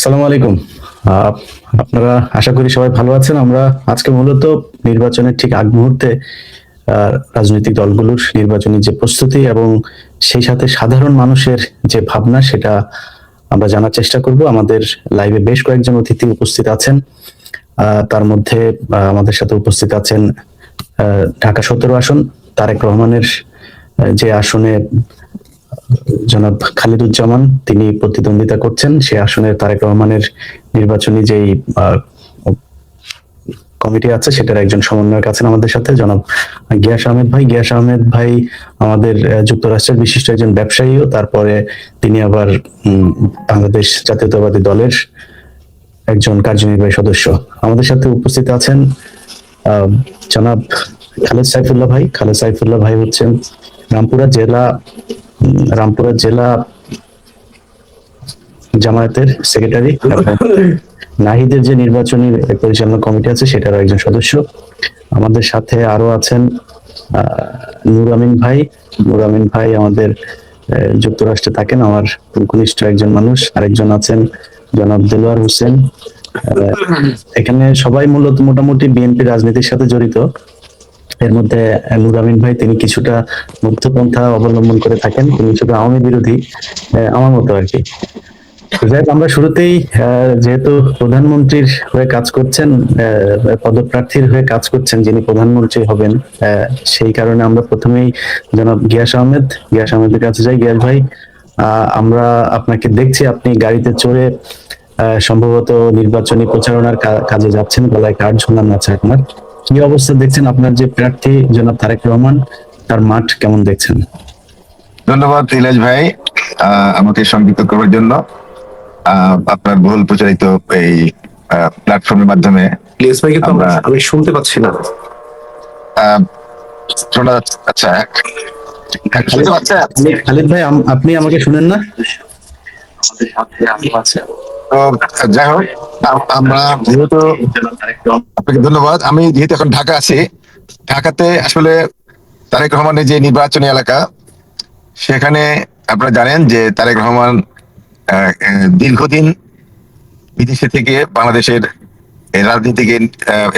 আসসালামু আলাইকুম। আহ, আপনারা আশা করি সবাই ভালো আছেন। আমরা আজকে মূলত নির্বাচনের ঠিক আগ মুহূর্তে রাজনৈতিক দলগুলোর নির্বাচনী যে প্রস্তুতি এবং সেই সাথে সাধারণ মানুষের যে ভাবনা সেটা আমরা জানার চেষ্টা করব। আমাদের লাইভে বেশ কয়েকজন অতিথি উপস্থিত আছেন। তার মধ্যে আমাদের সাথে উপস্থিত আছেন ঢাকা 17 আসন তারেক রহমানের যে আসনে জনাব খালিদুজ্জামান তিনি প্রতিদ্বন্দ্বিতা করছেন, সে আসনে তারেক রহমানের নির্বাচনী যেই কমিটি আছে সেটার একজন সমন্বয়ক আছেন আমাদের সাথে, জনাব গিয়াস আহমেদ ভাই। গিয়াস আহমেদ ভাই আমাদের যুক্তরাষ্ট্রের বিশিষ্ট একজন ব্যবসায়ীও, তারপরে তিনি আবার বাংলাদেশ জাতীয়তাবাদী দলের একজন কার্যনির্বাহী সদস্য। আমাদের সাথে উপস্থিত আছেন জনাব খালেদ সাইফুল্লাহ ভাই। খালেদ সাইফুল্লাহ ভাই হচ্ছেন রামপুরা জেলা জামায়াতের সেক্রেটারি এবং নাহিদের যে নির্বাচনী পরিচালনা কমিটি আছে সেটারও একজন সদস্য। আমাদের সাথে আরো আছেন নূর আমিন ভাই। নূর আমিন ভাই আমাদের যুক্তরাষ্ট্রে থাকেন, আমার ঘনিষ্ঠ একজন মানুষ। আরেকজন আছেন জনাব দেলোয়ার হোসেন। এখানে সবাই মূলত মোটামুটি বিএনপি রাজনীতির সাথে জড়িত। এর মধ্যে নূর আমিন ভাই তিনি কিছুটা মধ্যপন্থা অবলম্বন করে থাকেন, তিনি কিছুটা আওয়ামী বিরোধী, আমার মতো আর কি। যাই হোক, আমরা শুরুতেই যেহেতু প্রধানমন্ত্রীর হয়ে কাজ করছেন, পদপ্রার্থীর হয়ে কাজ করছেন যিনি প্রধানমন্ত্রী হবেন, সেই কারণে আমরা প্রথমেই জনাব গিয়াস আহমেদের কাছে যাই। গিয়াস ভাই, আমরা আপনাকে দেখছি আপনি গাড়িতে চড়ে সম্ভবত নির্বাচনী প্রচারণার কাজে যাচ্ছেন, গলায় কার্ড ঝোলানো আছে আপনার। কি অবস্থা দেখছেন আপনার যে প্রার্থী জনাব তারেক রহমান, তার মাঠ কেমন দেখছেন? ধন্যবাদ ইলাজ ভাই আমাকে সংযুক্ত করার জন্য। আপনার বহুল প্রচারিত এই প্ল্যাটফর্মের মাধ্যমে ইলিয়াস ভাইকে তো আমি শুনতে পাচ্ছি না। শোনা যাচ্ছে? আচ্ছা, খালিদ ভাই, আপনি আমাকে শুনেন না? তো যাই হোক, আমরা যেহেতু আপনাকে ধন্যবাদ। আমি যেহেতু এখন ঢাকা আছি, ঢাকাতে আসলে তারেক রহমানের যে নির্বাচনী এলাকা, সেখানে আপনারা জানেন যে তারেক রহমান দীর্ঘদিন বিদেশে থেকে বাংলাদেশের রাজনীতিকে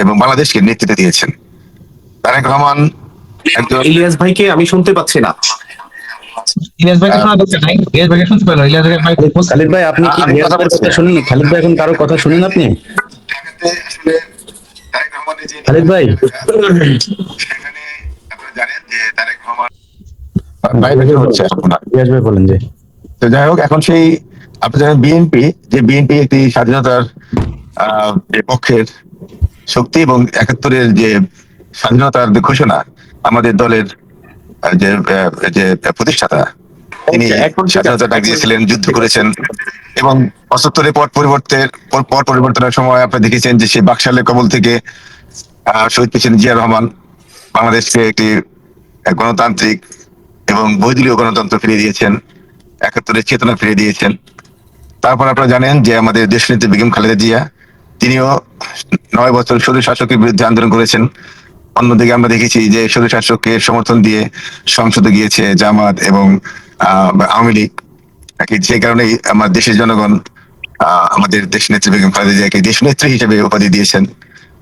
এবং বাংলাদেশকে নেতৃত্ব দিয়েছেন। তারেক রহমান একজন ইলিয়াস ভাইকে আমি শুনতে পাচ্ছি না। খালিদ ভাই, আপনি কি গিয়াস ভাইয়ের কথা শুনেন? খালিদ ভাই, এখন কারো কথা শুনেন আপনি? খালিদ ভাই, সেখানে আপনারা জানেন যে তারেক রহমান গিয়াস ভাই বলেন যে। তো যাই হোক, এখন সেই আপনি জানেন বিএনপি একটি স্বাধীনতার পক্ষের শক্তি এবং ৭১-এর যে স্বাধীনতার ঘোষণা আমাদের দলের যে যে প্রতিষ্ঠাতা, তিনি স্বাধীনতা ডাক দিয়েছিলেন, যুদ্ধ করেছেন এবং ৭৫-এর পর পরিবর্তনের সময় আপনারা দেখেছেন যে সেই বাকশালের কবল থেকে শহীদ প্রেসিডেন্ট জিয়া রহমান বাংলাদেশকে একটি গণতান্ত্রিক এবং বহুদলীয় গণতন্ত্র ফিরিয়ে দিয়েছেন, ৭১-এর চেতনা ফিরিয়ে দিয়েছেন। তারপর আপনারা জানেন যে আমাদের দেশনেত্রী বেগম খালেদা জিয়া, তিনিও ৯ বছর স্বৈর শাসকের বিরুদ্ধে আন্দোলন করেছেন। অন্যদিকে আমরা দেখেছি যে স্বৈর শাসককে সমর্থন দিয়ে সংসদে গিয়েছে জামাত এবং আওয়ামী লীগ। সেই কারণেই আমার দেশের জনগণ আমাদের দেশনেত্রী বেগম খালেদা জিয়াকে দেশনেত্রী হিসেবে উপাধি দিয়েছেন,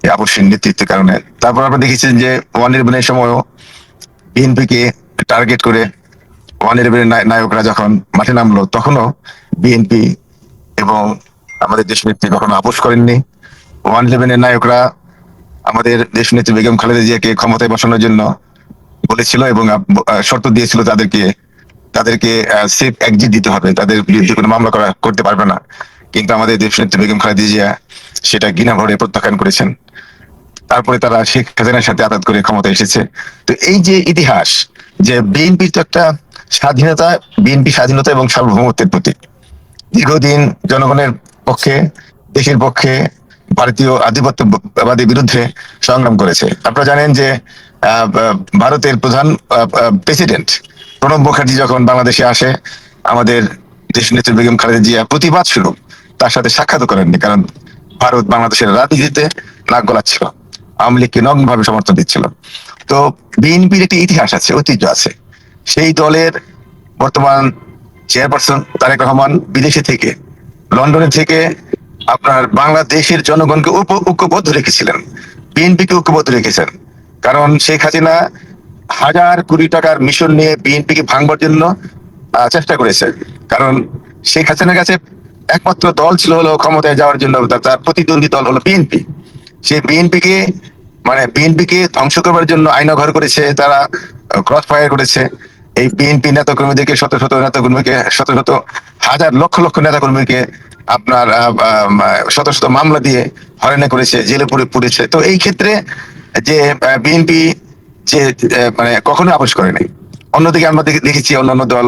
এই আপসীন নেতৃত্বের কারণে। তারপর আপনারা দেখেছেন যে 1-11-এর সময়ও বিএনপিকে টার্গেট করে 1-11-এর নায়করা যখন মাঠে নামলো, তখনও বিএনপি এবং আমাদের দেশনেত্রী কখনো আপোষ করেননি। 1-11-এর নায়করা আমাদের দেশনেত্রী বেগম খালেদা জিয়াকে ক্ষমতায় বসানোর জন্য বলেছিল এবং শর্ত দিয়েছিল তাদেরকে সেফ এক্সিট দিতে হবে, তাদের বিরুদ্ধে কোনো মামলা করতে পারবে না। কিন্তু আমাদের দেশনেত্রী বেগম খালেদা জিয়া সেটা ঘৃণা ভরে প্রত্যাখ্যান করেছেন। তারপরে তারা শেখ হাসিনার সাথে আঘাত করে ক্ষমতা এসেছে। তো এই যে ইতিহাস, যে বিএনপির তো একটা স্বাধীনতা এবং সার্বভৌমত্বের প্রতীক। দীর্ঘদিন জনগণের পক্ষে, দেশের পক্ষে, ভারতীয় আধিপত্যবাদের বিরুদ্ধে সংগ্রাম করেছে। আপনারা জানেন যে ভারতের প্রধান প্রেসিডেন্ট প্রণব মুখার্জি যখন বাংলাদেশে আসে, আমাদের দেশনেত্রী বেগম খালেদা জিয়া প্রতিবাদ স্বরূপ তার সাথে সাক্ষাৎ করেননি, কারণ ভারত বাংলাদেশের রাজনীতিতে নাক গলাচ্ছিল, আওয়ামী লীগকে নগ্নভাবে সমর্থন দিচ্ছিল। তো বিএনপির একটি ইতিহাস আছে, ঐতিহ্য আছে। সেই দলের বর্তমান চেয়ারপারসন তারেক রহমান বিদেশে থেকে, লন্ডনে থেকে আপনার বাংলাদেশের জনগণকে ঐক্যবদ্ধ রেখেছিলেন, বিএনপিকে ঐক্যবদ্ধ রেখেছেন। কারণ শেখ হাসিনা হাজার কোটি টাকার মিশন নিয়ে বিএনপিকে ভাঙবার জন্য চেষ্টা করেছে। কারণ শেখ হাসিনার কাছে একমাত্র দল ছিল হলো ক্ষমতায় যাওয়ার জন্য, তার প্রতিদ্বন্দ্বী দল হলো বিএনপি। সেই বিএনপিকে ধ্বংস করবার জন্য আইনঘর করেছে, তারা ক্রস ফায়ার করেছে। এই বিএনপি নেতাকর্মীদেরকে শত শত নেতাকর্মীকে, শত শত হাজার লক্ষ লক্ষ নেতাকর্মীকে আপনার শত শত মামলা দিয়ে হয়রানি করেছে, জেলে পুড়েছে। তো এই ক্ষেত্রে যে বিএনপি যে মানে কখনো আপোষ করে নাই। অন্যদিকে আমরা দেখেছি অন্যান্য দল,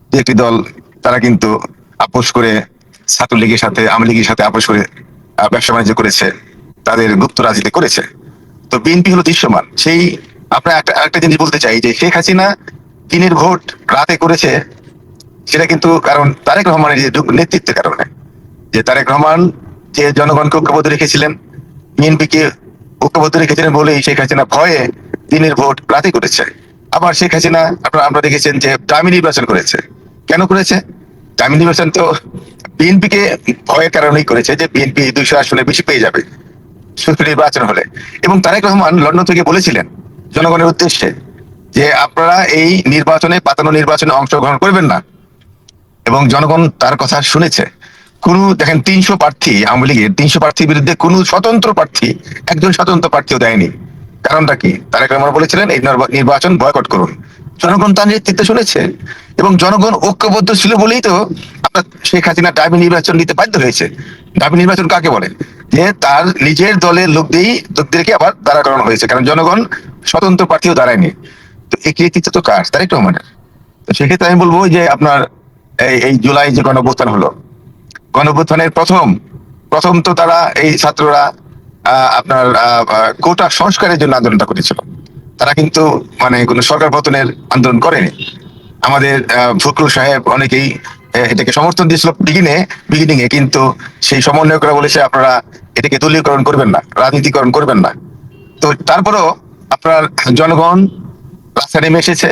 দু একটি দল তারা কিন্তু আপোষ করে, ছাত্রলীগের সাথে আওয়ামী লীগের সাথে আপোষ করে ব্যবসা বাণিজ্য করেছে, তাদের গুপ্ত রাজনীতি করেছে। তো বিএনপি হলো দৃশ্যমান। সেই আপনার একটা জিনিস বলতে চাই যে শেখ হাসিনা দিনের ভোট রাতে করেছে, সেটা কিন্তু কারণ তারেক রহমানের যে নেতৃত্বের কারণে। যে তারেক রহমান যে জনগণকে ঐক্যবদ্ধ রেখেছিলেন, বিএনপিকে ঐক্যবদ্ধ রেখেছিলেন বলেই শেখ হাসিনা ভয়ে দিনের ভোট রাতে করেছে। আবার শেখ হাসিনা আমরা দেখেছেন যে দামি নির্বাচন করেছে। কেন করেছে? দামি নির্বাচন তো বিএনপিকে ভয়ের কারণেই করেছে, যে বিএনপি 200 আসনে বেশি পেয়ে যাবে সুষ্ঠু নির্বাচন হলে। এবং তারেক রহমান লন্ডন থেকে বলেছিলেন জনগণের উদ্দেশ্যে যে আপনারা এই নির্বাচনে, পাতানো নির্বাচনে অংশগ্রহণ করবেন না। এবং জনগণ তার কথা শুনেছে। দেখেন 300 প্রার্থী, আওয়ামী লীগের 300 প্রার্থীর বিরুদ্ধে কোনো স্বতন্ত্র প্রার্থী, একজন স্বতন্ত্র প্রার্থীও দেয়নি। কারণটা কি? তারেক রহমান বলেছিলেন এই নির্বাচন বয়কট করুন। জনগণ তার নেতৃত্বে শুনেছে এবং জনগণ ঐক্যবদ্ধ ছিল বলেই তো আপনার শেখ হাসিনা ডামি নির্বাচন নিতে বাধ্য হয়েছে। ডামি নির্বাচন কাকে বলে? যে তার নিজের দলের লোকদেরকে আবার দাঁড়া করানো হয়েছে, কারণ জনগণ স্বতন্ত্র প্রার্থীও দাঁড়ায়নি। তো এই কৃতিত্ব তো কার? তারেক রহমানের। তো সেক্ষেত্রে আমি বলবো যে আপনার এই জুলাই যে গণঅভ্যুত্থান হলো, গণঅভ্যুত্থানের প্রথম তো তারা এই ছাত্ররা আপনার কোটা সংস্কারের জন্য আন্দোলনটা করেছিল। তারা কিন্তু মানে কোন সরকার পতনের আন্দোলন করেনি। আমাদের ফখরুল সাহেব অনেকেই এটাকে সমর্থন দিয়েছিল বিগিনিং এ, কিন্তু সেই সমন্বয়করা বলেছে আপনারা এটাকে দলীয়করণ করবেন না, রাজনীতিকরণ করবেন না। তো তারপরেও আপনার জনগণ রাস্তায় নেমে এসেছে,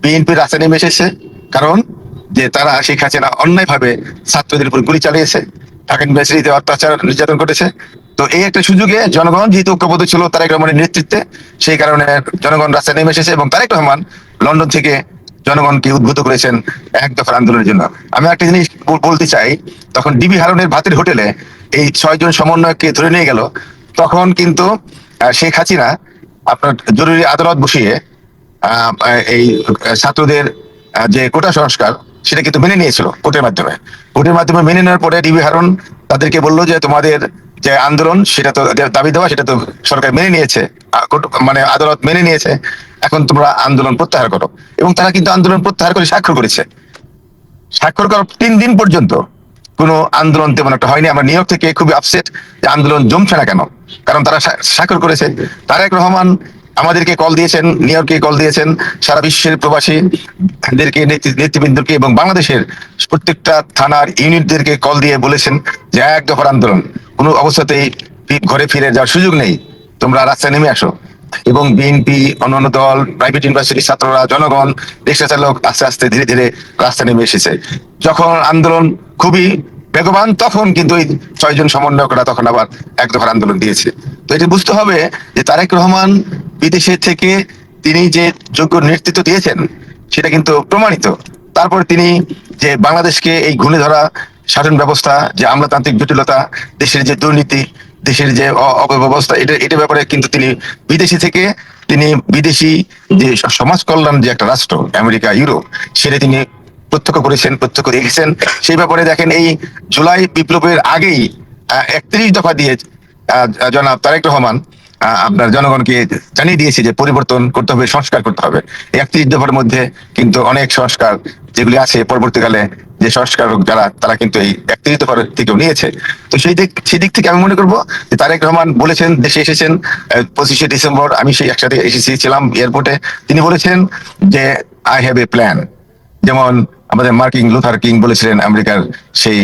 বিএনপি রাস্তায় নেমে এসেছে। কারণ যে তারা শেখ হাসিনা অন্যায় ভাবে ছাত্রদের উপর গুলি চালিয়েছে, ঢাকা ইউনিভার্সিটিতে অত্যাচার নির্যাতন করেছে। তো এই একটা সুযোগে জনগণ যেহেতু ঐক্যবদ্ধ ছিল তারেক রহমানের নেতৃত্বে, সেই কারণে জনগণ রাস্তায় নেমে এসেছে এবং তারেক রহমান লন্ডন থেকে জনগণকে উদ্বুদ্ধ করেছেন এক দফার আন্দোলনের জন্য। আমি একটা জিনিস বলতে চাই, তখন ডিবি হারুনের ভাতের হোটেলে এই 6 জন সমন্বয়ককে ধরে নিয়ে গেল, তখন কিন্তু শেখ হাসিনা আপনার জরুরি আদালত বসিয়ে এই ছাত্রদের যে কোটা সংস্কার সেটা কিন্তু মেনে নিয়েছিল ভোটের মাধ্যমে মেনে নেওয়ার পরে ডিবি হারুন তাদেরকে বললো যে তোমাদের যে আন্দোলন সেটা তো দাবি দেওয়া, সেটা তো সরকার মেনে নিয়েছে, মানে আদালত মেনে নিয়েছে, এখন তোমরা আন্দোলন প্রত্যাহার করো। এবং তারা কিন্তু আন্দোলন প্রত্যাহার করে স্বাক্ষর করেছে। স্বাক্ষর করার 3 দিন পর্যন্ত কোনো আন্দোলন তেমন একটা হয়নি। আমরা নিউ ইয়র্ক থেকে খুবই আপসেট যে আন্দোলন জমছে না কেন, কারণ তারা স্বাক্ষর করেছে। তারেক রহমান আমাদেরকে কল দিয়েছেন, নিউ ইয়র্কে কল দিয়েছেন, সারা বিশ্বের প্রবাসীদেরকে, নেতৃবৃন্দকে এবং বাংলাদেশের প্রত্যেকটা থানার ইউনিটদেরকে কল দিয়ে বলেছেন যে এক দফার আন্দোলন, কোনো অবস্থাতেই ঘরে ফিরে যাওয়ার সুযোগ নেই, তোমরা রাস্তায় নেমে আসো। এবং বিএনপি, অন্যান্য দল, প্রাইভেট ইউনিভার্সিটি ছাত্ররা, জনগণ, রিক্সা চালক আস্তে আস্তে ধীরে ধীরে রাস্তা নেমে এসেছে। যখন আন্দোলন খুবই বেগবান, তখন কিন্তু ওই 6 জন সমন্বয়করা তখন আবার এক দফার আন্দোলন দিয়েছে। তো এটা বুঝতে হবে যে তারেক রহমান বিদেশে থেকে তিনি যে যোগ্য নেতৃত্ব দিয়েছেন সেটা কিন্তু প্রমাণিত। তারপরে তিনি যে বাংলাদেশকে এই ঘূর্ণে ধরা শাসন ব্যবস্থা, যে আমলাতান্ত্রিক জটিলতা, দেশের যে দুর্নীতি, দেশের যে অব্যবস্থা, এটা ব্যাপারে কিন্তু তিনি বিদেশি যে সমাজ কল্যাণ যে একটা রাষ্ট্র আমেরিকা, ইউরোপ, সেটা তিনি প্রত্যক্ষ করেছেন, প্রত্যক্ষ দেখেছেন। সেই ব্যাপারে দেখেন এই জুলাই বিপ্লবের আগেই 31 দফা দিয়ে জনাব তারেক রহমান আপনার জনগণকে জানিয়ে দিয়েছে যে পরিবর্তন করতে হবে, সংস্কার করতে হবে। এই 31 দফার মধ্যে কিন্তু অনেক সংস্কার যেগুলি আছে পরবর্তীকালে যে সংস্কারক যারা, তারা কিন্তু এই 31 দফার থেকেও নিয়েছে। তো সেই দিক থেকে আমি মনে করবো যে তারেক রহমান বলেছেন, দেশে এসেছেন 25শে ডিসেম্বর, আমি সেই একসাথে এসেছিলাম এয়ারপোর্টে, তিনি বলেছেন যে আই হ্যাভ এ প্ল্যান। যেমন আমাদের মার্টিন লুথার কিং বলেছিলেন, আমেরিকার সেই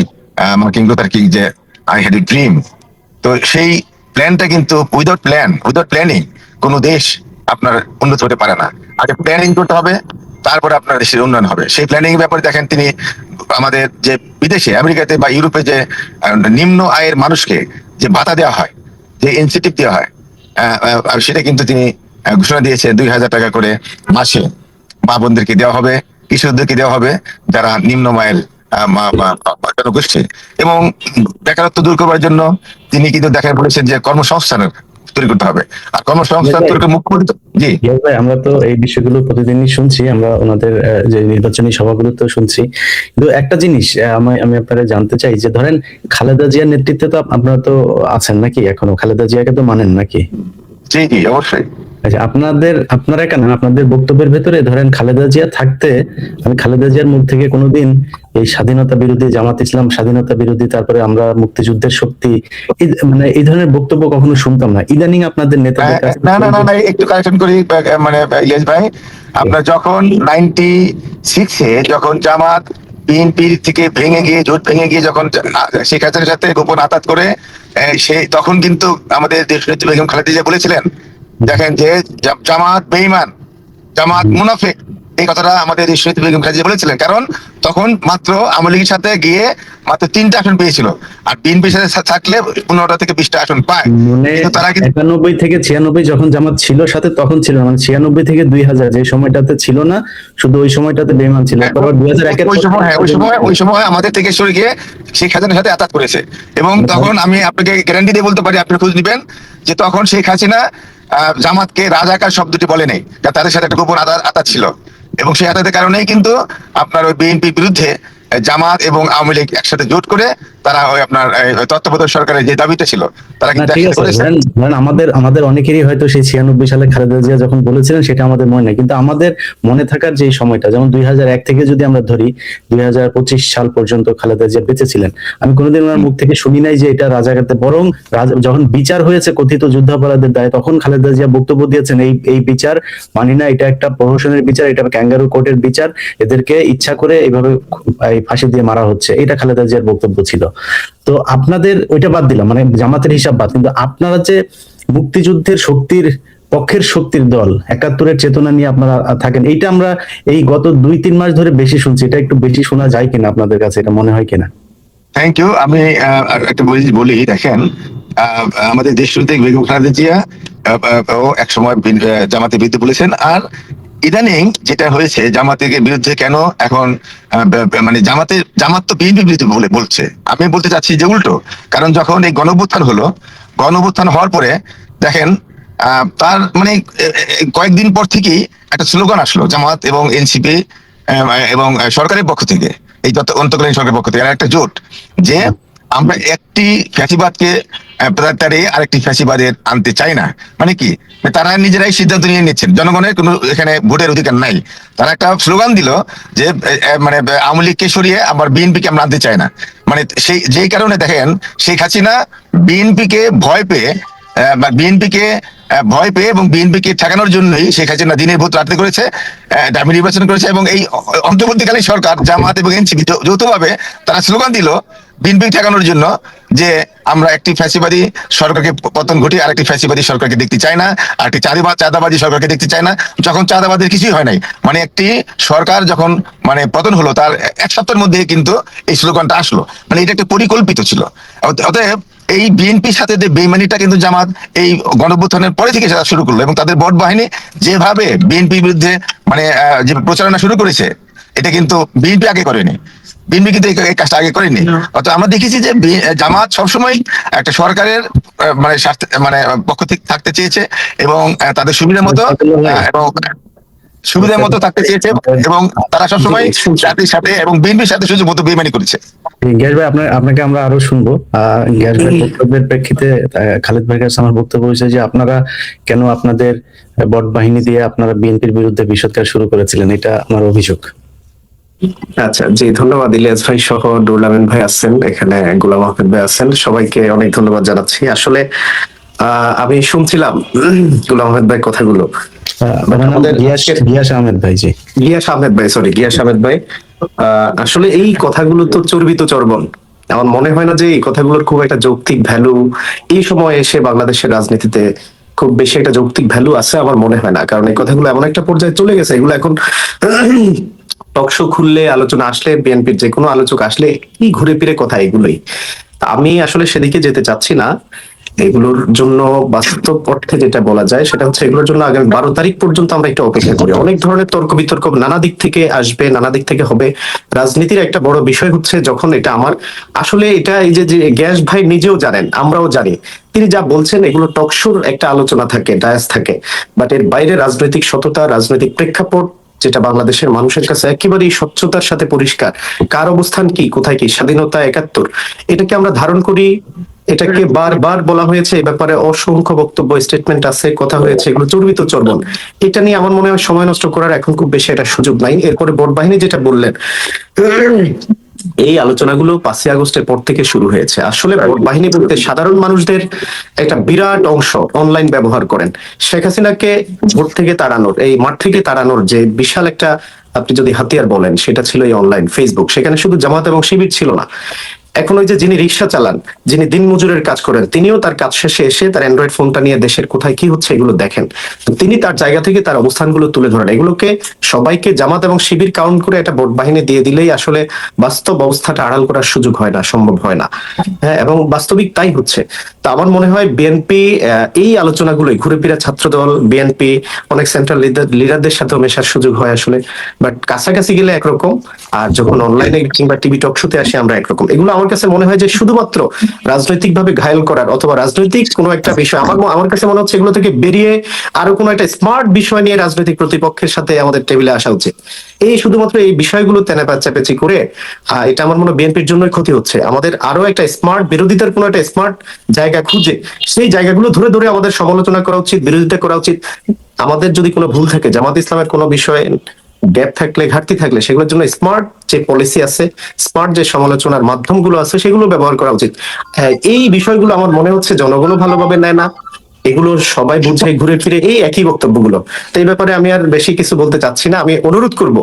মার্টিন লুথার কিং, যে আই হ্যাড এ ড্রিম। তো সেই প্ল্যানটা কিন্তু উইদাউট প্ল্যানিং কোনো দেশ আপনার উন্নত হতে পারে না। আগে প্ল্যানিং করতে হবে, তারপরে আপনার দেশের উন্নয়ন হবে। সেই প্ল্যানিং এর ব্যাপারে দেখেন তিনি আমাদের যে বিদেশে আমেরিকাতে বা ইউরোপে যে নিম্ন আয়ের মানুষকে যে ভাতা দেওয়া হয়, যে ইনসেন্টিভ দেওয়া হয়, আর সেটা কিন্তু তিনি ঘোষণা দিয়েছে 2,000 টাকা করে মাসে মা বোনদেরকে দেওয়া হবে, কিশোরদেরকে দেওয়া হবে যারা নিম্ন আয়ের জনগোষ্ঠী। এবং বেকারত্ব দূর করবার জন্য তিনি কিন্তু দেখা বলেছেন যে কর্মসংস্থান তৈরি করতে হবে। আর কর্মসংস্থান তৈরি করে মুখ্যমন্ত্রী জি গিয়াস ভাই, আমরা তো এই বিষয়গুলো প্রতিদিনই শুনছি, আমরা ওনাদের যে নির্বাচনী সভাগুলো তো শুনছি, কিন্তু একটা জিনিস আমি আপনারা জানতে চাই যে ধরেন খালেদা জিয়ার নেতৃত্বে তো আপনারা তো আছেন নাকি, এখনো খালেদা জিয়াকে তো মানেন নাকি? জি জি অবশ্যই। আচ্ছা, আপনারা কেন আপনাদের বক্তব্যের ভেতরে ধরেন খালেদা জিয়া থাকতে আমি খালেদা জিয়ার মুখ থেকে কোনোদিন এই স্বাধীনতা বিরোধী, জামাত ইসলাম স্বাধীনতা বিরোধী, তারপরে আমরা মুক্তিযুদ্ধের শক্তি, মানে এই ধরনের বক্তব্য কখনো শুনতাম না। ইদানিং আপনাদের নেতাদের কাছে না না না না, একটু কারেকশন করি মানে ইলিয়াস ভাই, আপনার যখন 96-এ যখন জামাত বিএনপি থেকে ভেঙে গিয়ে, জোট ভেঙে গিয়ে যখন শেখ হাসিনার সাথে গোপন আতাত করে, সে তখন কিন্তু আমাদের দেশনেত্রী বেগম খালেদা জিয়া বলেছিলেন, দেখেন যে জামাত বেঈমান, জামাত মুনাফিক, এই কথাটা আমাদের দেশনেত্রী বেগম খালেদা জিয়া বলেছিলেন। কারণ তখন মাত্র আওয়ামী লীগের সাথে গিয়ে মাত্র 3টা আসন পেয়েছিল, আর বিএনপির সাথে থাকলে 15টা থেকে 20টা আসন পায়। মানে কিন্তু তারা কিন্তু 91 থেকে 96 যখন জামাত ছিল সাথে তখন ছিল না, মানে 96 থেকে 2000 যে সময়টাতে ছিল না, শুধু ওই সময়টাতে বেঈমান ছিল। তারপর 2001 ওই সময় আমাদের থেকে সরে গিয়ে শেখ হাসিনার সাথে আতাত করেছে। এবং তখন আমি আপনাকে গ্যারান্টি দিয়ে বলতে পারি, আপনি খোঁজ নিবেন, যে তখন শেখ হাসিনা জামাতকে রাজাকার শব্দটি বলে নেই, তাদের সাথে একটা গোপন আতাত ছিল। এবং সেই আতাতের কারণেই কিন্তু আপনার ওই বিএনপির বিরুদ্ধে জামাত এবং আওয়ামী লীগ একসাথে জোট করে তারা ওই আপনার তত্ত্বাবধায়ক সরকারের যে দাবিটা ছিল তারা কিন্তু ঠিক আছে। ধরেন আমাদের অনেকেরই হয়তো সেই 96 সালে খালেদা জিয়া যখন বলেছিলেন সেটা আমাদের মনে নাই, কিন্তু আমাদের মনে থাকার যে সময়টা, যেমন 2001 থেকে যদি আমরা ধরি 2025 সাল পর্যন্ত খালেদা জিয়া বেঁচে ছিলেন, আমি কোনোদিন ওনার মুখ থেকে শুনি নাই যে এটা রাজাকারদের, বরং যখন বিচার হয়েছে কথিত যুদ্ধাপরাধের দায়ে, তখন খালেদা জিয়া বক্তব্য দিয়েছেন এই বিচার মানি না, এটা একটা প্রহসনের বিচার, এটা ক্যাঙ্গারু কোর্টের বিচার, এদেরকে ইচ্ছা করে এইভাবে ফাঁসি দিয়ে মারা হচ্ছে, এটা খালেদা জিয়ার বক্তব্য ছিল। তো আপনাদের ওইটা বাদ দিলাম, মানে জামাতের হিসাব বাদ, কিন্তু আপনারা যে মুক্তিযুদ্ধের শক্তির পক্ষের শক্তির দল, 71-এর চেতনা নিয়ে আপনারা থাকেন, এইটা আমরা এই গত 2-3 মাস ধরে বেশি শুনছি। এটা একটু বেশি শোনা যায় কিনা আপনাদের কাছে, এটা মনে হয় কিনা? Thank you. আমি একটা বলি, দেখেন, আমাদের দেশনেত্রী বেগম খালেদা জিয়া ও এক সময় জামাতের বিরুদ্ধে বলেছেন। আর ইদানিং যেটা হয়েছে জামাতের বিরুদ্ধে কেন এখন মানে জামাত তো বিএনপির বিরুদ্ধে বলছে, আমি বলতে চাচ্ছি যে উল্টো। কারণ যখন এই গণঅভ্যুত্থান হলো, গণঅভ্যুত্থান হওয়ার পরে দেখেন তার মানে কয়েকদিন পর থেকেই একটা স্লোগান আসলো জামাত এবং এনসিপি এবং সরকারের পক্ষ থেকে, এই অন্তর্কালীন সরকারের পক্ষ থেকে একটা জোট, যে আমরা একটি ফ্যাসিবাদকে তাড়িয়ে আরেকটি ফ্যাসিবাদের আনতে চাই না। মানে কি, তারা নিজেরাই সিদ্ধান্ত নিয়ে নিচ্ছেন, জনগণের কোনো এখানে ভোটের অধিকার নাই। তারা একটা স্লোগান দিল যে মানে আওয়ামী লীগকে সরিয়ে আবার বিএনপিকে আমরা আনতে চাই না। মানে যেই কারণে দেখেন শেখ হাসিনা বিএনপিকে ভয় পেয়ে এবং বিএনপিকে ঠেকানোর জন্যই শেখ হাসিনা দিনের ভোট রাতে করেছে, দামি নির্বাচন করেছে। এবং এই অন্তর্বর্তীকালীন সরকার জামাত এবং এনসিপি যৌথভাবে তারা স্লোগান দিল বিএনপি ঠেকানোর জন্য যে আমরা একটি ফ্যাসিবাদী সরকারকে পতন ঘটিয়ে আরেকটি ফ্যাসিবাদী সরকারকে দেখতে চাই না, আরেকটি চাঁদাবাদী সরকারকে দেখতে চাই না। যখন চাঁদাবাদের কিছুই হয় নাই, মানে একটি সরকার যখন মানে পতন হলো, তার 1 সপ্তাহের মধ্যে কিন্তু এই স্লোগানটা আসলো। মানে এটা একটা পরিকল্পিত ছিল। অতএব এই বিএনপির সাথে যে বেইমানিটা কিন্তু জামাত এই গণঅভ্যুত্থানের পরে থেকে শুরু করলো, এবং তাদের বট বাহিনী যেভাবে বিএনপির বিরুদ্ধে মানে যে প্রচারণা শুরু করেছে, এটা কিন্তু বিএনপি আগে করেনি, বিএনপি কিন্তু এই কাজটা আগে করেনি। অর্থাৎ আমরা দেখেছি যে জামাত সবসময় একটা সরকারের মানে পক্ষ থেকে থাকতে চেয়েছে, এবং তাদের সুবিধা মতো থাকতে চেয়েছে, এবং তারা সবসময় জাতির সাথে এবং বিএনপির সাথে শুধু মতো বেইমানি করেছে। গ্যাস ভাই, আপনাকে আমরা আরো শুনবো। গ্যাস ভাই বক্তব্যের প্রেক্ষিতে খালেদ ভাইয়ের কাছে আমার বক্তব্য হয়েছে যে আপনারা কেন আপনাদের বট বাহিনী দিয়ে আপনারা বিএনপির বিরুদ্ধে বিষোদগার শুরু করেছিলেন, এটা আমার অভিযোগ। আচ্ছা, জি, ধন্যবাদ। ইলিয়াস ভাই সহ নুরুল আমিন ভাই আছেন এখানে, গোলাম আহমেদ ভাই আছেন, সবাইকে অনেক ধন্যবাদ জানাচ্ছি। আসলে আমি শুনছিলাম গোলাম আহমেদ ভাই কথাগুলো, গিয়াস আহমেদ ভাই, জি গিয়াস আহমেদ ভাই, আসলে এই কথাগুলো তো চর্বিত চর্বণ। আমার মনে হয় না যে এই কথাগুলোর খুব একটা যৌক্তিক ভ্যালু এই সময় এসে বাংলাদেশের রাজনীতিতে খুব বেশি একটা যৌক্তিক ভ্যালু আছে আমার মনে হয় না। কারণ এই কথাগুলো এমন একটা পর্যায়ে চলে গেছে, এগুলো এখন টক শো খুললে, আলোচনা আসলে, বিএনপির যে কোনো আলোচক আসলে কি ঘুরে ফিরে কথা এগুলোই। তা আমি আসলে সেদিকে যেতে চাচ্ছি না। এগুলোর জন্য বাস্তব অর্থে যেটা বলা যায় সেটা হচ্ছে এগুলোর জন্য আগামী 12 তারিখ পর্যন্ত আমরা একটু অপেক্ষা করি। অনেক ধরনের তর্ক বিতর্ক নানা দিক থেকে আসবে, নানা দিক থেকে হবে। রাজনীতির একটা বড় বিষয় হচ্ছে যখন এটা আমার আসলে এটা এই যে যে গ্যাস ভাই নিজেও জানেন, আমরাও জানি, তিনি যা বলছেন এগুলো টকশোর একটা আলোচনা থাকে, ডায়াস থাকে, বাট এর বাইরে রাজনৈতিক সততা, রাজনৈতিক প্রেক্ষাপট যেটা বাংলাদেশের মানুষের কাছে একেবারেই স্বচ্ছতার সাথে পরিষ্কার, কার অবস্থান কি, কোথায় কি, স্বাধীনতা 71, এটাকে আমরা ধারণ করি। এটাকে বারবার বলা হয়েছে, এই ব্যাপারে অসংখ্য বক্তব্য, স্টেটমেন্ট আছে, কথা হয়েছে, এগুলো চর্বিত চর্বণ। এটা নিয়ে আমার মনে হয় সময় নষ্ট করার এখন খুব বেশি একটা সুযোগ নাই। এরপরে ভোট বাহিনী যেটা বললেন, এই আলোচনাগুলো 5ই আগস্টের পর থেকে শুরু হয়েছে। আসলে ভোট বাহিনী বলতে সাধারণ মানুষদের একটা বিরাট অংশ অনলাইন ব্যবহার করেন। শেখ হাসিনাকে ভোট থেকে তাড়ানোর, এই মাঠ থেকে তাড়ানোর যে বিশাল একটা, আপনি যদি হাতিয়ার বলেন, সেটা ছিল এই অনলাইন ফেসবুক। সেখানে শুধু জামাত এবং শিবির ছিল না, এখন ওই যে যিনি রিক্সা চালান, যিনি দিন মজুরের কাজ করেন, তিনিও তার কাজ শেষে এসে তার অ্যান্ড্রয়েড ফোনটা নিয়ে দেশের কোথায় কি হচ্ছে এগুলো দেখেন। তো তিনি তার জায়গা থেকে তার অবস্থানগুলো তুলে ধরেন। এগুলোকে সবাইকে জামাত এবং শিবির কাউন্ট করে একটা ভোট বাহিনী দিয়ে দিলেই আসলে বাস্তব অবস্থাটা আড়াল করার সুযোগ হয় না, সম্ভব হয় না। হ্যাঁ, এবং বাস্তবিক তাই হচ্ছে। তো আমার মনে হয় বিএনপি এই আলোচনাগুলোই, ঘুরে ফিরে ছাত্রদল, বিএনপি, অনেক সেন্ট্রাল লিডারদের সাথেও মেশার সুযোগ হয় আসলে, বাট কাছাকাছি গেলে একরকম, আর যখন অনলাইনে কিংবা টিভি টক শোতে আসে আমরা একরকম। এগুলো আমার কাছে মনে হয় যে শুধুমাত্র রাজনৈতিক ভাবে ঘায়েল করার অথবা রাজনৈতিক কোনো একটা বিষয়, আমার কাছে মনে হচ্ছে এগুলো থেকে বেরিয়ে আরো কোনো একটা স্মার্ট বিষয় নিয়ে রাজনৈতিক প্রতিপক্ষের সাথে আমাদের টেবিলে আসা উচিত। এই শুধুমাত্র এই বিষয়গুলো চেপেচি করে এটা আমার মনে হয় বিএনপির জন্যই ক্ষতি হচ্ছে। আমাদের আরো একটা স্মার্ট বিরোধিতার কোনো একটা স্মার্ট জায়গা খুঁজে সেই জায়গাগুলো ধরে ধরে আমাদের সমালোচনা করা উচিত, বিরোধিতা করা উচিত। আমাদের যদি কোনো ভুল থাকে, জামাত ইসলামের কোনো বিষয়ে গ্যাপ থাকলে, ঘাটতি থাকলে, সেগুলোর জন্য স্মার্ট যে পলিসি আছে, স্মার্ট যে সমালোচনার মাধ্যমগুলো আছে, সেগুলো ব্যবহার করা উচিত। হ্যাঁ, এই বিষয়গুলো আমার মনে হচ্ছে জনগণও ভালোভাবে নেয় না, এগুলো সবাই বুঝে ঘুরে ফিরে এই একই বক্তব্যগুলো। তো এই ব্যাপারে আমি আর বেশি কিছু বলতে চাচ্ছি না। আমি অনুরোধ করব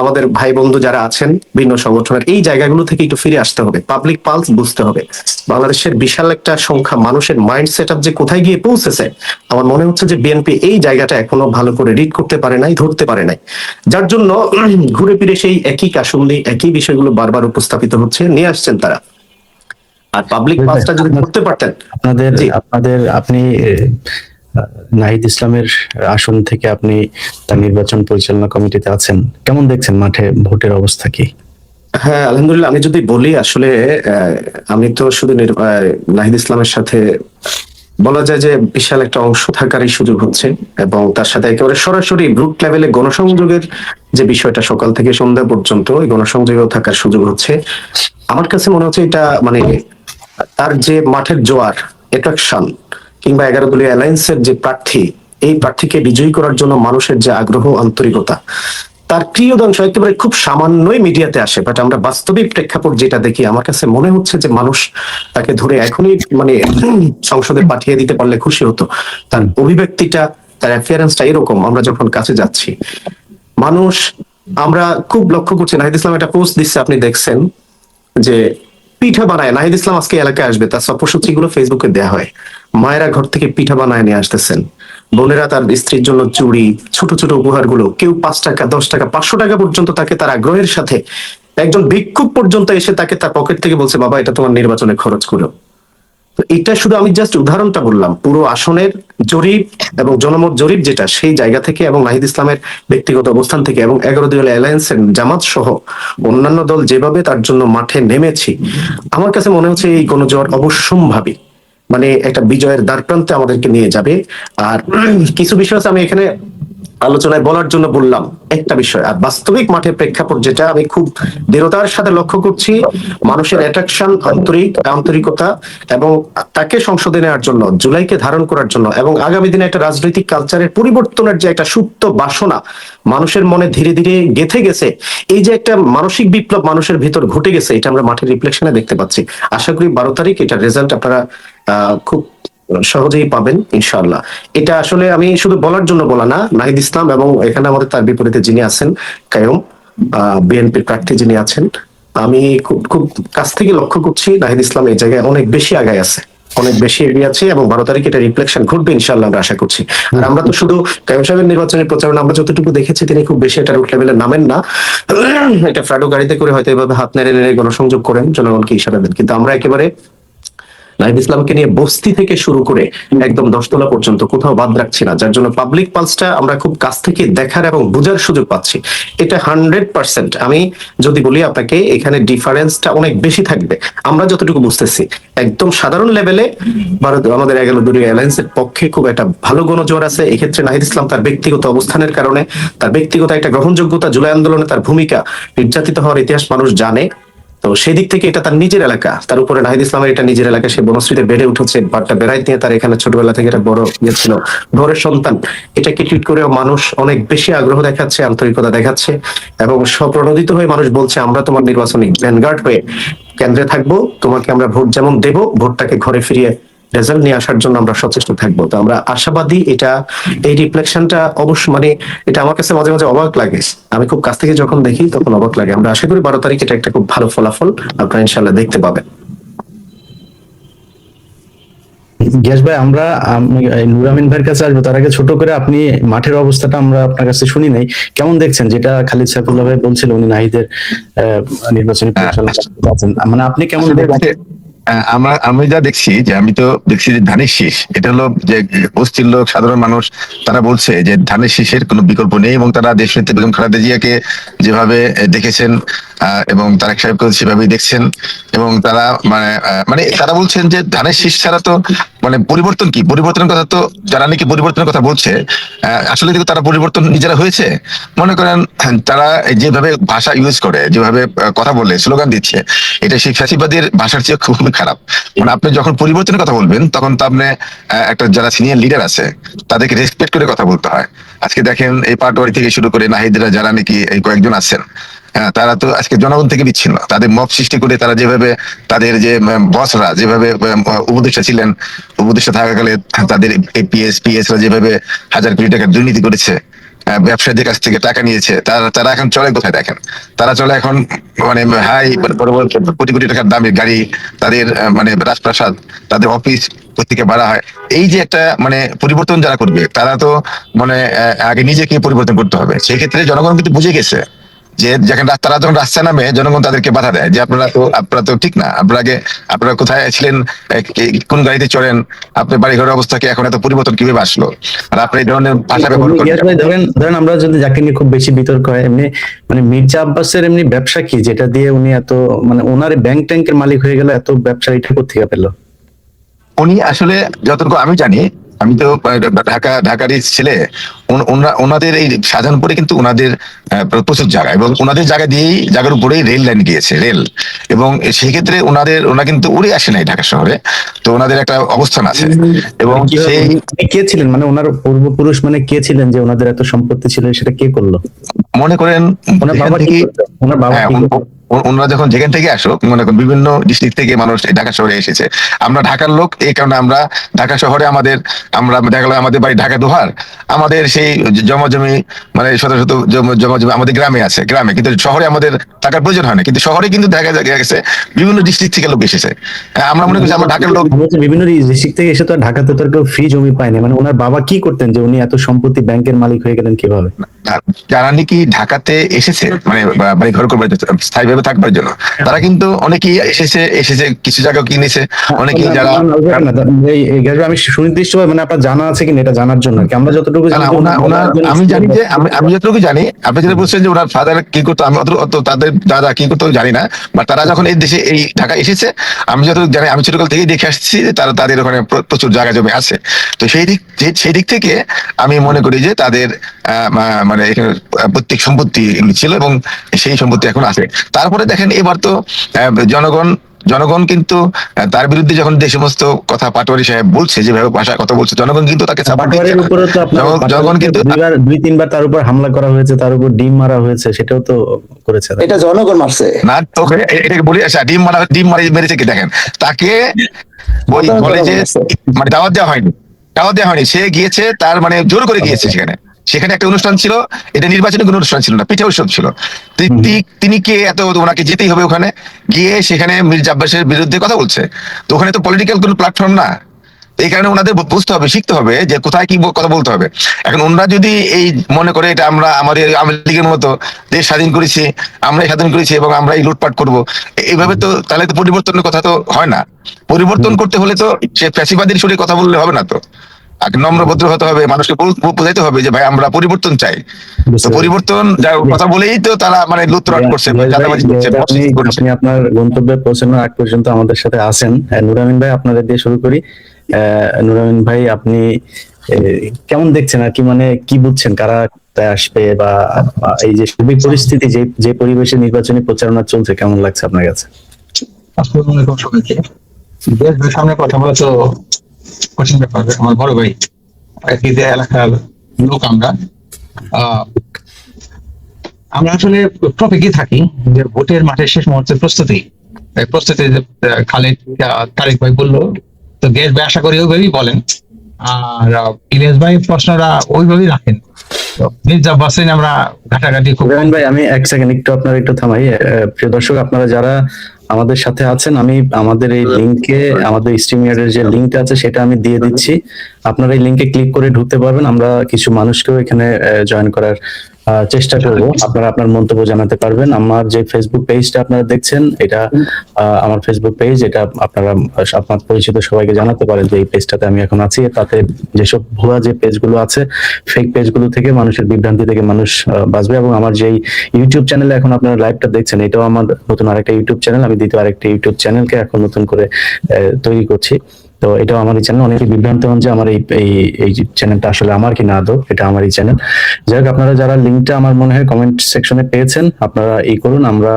আমাদের ভাই বন্ধু যারা আছেন ভিন্ন সংগঠনের, এই জায়গাগুলো থেকে একটু ফিরে আসতে হবে, পাবলিক পালস বুঝতে হবে। বাংলাদেশের বিশাল একটা সংখ্যা মানুষের মাইন্ড সেট আপ যে কোথায় গিয়ে পৌঁছেছে, আমার মনে হচ্ছে যে বিএনপি এই জায়গাটা এখনো ভালো করে রিড করতে পারে নাই, ধরতে পারে নাই, যার জন্য ঘুরে ফিরে সেই একই কাসুন্দি, একই বিষয়গুলো বারবার উপস্থাপিত হচ্ছে, নিয়ে আসছেন তারা। আর পাবলিক পালসটা যদি করতে পারতেন। আপনাদের জি। আপনাদের আপনি নাহিদ ইসলামের আসন থেকে আপনি তার নির্বাচন পরিচালনা কমিটিতে আছেন, কেমন দেখছেন মাঠে ভোটের অবস্থা কি? হ্যাঁ, আলহামদুলিল্লাহ। আমি যদি বলি আসলে আমি তো শুধু নাহিদ ইসলামের সাথে বলা যায় যে বিশাল একটা অংশ থাকারই সুযোগ হচ্ছে, এবং তার সাথে একেবারে সরাসরি রুট লেভেলে গণসংযোগের যে বিষয়টা, সকাল থেকে সন্ধ্যা পর্যন্ত এই গণসংযোগেও থাকার সুযোগ হচ্ছে। আমার কাছে মনে হচ্ছে এটা মানে তার যে মাঠের জোয়ার, অ্যাট্রাকশন, কিংবা 11 দলীয় অ্যালায়েন্সের যে প্রার্থী, এই প্রার্থীকে বিজয়ী করার জন্য মানুষের যে আগ্রহ, আন্তরিকতা, তার ক্রিয়দাংশ একেবারে খুব সামান্যই মিডিয়াতে আসে, বাট আমরা বাস্তবিক প্রেক্ষাপট যেটা দেখি, আমার কাছে মনে হচ্ছে যে মানুষ তাকে ধরে এখনই মানে সংসদে পাঠিয়ে দিতে পারলে খুশি হতো। তার অভিব্যক্তিটা, তার অ্যাপিয়ারেন্সটা এরকম। আমরা যখন কাছে যাচ্ছি, মানুষ, আমরা খুব লক্ষ্য করছি, নাহিদ ইসলাম একটা পোস্ট দিচ্ছে, আপনি দেখছেন যে পিঠা বানায়, নাহিদ ইসলাম আজকে এলাকায় আসবে, তার সফরসূচি গুলো ফেসবুকে দেওয়া হয়, মায়েরা ঘর থেকে পিঠা বানায় নিয়ে আসতেছেন, বোনেরা তার স্ত্রীর জন্য চুড়ি, ছোট ছোট উপহার গুলো, কেউ 5 টাকা, 10 টাকা, 500 টাকা পর্যন্ত তাকে তার আগ্রহের সাথে, একজন ভিক্ষুক পর্যন্ত এসে তাকে তার পকেট থেকে বলছে, বাবা এটা তোমার নির্বাচনে খরচ করো। তো এটা শুধু আমি জাস্ট উদাহরণটা বললাম, পুরো আসনের জরিপ এবং জনমত জরিপ যেটা, সেই জায়গা থেকে এবং নাহিদ ইসলামের ব্যক্তিগত অবস্থান থেকে এবং 11 দলীয় অ্যালায়েন্সের জামাত সহ অন্যান্য দল যেভাবে তার জন্য মাঠে নেমেছি, আমার কাছে মনে হচ্ছে এই গণজোয়ার অবশ্যম্ভাবী মানে একটা বিজয়ের দ্বারপ্রান্তে আমাদেরকে নিয়ে যাবে। আর কিছু বিষয় আছে আমি এখানে আলোচনায় বলার জন্য বললাম, একটা বিষয়। আর বাস্তবিক মাঠের প্রেক্ষাপট যেটা আমি খুব দৃঢ়তার সাথে লক্ষ্য করছি, মানুষের অ্যাট্রাকশন, আন্তরিকতা, এবং তাকে সংসদে নেওয়ার জন্য, জুলাইকে ধারণ করার জন্য, এবং আগামী দিনে একটা রাজনৈতিক কালচারের পরিবর্তনের যে একটা সুপ্ত বাসনা মানুষের মনে ধীরে ধীরে গেঁথে গেছে, এই যে একটা মানসিক বিপ্লব মানুষের ভিতর ঘটে গেছে, এটা আমরা মাঠের রিফ্লেকশনে দেখতে পাচ্ছি। আশা করি 12 তারিখ এটার রেজাল্ট আপনারা খুব সহজেই পাবেন ইনশাআল্লাহ। এটা আসলে আমি শুধু বলার জন্য বলা না, নাহিদ ইসলাম এবং এখানে আমাদের তার বিপরীতে যিনি আছেন কায়ুম, বিএনপির প্রার্থী যিনি আছেন, আমি খুব খুব কাছ থেকে লক্ষ্য করছি নাহিদ ইসলাম এই জায়গায় অনেক বেশি আগায় আছে। অনেক বেশি এগিয়ে আছি এবং 12 তারিখে এটা রিফ্লেকশন ঘটবে ইনশাআল্লাহ আমরা আশা করছি। আর আমরা তো শুধু কাইয়ুম সাহেবের নির্বাচনের প্রচারণা আমরা যতটুকু দেখেছি তিনি খুব বেশি এটা রুট লেভেলে নামেন না, এটা ফ্রাডো গাড়িতে করে হয়তো এভাবে হাত নেড়ে নেড়ে গণসংযোগ করেন, জনগণকে ইশারা দেন, কিন্তু আমরা একেবারে নাহিদ ইসলামকে নিয়ে বস্তি থেকে শুরু করে একদম 10 তলা পর্যন্ত কোথাও বাদ রাখছি না, যার জন্য পাবলিক পালসটা আমরা খুব কাছ থেকে দেখার এবং বোঝার সুযোগ পাচ্ছি। এটা 100%। আমি যদি বলি আপনাকে, এখানে ডিফারেন্সটা অনেক বেশি থাকবে আমরা যতটুকু বুঝতেছি। একদম সাধারণ লেভেলে ভারত আমাদের 11 অ্যালায়েন্সের পক্ষে খুব একটা ভালো গণজোয়ার আছে। এক্ষেত্রে নাহিদ ইসলাম তার ব্যক্তিগত অবস্থানের কারণে, তার ব্যক্তিগত একটা গ্রহণযোগ্যতা, জুলাই আন্দোলনে তার ভূমিকা, নির্যাতিত হওয়ার ইতিহাস মানুষ জানে। তো সেই দিক থেকে এটা তার নিজের এলাকা, তার উপরে নাহিদ ইসলামের এটা নিজের এলাকা, সে বনশ্রীতে বেড়ে উঠেছে, বাট্টা বেড়াইতে নিয়ে তার এখানে ছোটবেলা থেকে একটা বড় ইয়ে ছিল, ঘরের সন্তান। এটাকে ট্রিট করেও মানুষ অনেক বেশি আগ্রহ দেখাচ্ছে, আন্তরিকতা দেখাচ্ছে এবং স্বপ্রণোদিত হয়ে মানুষ বলছে আমরা তোমার নির্বাচনী ভ্যানগার্ড হয়ে কেন্দ্রে থাকবো, তোমাকে আমরা ভোট যেমন দেব, ভোটটাকে ঘরে ফিরিয়ে রেজাল্ট নিয়ে আসার জন্য আমরা সচেষ্ট থাকবো। তো আমরা আশাবাদী, এটা এই রিফ্লেকশনটা অবশ্য মানে এটা আমার কাছে মাঝে মাঝে অবাক লাগে, আমি খুব কাছ থেকে যখন দেখি তখন অবাক লাগে। আমরা আশা করি 12 তারিখ এটা একটা খুব ভালো ফলাফল আপনারা ইনশাআল্লাহ দেখতে পাবেন। গিয়াস ভাই, নূর আমিন ভাইয়ের কাছে আসবো, তার আগে ছোট করে আপনি মাঠের অবস্থাটা আমরা আপনার কাছে শুনি নাই, কেমন দেখছেন? যেটা খালিদ সাইফুল্লাহ ভাই বলছিল উনি নাহিদের নির্বাচনী পরিচালনা আছেন, মানে আপনি কেমন দেখছেন? আমি যা দেখছি, যে আমি তো দেখছি যে ধানের শীষ, এটা হলো যে বস্তির লোক, সাধারণ মানুষ, তারা বলছে যে ধানের শীষের কোনো বিকল্প নেই, এবং তারা দেশনেত্রী বেগম খালেদা জিয়াকে যেভাবে দেখেছেন এবং তারেক সাহেবকে সেভাবেই দেখছেন, এবং তারা মানে তারা বলছেন যে ধানের শীষ ছাড়া তো মানে পরিবর্তন কি, পরিবর্তনের কথা তো যারা নাকি পরিবর্তনের কথা বলছে, আসলে কিন্তু তারা পরিবর্তন নিজেরা হয়েছে। মনে করেন তারা যেভাবে ভাষা ইউজ করে, যেভাবে কথা বলে, স্লোগান দিচ্ছে, এটা শেখ হাসিনাদের ভাষার চেয়ে খুবই খারাপ। মানে আপনি যখন পরিবর্তনের কথা বলবেন, তখন তো আপনি একটা যারা সিনিয়র লিডার আছে তাদেরকে রেসপেক্ট করে কথা বলতে হয়। আজকে দেখেন এই পাটোয়ারি থেকে শুরু করে নাহিদরা যারা নাকি এই কয়েকজন আছেন, হ্যাঁ, তারা তো আজকে জনগণ থেকে বিচ্ছিন্ন, তাদের মব সৃষ্টি করে তারা যেভাবে তাদের যে বসরা যেভাবে উপদেষ্টা ছিলেন, উপদেষ্টা থাকাকালে তাদের পিএস রা যেভাবে হাজার কোটি টাকা দুর্নীতি করেছে, ব্যবসায়ীদের কাছ থেকে টাকা নিয়েছে, তারা এখন চলে কোথায় দেখেন? তারা চলে এখন মানে হাই বড় বড় কোটি কোটি টাকার দামের গাড়ি, তাদের মানে রাজপ্রাসাদ, তাদের অফিস প্রত্যেকে বাড়া হয়। এই যে একটা মানে পরিবর্তন যারা করবে, তারা তো মানে আগে নিজেকে পরিবর্তন করতে হবে। সেই ক্ষেত্রে জনগণ কিন্তু বুঝে গেছে যে তারা যখন রাস্তায় নামে, জনগণ তাদেরকে বাধা দেয় যে আপনারা তো ঠিক না, আপনারা কোথায় ছিলেন, কোন গাড়িতে চড়েন, আপনার বাড়ি ঘরের অবস্থাকে এখন এত পরিবর্তন কিভাবে আসলো, আর আপনি এই ধরনের ভাষা ব্যবহার গিয়াস ভাই, করেন। ধরেন আমরা যদি যাকে নিয়ে খুব বেশি বিতর্ক হয়, এমনি মানে মির্জা আব্বাসের এমনি ব্যবসা কি, যেটা দিয়ে উনি এত মানে ওনার ব্যাংক ট্যাঙ্কের মালিক হয়ে গেল, এত ব্যবসা এটা কোথেকে পেল? উনি আসলে যতটুকু আমি জানি, আমি তো ঢাকারই ছেলে, ওনাদের এই শাহজাহানপুরে কিন্তু ওনাদের প্রচুর জায়গা, এবং ওনাদের জায়গার উপরেই রেল লাইন গিয়েছে, রেল, এবং সেই ক্ষেত্রে ওনা কিন্তু উড়ে আসে নাই ঢাকা শহরে, তো ওনাদের একটা অবস্থান আছে। এবং সেই কে ছিলেন, মানে ওনার পূর্বপুরুষ মানে কে ছিলেন যে ওনাদের এত সম্পত্তি ছিল, সেটা কে করলো? মনে করেন ওনার বাবা কি করতো? ওনার বাবা হ্যাঁ, কি করতো? ওনারা যখন যেখান থেকে আসুক, মনে করেন বিভিন্ন ডিস্ট্রিক্ট থেকে মানুষ এই ঢাকা শহরে এসেছে। আমরা ঢাকার লোক, এই কারণে আমরা ঢাকা শহরে আমরা দেখা গেলো আমাদের বাড়ি ঢাকা দোহার, আমাদের সেই জমি মানে শত শত জমি আমাদের গ্রামে আছে, গ্রামে, কিন্তু শহরে আমাদের টাকার প্রয়োজন হয় না। কিন্তু শহরে কিন্তু দেখা গেছে বিভিন্ন ডিস্ট্রিক্ট থেকে লোক এসেছে। আমরা মনে করছি আমরা ঢাকার লোক। বিভিন্ন ডিস্ট্রিক্ট থেকে এসে তো আর ঢাকাতে তো আর কেউ ফ্রি জমি পায়নি, মানে ওনার বাবা কি করতেন যে উনি এত সম্পত্তি ব্যাংকের মালিক হয়ে গেলেন কিভাবে? যারা নাকি ঢাকাতে এসেছে মানে বাড়ি ঘর করবার স্থায়ীভাবে থাকবার জন্য, তারা কিন্তু অনেকেই এসেছে কিছু জায়গা কিনেছে, অনেকেই যারা আমি সুনির্দিষ্টভাবে মানে আপনার জানা আছে কিনা এটা জানার জন্য আর কি। আমরা যতটুকু জানি আমি জানি যে আমি যতটুকু জানি, আপনি যেটা বলছেন যে ওনার ফাদার কি করতো, আমি অত তাদের দাদা কি করতো জানি না, বা তারা যখন এই দেশে এই ঢাকা এসেছে, আমি যতটুকু জানি, আমি ছোটকাল থেকেই দেখে আসছি যে তাদের ওখানে প্রচুর জায়গা জমি আছে। তো সেই দিক থেকে আমি মনে করি যে তাদের মানে এখানে প্রত্যেক সম্পত্তি ছিল, এবং সেই সম্পত্তি এখন আছে। তারপরে দেখেন এবার তো জনগণ কিন্তু তার বিরুদ্ধে যখন যে সমস্ত কথা পাটোয়ারি সাহেব বলছে, যেভাবে ভাষায় কথা বলছে, জনগণ কিন্তু তাকে সাপোর্ট দিচ্ছে। জনগণ কিন্তু 2-3 বার তার উপর হামলা করা হয়েছে, তার উপর ডিম মারা হয়েছে, সেটাও তো করেছে। এটা জনগণ মারছে না, তোকে এটাকে বলি, আচ্ছা ডিম মেরেছে কি দেখেন, তাকে বলে যে মানে দাওয়াত দেওয়া হয়নি, সে গিয়েছে, তার মানে জোর করে গিয়েছে সেখানে, সেখানে একটা অনুষ্ঠান ছিল, এটা নির্বাচনী কোনো অনুষ্ঠান ছিল না, পিঠা উৎসব ছিল। তিনি কে এত ওনাকে যেতেই হবে ওখানে গিয়ে সেখানে মির্জা আব্বাসের বিরুদ্ধে কথা বলছে। তো ওখানে তো পলিটিক্যাল কোনো প্ল্যাটফর্ম না, এই কারণে ওনাদের বুঝতে হবে, শিখতে হবে যে কোথায় কি কথা বলতে হবে। এখন ওনারা যদি এই মনে করে এটা আমরা আমাদের আওয়ামী লীগের মতো দেশ স্বাধীন করেছি, আমরাই স্বাধীন করেছি এবং আমরাই লুটপাট করবো, এইভাবে তো তাহলে তো পরিবর্তনের কথা তো হয় না। পরিবর্তন করতে হলে তো সে ফ্যাসিবাদীর সুরে কথা বললে হবে না, তো আগে নম্র ভদ্র হতে হবে, মানুষকে বোঝাইতে হবে যে ভাই আমরা পরিবর্তন চাই। তো পরিবর্তন যার কথা বলেই তো তারা মানে লুটতরাট করছে, চাঁদাবাজি করছে, মসজিদ করছে। আপনি আপনার গন্তব্যে পৌঁছানোর আগ পর্যন্ত আমাদের সাথে আছেন। নূর আমিন ভাই, আপনাদের দিয়ে শুরু করি। নূর আমিন ভাই, আপনি কেমন দেখছেন আর কি, মানে কি বুঝছেন কারা কোথায় আসবে, বা এই যে সার্বিক পরিস্থিতি, যে পরিবেশে নির্বাচনী প্রচারণা চলছে, কেমন লাগছে আপনার কাছে? আসসালামু আলাইকুম সবাইকে। দেশ ভাইয়ের সামনে কথা বলা তো কঠিন ব্যাপার। আমার বড় ভাই, একই যে এলাকার লোক আমরা। আমরা আসলে টপিকই থাকি যে ভোটের মাঠে শেষ মুহূর্তের প্রস্তুতি। এই প্রস্তুতি যে খালেদ তারেক ভাই বললো, তো দেশ ভাই আশা করি ওইভাবেই বলেন। আর ইলিয়াস ভাই প্রশ্নটা ওইভাবেই রাখেন। তো মির্জা আব্বাস আমরা ঘাটাঘাটি খুব। নূর আমিন ভাই, আমি এক সেকেন্ড আপনার একটু থামাই। প্রিয় দর্শক, আপনারা যারা আমাদের সাথে আছেন, আমি আমাদের এই লিংকে, আমাদের স্ট্রিমিয়ারের যে লিংকটা আছে সেটা আমি দিয়ে দিচ্ছি। আপনারা এই লিংকে ক্লিক করে ঢুকতে পারবেন। আমরা কিছু মানুষকেও এখানে জয়েন করার চেষ্টা করব। আপনারা আপনার মন্তব্য জানাতে পারবেন। আমার যে ফেসবুক পেজটা আপনারা দেখছেন, এটা আমার ফেসবুক পেজ। এটা আপনারা আপনার পরিচিত সবাইকে জানাতে পারেন যে এই পেজটাতে আমি এখন আছি। তাতে যেসব ভুয়া যে পেজগুলো আছে, ফেক পেজগুলো থেকে, মানুষের বিভ্রান্তি থেকে মানুষ বাঁচবে। এবং আমার যেই ইউটিউব চ্যানেলে এখন আপনারা লাইভটা দেখছেন, এটাও আমার নতুন আরেকটা ইউটিউব চ্যানেল। আমি দ্বিতীয় আরেকটা ইউটিউব চ্যানেলকে এখন নতুন করে তৈরি করছি। তো এটা আমারই চ্যানেল। অনেকে বিভ্রান্ত হন যে আমার এই চ্যানেলটা আসলে আমার কি না, আদৌ এটা আমারই চ্যানেল। যাই হোক, আপনারা যারা লিঙ্কটা আমার মনে হয় কমেন্ট সেকশনে পেয়েছেন, আপনারা এই করুন। আমরা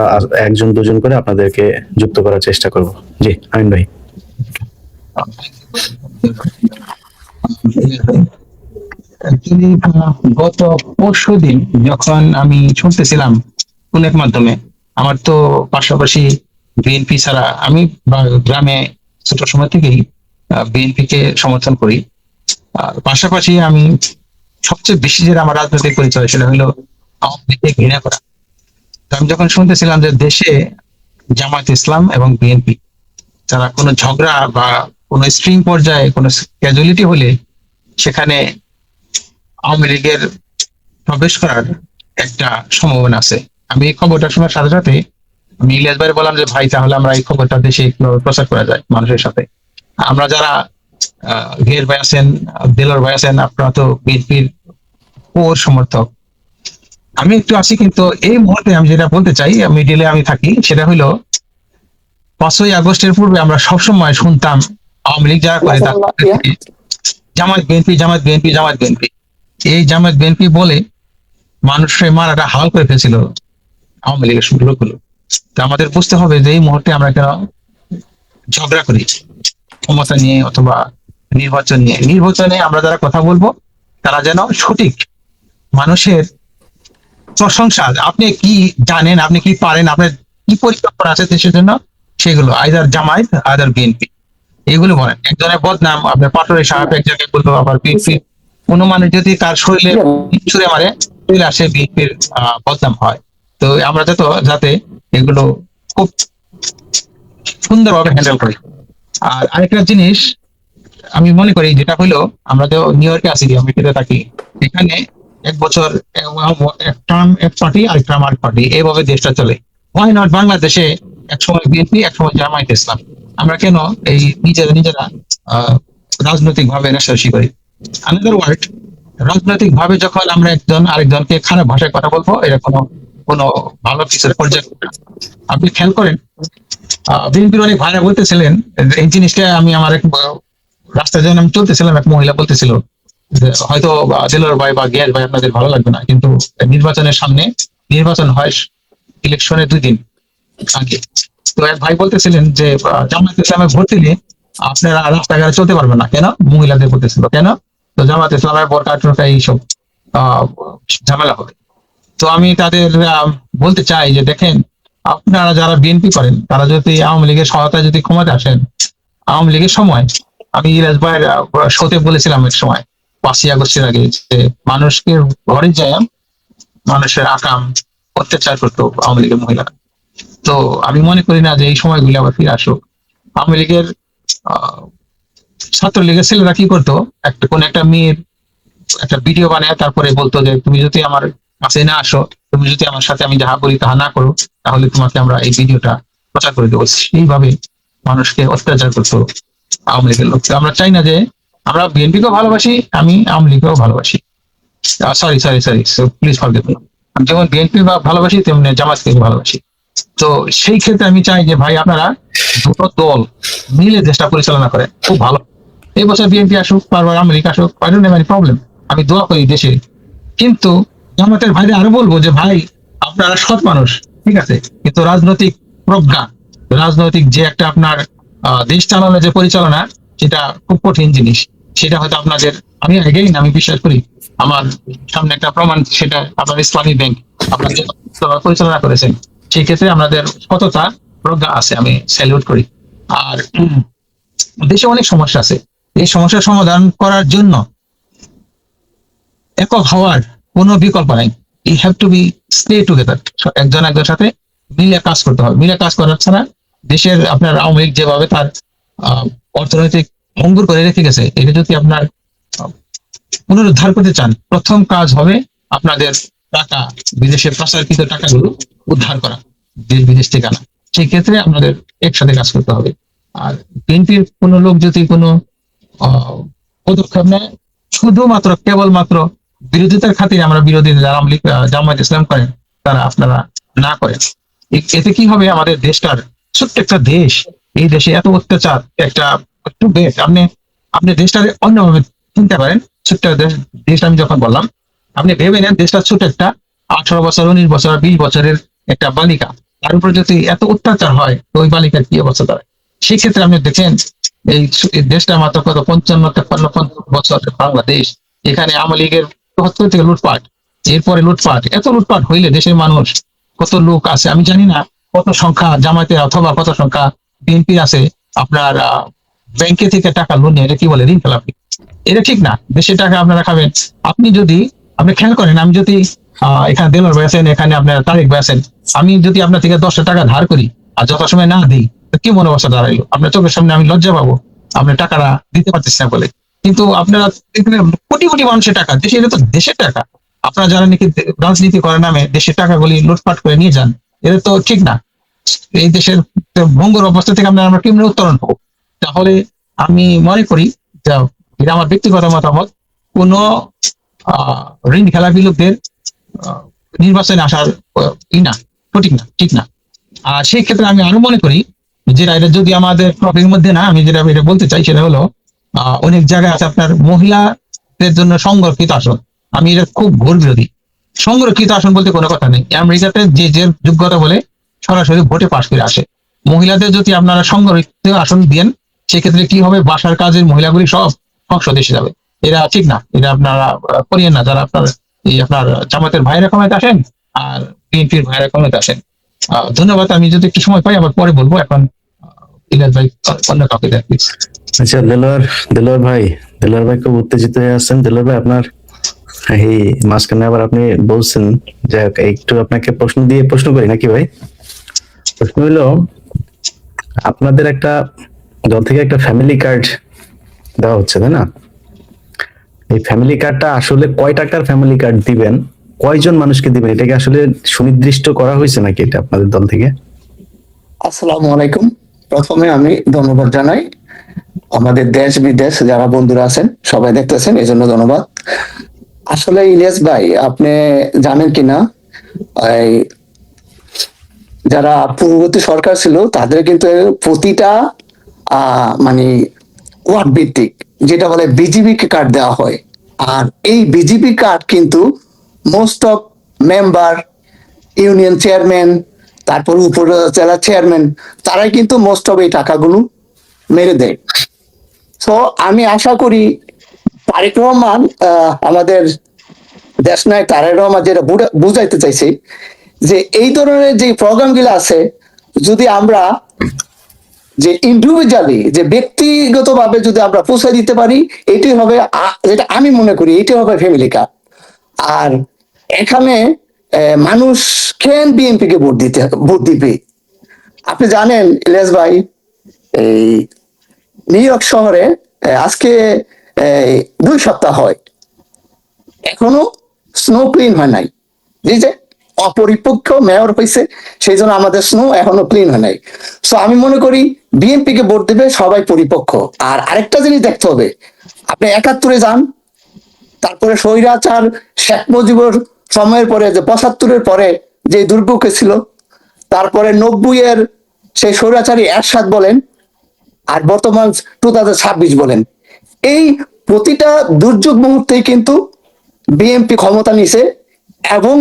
একজন দুজন করে আপনাদেরকে যুক্ত করার চেষ্টা করব। জি আমিন ভাই। গত পরশু দিন যখন আমি শুনতেছিলাম কোন এক মাধ্যমে, আমার তো পাশাপাশি বিএনপি ছাড়া, আমি গ্রামে ছোট সময় থেকেই বিএনপি কে সমর্থন করি। আর পাশাপাশি আমি সবচেয়ে বেশি যেটা আমার রাজনৈতিক পরিচয়, সেটা হলো আওয়ামী লীগকে ঘৃণা করা। তো আমি যখন শুনতেছিলাম যে দেশে জামায়াত ইসলাম এবং বিএনপি, যারা কোনো ঝগড়া বা কোনো স্ট্রিং পর্যায়ে কোনো ক্যাজুয়ালিটি হলে সেখানে আওয়ামী লীগের প্রবেশ করার একটা সম্ভাবনা আছে। আমি এই খবরটা শোনার সাথে সাথে আমি ইলিয়াস ভাই বললাম যে ভাই, তাহলে আমরা এই খবরটা দেশে প্রচার করা যায় মানুষের সাথে। আমরা যারা ঘের ভাই আছেন, দেলোর ভাই আছেন, আপনারা তো বিএনপির কোর সমর্থক। আমি একটু আছি, কিন্তু এই মুহূর্তে আমি যেটা বলতে চাই, মিডিলে আমি থাকি, সেটা হলো 5ই আগস্টের পূর্বে আমরা সবসময় শুনতাম আওয়ামী লীগ যারা করে জামাত বিএনপি, জামাত বিএনপি, জামাত বিএনপি। এই জামাত বিএনপি বলে মানুষের মারাটা হাল করে ফেলছিল আওয়ামী লীগের লোকগুলো। তো আমাদের বুঝতে হবে যে এই মুহূর্তে আমরা কেন ঝগড়া করি ক্ষমতা নিয়ে অথবা নির্বাচন নিয়ে। নির্বাচনে আমরা যারা কথা বলবো তারা যেন সঠিক মানুষের প্রশংসা, আপনি কি জানেন, আপনি কি পারেন, আপনার কি পরিকল্পনা আছে দেশের জন্য, সেগুলো আইদার জামায়াত আইদার বিএনপি এগুলো বলেন। একজনের বদনাম আপনার পাটোয়ারি সাহেব এক জায়গায় বললো, আবার বিএনপি কোনো মানুষ যদি তার শরীরে ছুঁড়ে মারে চলে আসে, বিএনপির বদনাম হয়। তো আমরা যাতে এগুলো খুব সুন্দরভাবে হ্যান্ডেল করি। আর আরেকটা জিনিস আমি মনে করি, যেটা হলো আমরা তো নিউ ইয়র্কে আছি, আমেরিকাতে থাকি, এখানে এক বছর এক টার্ম এক পার্টি, আরেক টার্ম আরেক পার্টি, এইভাবে দেশটা চলে। ওয়াই নট বাংলাদেশে একসময় বিএনপি, একসময় জামায়াত ইসলাম। আমরা কেন এই নিজেরা রাজনৈতিক ভাবে রেশারেশি করি? আনাদার ওয়ার্ড, রাজনৈতিক ভাবে যখন আমরা একজন আরেকজনকে খারাপ ভাষায় কথা বলবো, এটা কোনো ভালো কিছুর পর্যায়ে। আপনি খেয়াল করেন, বিএনপির অনেক ভাইরা বলতেছিলেন এই জিনিসটা। আমি আমার এক রাস্তায় যখন আমি চলতেছিলাম, এক মহিলা বলতেছিল হয়তো দেলোয়ার ভাই বা গিয়াস ভাই আপনাদের ভালো লাগবে না, কিন্তু নির্বাচনের সামনে, নির্বাচন হয় ইলেকশনের 2 দিন আগে, তো এক ভাই বলতেছিলেন যে জামায়াত ইসলামে ভোট দিলে আপনারা রাস্তাঘাটে চলতে পারবেন না। কেন? মহিলাদের বলতেছিল কেন? তো জামায়াত ইসলামের বোরকা টোরকা এইসব ঝামেলা হবে। তো আমি তাদের বলতে চাই যে দেখেন, আপনারা যারা বিএনপি করেন, তারা যদি আওয়ামী লীগের সহায়তায় যদি ক্ষমতা আসেন, আওয়ামী লীগের সময় আমি ইলিয়াস ভাইয়ের শোতে বলেছিলাম এক সময় 5ই আগস্টের আগে, যে মানুষকে ঘরে যায় মানুষের আকাম অত্যাচার করতো আওয়ামী লীগের মহিলারা। তো আমি মনে করি না যে এই সময়গুলো আবার ফিরে আসুক। আওয়ামী লীগের আহ, ছাত্রলীগের ছেলেরা কি করতো, কোন একটা মেয়ের একটা ভিডিও বানায় তারপরে বলতো যে তুমি যদি আমার কাছে না আসো, তুমি যদি আমার সাথে আমি যাহা বলি তাহা না করো, তাহলে তোমাকে আমরা এই ভিডিওটা প্রচার করে দেবো। সেইভাবে মানুষকে অত্যাচার করতো আওয়ামী লীগের লোক। তো আমরা চাই না যে, আমরা বিএনপিকেও ভালোবাসি, আমি আওয়ামী লীগকেও ভালোবাসি, sorry sorry sorry, please forget me. আমি যেমন বিএনপি ভালোবাসি তেমনি জামাতকে ভালোবাসি। তো সেই ক্ষেত্রে আমি চাই যে ভাই আপনারা দুটো দল মিলে দেশটা পরিচালনা করে, খুব ভালো। এই বছর বিএনপি আসুক, বারবার আওয়ামী লীগ আসুক, I don't have any problem, আমি দোয়া করি দেশে। কিন্তু জামাতের ভাইদের আরো বলবো যে ভাই আপনারা সৎ মানুষ, ঠিক আছে, কিন্তু রাজনৈতিক প্রজ্ঞা, রাজনৈতিক যে একটা আপনার দেশ চালানোর যে পরিচালনা, সেটা খুব কঠিন জিনিস। সেটা হয়তো আপনাদের, আমি বিশ্বাস করি আমার সামনে একটা প্রমাণ, সেটা আপনার ইসলামী ব্যাংক আপনার যে পরিচালনা করেছেন, সেই ক্ষেত্রে আমাদের সততা প্রজ্ঞা আছে, আমি স্যালিউট করি। আর দেশে অনেক সমস্যা আছে, এই সমস্যার সমাধান করার জন্য একক হওয়ার কোনো বিকল্প নাই। You have to be stay together, একজন একজনের সাথে মিলে কাজ করতে হবে। মিলে কাজ করার ছাড়া দেশের আপনার আওয়ামী লীগ যেভাবে তার অর্থনৈতিক ভঙ্গুর করে রেখে গেছে, এটা যদি আপনার পুনরুদ্ধার করতে চান, প্রথম কাজ হবে আপনাদের টাকা, বিদেশে প্রসারিত টাকাগুলো উদ্ধার করা, দেশ বিদেশ থেকে আনা। সেই ক্ষেত্রে আপনাদের একসাথে কাজ করতে হবে। আর বিএনপির কোনো লোক যদি কোনো পদক্ষেপ নেয় শুধুমাত্র কেবলমাত্র বিরোধিতার খাতিরে, আমরা বিরোধী যারা আওয়ামী লীগ জামায়াত ইসলাম করেন তারা আপনারা না করেন, এতে কি হবে, আমাদের দেশটার ছোট্ট একটা দেশ, এই দেশে এত অত্যাচার, একটা একটু বেশ আপনি আপনি দেশটাকে অন্যভাবে চিনতে পারেন। ছোট্ট দেশ আমি যখন বললাম, আপনি ভেবে নেন দেশটা ছোট একটা 18 বছর 19 বছর 20 বছরের একটা বালিকা, তার উপর যদি এত অত্যাচার হয় তো ওই বালিকার কি অবস্থা দাঁড়ায়। সেই ক্ষেত্রে আপনি দেখেন এই দেশটা মাত্র কত 55-53 বছর বাংলাদেশ, এখানে আওয়ামী লীগের 74 থেকে লুটপাট, এরপরে লুটপাট, এত লুটপাট হইলে দেশের মানুষ কত লোক আছে আমি জানি না, কত সংখ্যা জামায়াতের অথবা কত সংখ্যা বিএনপি আছে আপনার ব্যাংকে থেকে টাকা লোন নিয়ে, এটা কি বলে ঋণ খেলাপি, এটা ঠিক না। দেশের টাকা আপনারা খাবেন। আপনি খেয়াল করেন, আমি যদি এখানে দেলোয়ার ভাই আছেন, এখানে আপনার তারেক ভাই আছেন, আমি যদি আপনার থেকে 10টা টাকা ধার করি আর যথাসময় না দিই, কি মনে অবস্থা দাঁড়াইলো, আপনার চোখের সামনে আমি লজ্জা পাবো, আপনি টাকাটা দিতে পারতেছেন না বলে। কিন্তু আপনারা কোটি কোটি মানুষের টাকা, দেশে, এটা তো দেশের টাকা, আপনারা যারা নাকি রাজনীতি করার নামে দেশের টাকাগুলি লুটপাট করে নিয়ে যান, এটা তো ঠিক না। এই দেশের ভঙ্গুর অবস্থা থেকে আমরা কেমনে উত্তরণ হবো? তাহলে আমি মনে করি, এটা আমার ব্যক্তিগত মতামত, কোন ঋণ খেলাপি লোকদের নির্বাচনে আসার না, সঠিক না, ঠিক না। আর সেই ক্ষেত্রে আমি আরো মনে করি যেটা, এটা যদি আমাদের টপিকের মধ্যে না, আমি যেটা এটা বলতে চাই সেটা হলো, অনেক জায়গায় আছে আপনার মহিলাদের জন্য সংরক্ষিত আসন। আমি এটা খুব ঘোর বিরোধী। সংরক্ষিত আসন বলতে কোনো কথা নেই, আমেরিকাতে যে যে যোগ্যতা বলে সরাসরি ভোটে পাশ করে আসে। মহিলাদের যদি আপনারা সংরক্ষিত আসন দেন, সেক্ষেত্রে কি হবে, বাসার কাজের মহিলাগুলি সব সংসদ এসে যাবে। এরা ঠিক না, এটা আপনারা করিয়েন না, যারা আপনার আপনার জামাতের ভাইরা কমাইতে আসেন আর বিএনপির ভাইরা কমাইতে আসেন। ধন্যবাদ। আমি যদি একটু সময় পাই আবার পরে বলবো, এখন ইলিয়াস ভাই অন্য কাউকে দেন প্লিজ। আচ্ছা, দেলোয়ার ভাই খুব উত্তেজিত হয়ে আছেন। দেলোয়ার ভাই, আপনার এই মাঝখানে আবার আপনি বলছেন যে একটু আপনাকে প্রশ্ন করি নাকি ভাই? প্রশ্ন হলো, আপনাদের একটা দল থেকে একটা ফ্যামিলি কার্ড দেওয়া হচ্ছে, তাই না? এই ফ্যামিলি কার্ডটা আসলে কয় টাকার ফ্যামিলি কার্ড দিবেন, কয়জন মানুষকে দিবেন, এটাকে আসলে সুনির্দিষ্ট করা হয়েছে নাকি এটা আপনাদের দল থেকে? আসসালামু আলাইকুম। প্রথমে আমি ধন্যবাদ জানাই আমাদের দেশ বিদেশ যারা বন্ধুরা আছেন, সবাই দেখতেছেন, এই জন্য ধন্যবাদ। আসলে ইলিয়াস ভাই, আপনি জানেন কিনা, এই যারা পূর্ববর্তী সরকার ছিল তাদের কিন্তু প্রতিটা মানে ওয়ার্ড ভিত্তিক যেটা বলে বিজিবি কার্ড দেওয়া হয়। আর এই বিজিবি কার্ড কিন্তু most of member, union chairman, তারপর উপজেলা চেয়ারম্যান, তারাই কিন্তু মোস্ট অফ এই টাকাগুলো মেরে দেয়। তো আমি আশা করি তারেক রহমান, আমাদের দেশ নায়ক তারেক রহমান যেটা বুঝাইতে চাইছি, যে এই ধরনের যে প্রোগ্রাম গুলো আছে, যদি আমরা যে ইন্ডিভিজুয়ালি যে ব্যক্তিগতভাবে যদি আমরা পৌঁছে দিতে পারি, এটি হবে যেটা আমি মনে করি এটি হবে ফ্যামিলি কার্ড। আর এখানে মানুষ কেন বিএনপি কে ভোট দিবে? আপনি জানেন ইলিয়াস ভাই, এই নিউ ইয়র্ক শহরে আজকে 2 সপ্তাহ হয়, এখনো স্নো ক্লিন হয় নাই। যে অপরিপক্ষ মেয়র হয়েছে, সেই জন্য আমাদের স্নো এখনো ক্লিন হয় নাই। সো আমি মনে করি বিএনপি কে ভোট দেবে সবাই পরিপক্ষ। আর আরেকটা জিনিস দেখতে হবে, আপনি 71-এ যান, তারপরে স্বৈরাচার শেখ মুজিবুর সময়ের পরে যে 75-এর পরে যে দুর্ভোগ ছিল, তারপরে 90-এর সেই স্বৈরাচারী এরশাদ বলেন, আর বর্তমান 2026 বলেন, এই প্রতিটা দুর্যোগ মুহূর্তেই কিন্তু বিএনপি ক্ষমতা নিছে এবং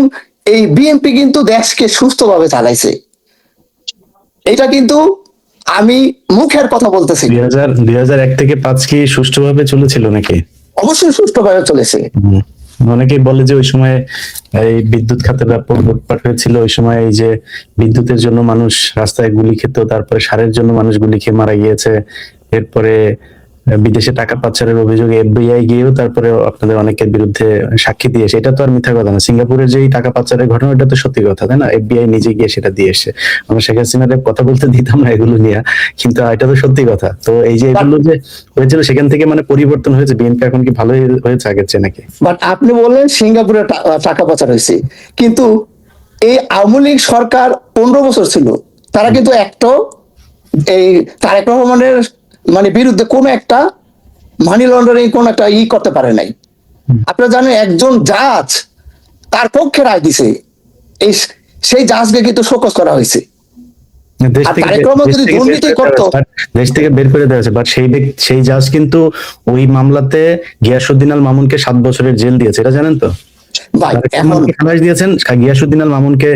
এই বিএনপি কিন্তু দেশকে সুস্থভাবে চালাইছে। এটা কিন্তু আমি মুখের কথা বলতেছি। 2001 থেকে 5 কি সুষ্ঠুভাবে চলেছিল নাকি? অবশ্যই সুস্থভাবে চলেছে। অনেকেই বলে যে ওই সময় এই বিদ্যুৎ খাতে ব্যাপক লুটপাট হয়েছিল, ওই সময় এই যে বিদ্যুতের জন্য মানুষ রাস্তায় গুলি খেত, তারপরে সারের জন্য মানুষ গুলি খেয়ে মারা গিয়েছে, এরপরে বিদেশে টাকা পাচারের অভিযোগে এফবিআই গিয়েও তারপরে আপনাদের অনেকের বিরুদ্ধে সাক্ষী দিয়েছে। এটা তো আর মিথ্যা কথা না। সিঙ্গাপুরের যেই টাকা পাচারের ঘটনা, এটা তো সত্যি কথা, তাই না? এফবিআই নিজে গিয়ে সেটা দিয়ে এসছে। আমরা শেখ হাসিনার কথা বলতে দিতাম না এগুলো নিয়ে, কিন্তু এটা তো সত্যি কথা। তো এই যে এগুলো যে হয়েছিল, সেখান থেকে মানে পরিবর্তন হয়েছে, বিএনপি এখন কি ভালো হয়েছে আগের চেয়ে নাকি? বাট আপনি বললেন সিঙ্গাপুরে টাকা পাচার হয়েছে, কিন্তু এই আওয়ামী লীগ সরকার 15 বছর ছিল, তারা কিন্তু একটা এই তারেক রহমানের মানে বিরুদ্ধে কোন একটা মানি লন্ডারিং কোন একটা করতে পারে নাই। আপনারা জানেন একজন জাজ তার পক্ষে রায় দিছে, এই সেই জাজকে কিন্তু শোকজ করা হয়েছে। দেশ আর থেকে তারেক রহমান যদি দুর্নীতি করতো, দেশ থেকে বের করে দেওয়া হয়েছে, বাট সেই জাজ কিন্তু ওই মামলাতে গিয়াসউদ্দিন আল মামুনকে 7 বছরের জেল দিয়েছে, এটা জানেন তো? ভাই তারেক এখন রহমানকে খালাস দিয়েছেন, গিয়াসউদ্দিন আল মামুনকে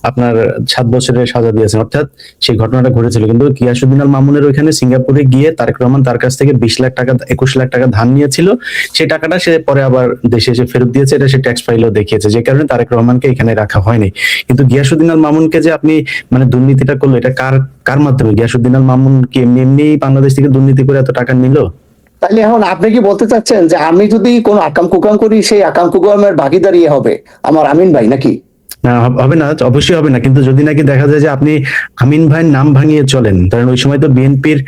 আপনার 7 বছরের সাজা দিয়েছেন। অর্থাৎ সেই ঘটনাটা ঘটেছিল, কিন্তু গিয়াসউদ্দিন আল মামুনের ওইখানে সিঙ্গাপুরে গিয়ে তারেক রহমান তার কাছ থেকে 20 লাখ টাকা 21 লাখ টাকা ধার নিয়েছিল। সেই টাকাটা সে পরে আবার দেশে এসে ফেরত দিয়েছে, এটা সে ট্যাক্স ফাইলও দেখিয়েছে, যে কারণে তারেক রহমানকে এখানে রাখা হয়নি। কিন্তু গিয়াসউদ্দিন আল মামুনকে যে আপনি মানে দুর্নীতিটা করলো, এটা কার মাধ্যমে? গিয়াসউদ্দিন আল মামুন কি এমনি বাংলাদেশ থেকে দুর্নীতি করে এত টাকা নিল? তাহলে এখন আপনি কি বলতে চাচ্ছেন যে আমি যদি কোনো আকাম কুকাম করি, সেই আকাম কুকামের ভাগিদারি হবে আমার আমিন ভাই নাকি? না, হবে না, অবশ্যই হবে না। কিন্তু যদি নাকি দেখা যায় যে আপনি আমিন ভাইয়ের নাম ভাঙিয়ে চলেন, কারণ ওই সময় তো বিএনপির